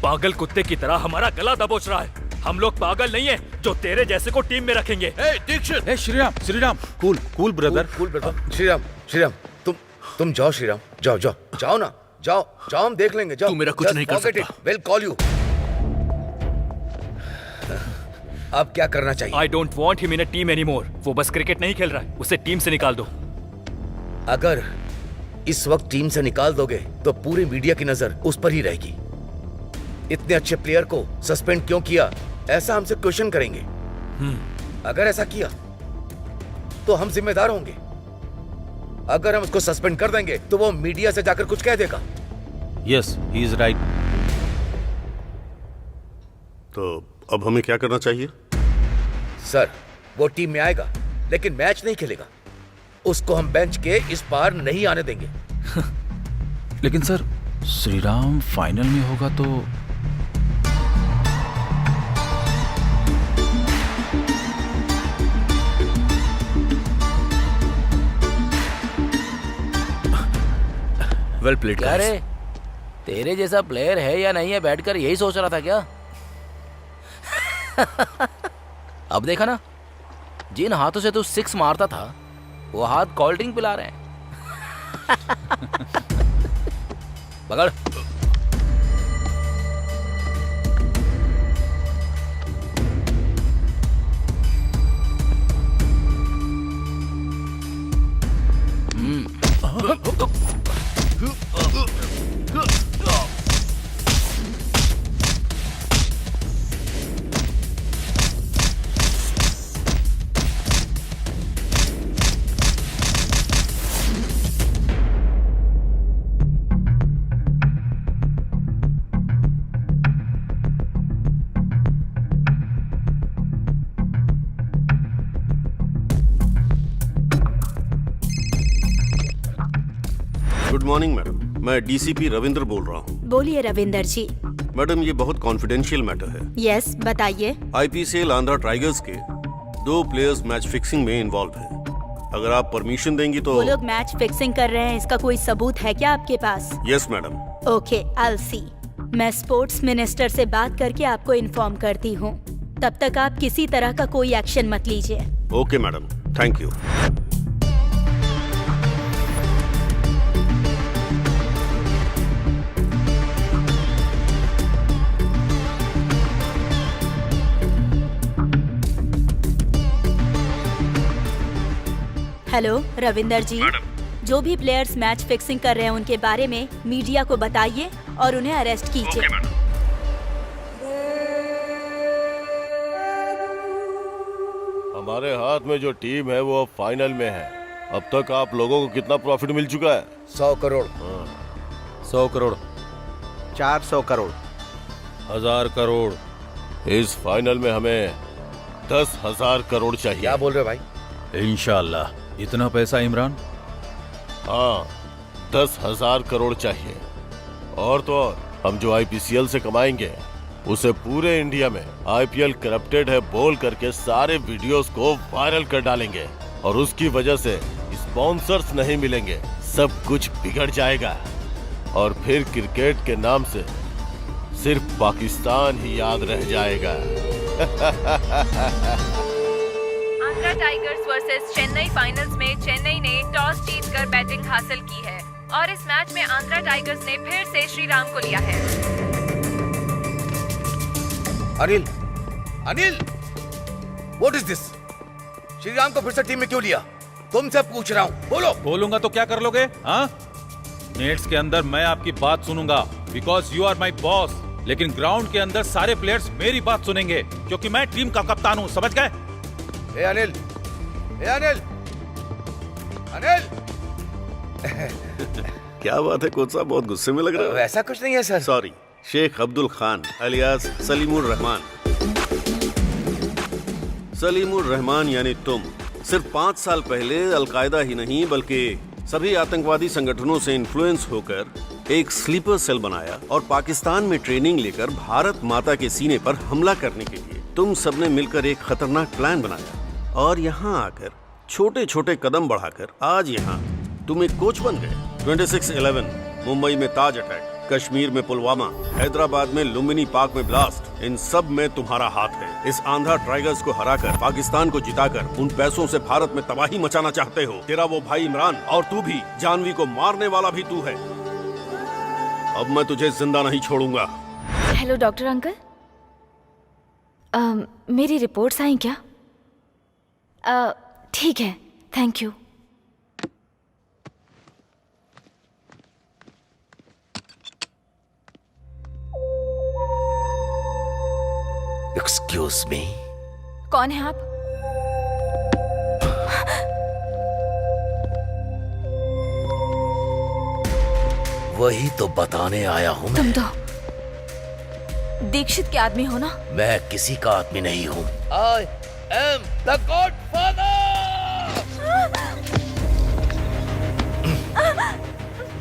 पागल कुत्ते की तरह हमारा गला दबोच रहा है। हम लोग पागल नहीं है जो तेरे जैसे को टीम में रखेंगे। Dixit, Shriram, cool brother. श्रीराम तुम जाओ श्रीराम, जाओ ना, जाओ हम देख लेंगे। जाओ, तू मेरा कुछ नहीं कर सकता। Will call you. अब क्या करना चाहिए? I don't want him in a team anymore. वो बस क्रिकेट नहीं खेल रहा है, उसे टीम से निकाल दो। अगर इस वक्त टीम से निकाल दोगे तो पूरी मीडिया की नजर उस पर ही रहेगी। इतने अच्छे प्लेयर को सस्पेंड क्यों किया, ऐसा हमसे क्वेश्चन करेंगे। अगर ऐसा किया तो हम जिम्मेदार होंगे। अगर हम उसको सस्पेंड कर देंगे तो वो मीडिया से जाकर कुछ कह देगा। Yes, he is right. तो अब हमें क्या करना चाहिए? सर, वो टीम में आएगा लेकिन मैच नहीं खेलेगा। उसको हम बेंच के इस पार नहीं आने देंगे। लेकिन सर, श्रीराम फाइनल में होगा तो वेल प्लेड। क्या रे, तेरे जैसा प्लेयर है या नहीं है बैठकर यही सोच रहा था क्या? अब देखा ना, जिन हाथों से तू सिक्स मारता था वो हाथ कोल्ड ड्रिंक पिला रहे हैं। पकड़। गुड मॉर्निंग मैडम, मैं डीसीपी रविंद्र बोल रहा हूँ। बोलिए रविंदर जी। मैडम, ये बहुत कॉन्फिडेंशियल मैटर है। यस, बताइए। आईपीसीएल आंध्रा टाइगर्स के 2 प्लेयर्स मैच फिक्सिंग में इन्वॉल्व हैं। अगर आप परमिशन देंगी तो। वो लोग मैच फिक्सिंग कर रहे हैं, इसका कोई सबूत है क्या आपके पास? Yes madam. Okay, I see. मैं स्पोर्ट्स मिनिस्टर से बात करके आपको इन्फॉर्म करती हूँ। तब तक आप किसी तरह का कोई एक्शन मत लीजिए। Okay madam, thank you. Hello Ravinder ji, जो भी प्लेयर्स मैच फिक्सिंग कर रहे हैं उनके बारे में मीडिया को बताइए और उन्हें अरेस्ट कीजिए। हमारे हाथ में जो टीम है वो अब फाइनल में है। अब तक आप लोगों को कितना प्रॉफिट मिल चुका है? 100 करोड़। 100 करोड़, 400 करोड़, 1000 करोड़। इस फाइनल में हमें 10,000 करोड़ चाहिए। क्या बोल रहे हो भाई? इंशाल्लाह। इतना पैसा इमरान? हाँ, 10,000 करोड़ चाहिए। और तो और, हम जो आईपीसीएल से कमाएंगे उसे पूरे इंडिया में आईपीएल करप्टेड है बोल करके सारे वीडियोस को वायरल कर डालेंगे और उसकी वजह से स्पॉन्सर्स नहीं मिलेंगे, सब कुछ बिगड़ जाएगा और फिर क्रिकेट के नाम से सिर्फ पाकिस्तान ही याद रह जाएगा। Andhra tigers versus Chennai finals में चेन्नई ने टॉस जीतकर बैटिंग हासिल की है और इस मैच में आंध्रा टाइगर्स ने फिर से श्रीराम को लिया है। Anil, what is this? Shriram को फिर से टीम में क्यों लिया? तुमसे पूछ रहा हूँ, बोलो। बोलूंगा तो क्या कर लोगे? हाँ, नेट्स के अंदर मैं आपकी बात सुनूंगा because you are my boss, लेकिन ग्राउंड के अंदर सारे प्लेयर्स मेरी बात सुनेंगे क्योंकि मैं टीम का कप्तान हूँ, समझ गए? अनिल, क्या बात है कोच साहब, बहुत गुस्से में लग रहे हो। ऐसा कुछ नहीं है sir. Sorry, Sheikh Abdul Khan alias Salimur Rahman. Salimur Rahman यानी तुम सिर्फ 5 साल पहले अलकायदा ही नहीं बल्कि सभी आतंकवादी संगठनों से इन्फ्लुएंस होकर एक स्लीपर सेल बनाया और पाकिस्तान में ट्रेनिंग लेकर भारत माता के सीने पर हमला करने के लिए तुम सबने मिलकर एक खतरनाक प्लान बनाया और यहाँ आकर छोटे छोटे कदम बढ़ाकर आज यहाँ तुम एक कोच बन गए। 26/11 मुंबई में ताज अटैक, कश्मीर में पुलवामा, हैदराबाद में लुम्बिनी पार्क में ब्लास्ट, इन सब में तुम्हारा हाथ है। इस आंध्रा टाइगर्स को हराकर पाकिस्तान को जिताकर उन पैसों से भारत में तबाही मचाना चाहते हो। तेरा वो भाई इमरान और तू भी, जानवी को मारने वाला भी तू है। अब मैं तुझे जिंदा नहीं छोड़ूंगा। हेलो डॉक्टर अंकल, मेरी रिपोर्ट्स आई क्या? ठीक है, थैंक यू। एक्सक्यूज मी। कौन है आप? वही तो बताने आया हूँ तुम मैं। तो दीक्षित के आदमी हो ना? मैं किसी का आदमी नहीं हूँ। I am the godfather.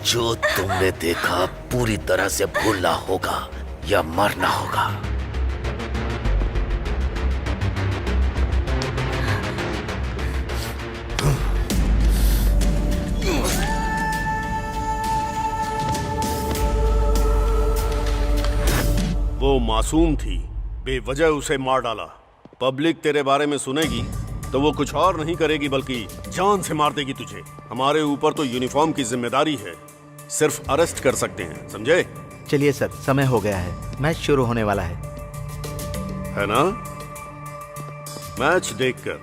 जो तुमने देखा पूरी तरह से भूलना होगा या मरना होगा। वो मासूम थी, बेवजह उसे मार डाला। पब्लिक तेरे बारे में सुनेगी तो वो कुछ और नहीं करेगी बल्कि जान से मार देगी तुझे। हमारे ऊपर तो यूनिफॉर्म की जिम्मेदारी है, सिर्फ अरेस्ट कर सकते हैं, समझे? चलिए सर, समय हो गया है, मैच शुरू होने वाला है ना? मैच देखकर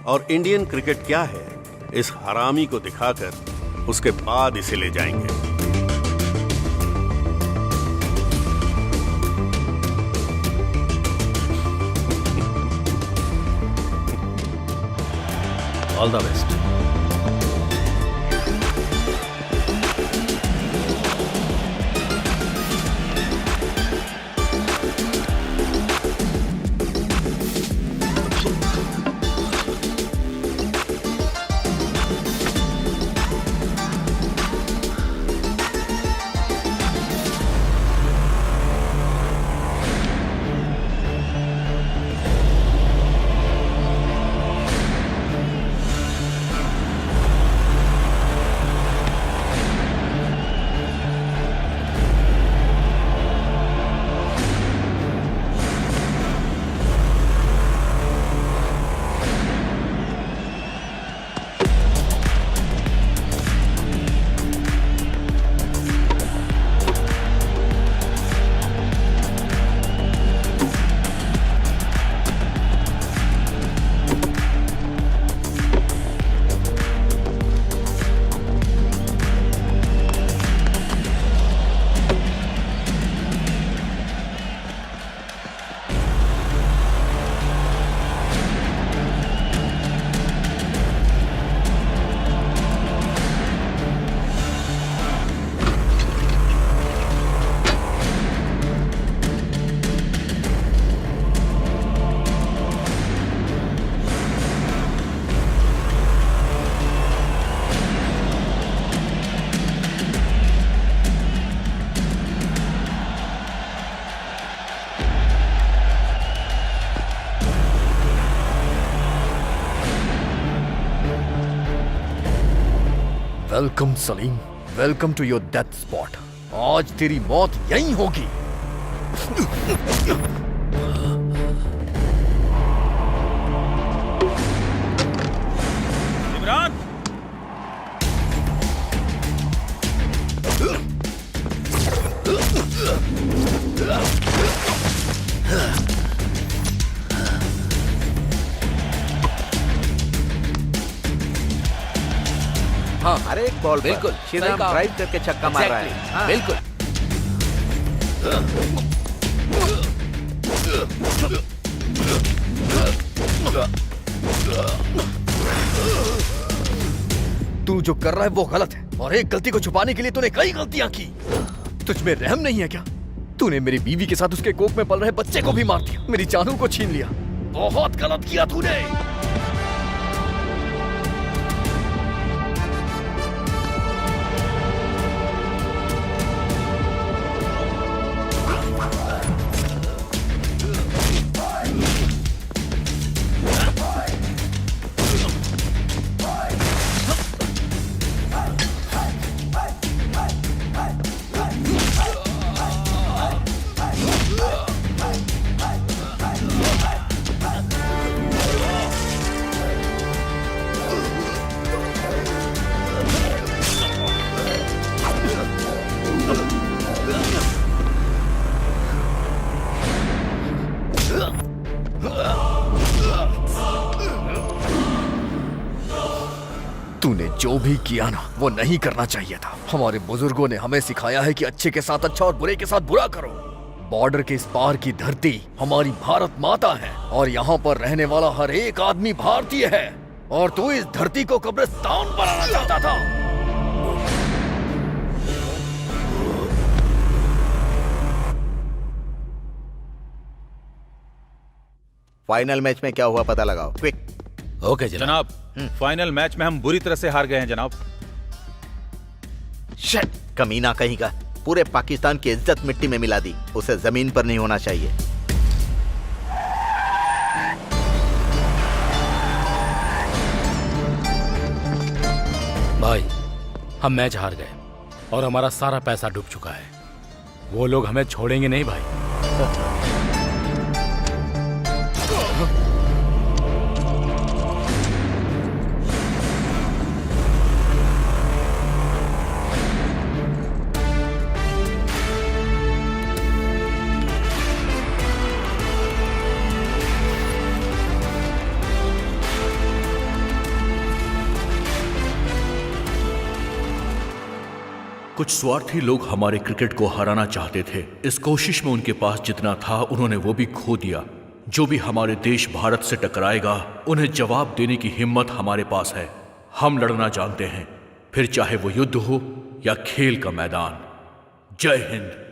और इंडियन क्रिकेट क्या है इस हरामी को दिखाकर उसके बाद इसे ले जाएंगे। All the best. Welcome Salim, welcome to your death spot. आज तेरी मौत यहीं होगी। इमरान! हाँ, अरे एक बॉल बिल्कुल, श्रीराम ड्राइव करके छक्का मार रहा है। हाँ। बिल्कुल। तू जो कर रहा है वो गलत है और एक गलती को छुपाने के लिए तूने कई गलतियां की। तुझ में रहम नहीं है क्या? तूने मेरी बीवी के साथ उसके कोख में पल रहे बच्चे को भी मार दिया, मेरी जानू को छीन लिया। बहुत गलत किया तूने। तूने जो भी किया ना वो नहीं करना चाहिए था। हमारे बुजुर्गों ने हमें सिखाया है कि अच्छे के साथ अच्छा और बुरे के साथ बुरा करो। बॉर्डर के इस पार की धरती हमारी भारत माता है और यहाँ पर रहने वाला हर एक आदमी भारतीय है, और तू इस धरती को कब्रिस्तान बनाना चाहता था। फाइनल मैच में क्या हुआ पता लगाओ, क्विक। ओके जनाब, फाइनल मैच में हम बुरी तरह से हार गए हैं जनाब। शिट, कमीना कहीं का, पूरे पाकिस्तान की इज्जत मिट्टी में मिला दी। उसे जमीन पर नहीं होना चाहिए। भाई, हम मैच हार गए और हमारा सारा पैसा डूब चुका है। वो लोग हमें छोड़ेंगे नहीं भाई। कुछ स्वार्थी लोग हमारे क्रिकेट को हराना चाहते थे। इस कोशिश में उनके पास जितना था उन्होंने वो भी खो दिया। जो भी हमारे देश भारत से टकराएगा उन्हें जवाब देने की हिम्मत हमारे पास है। हम लड़ना जानते हैं, फिर चाहे वो युद्ध हो या खेल का मैदान। जय हिंद।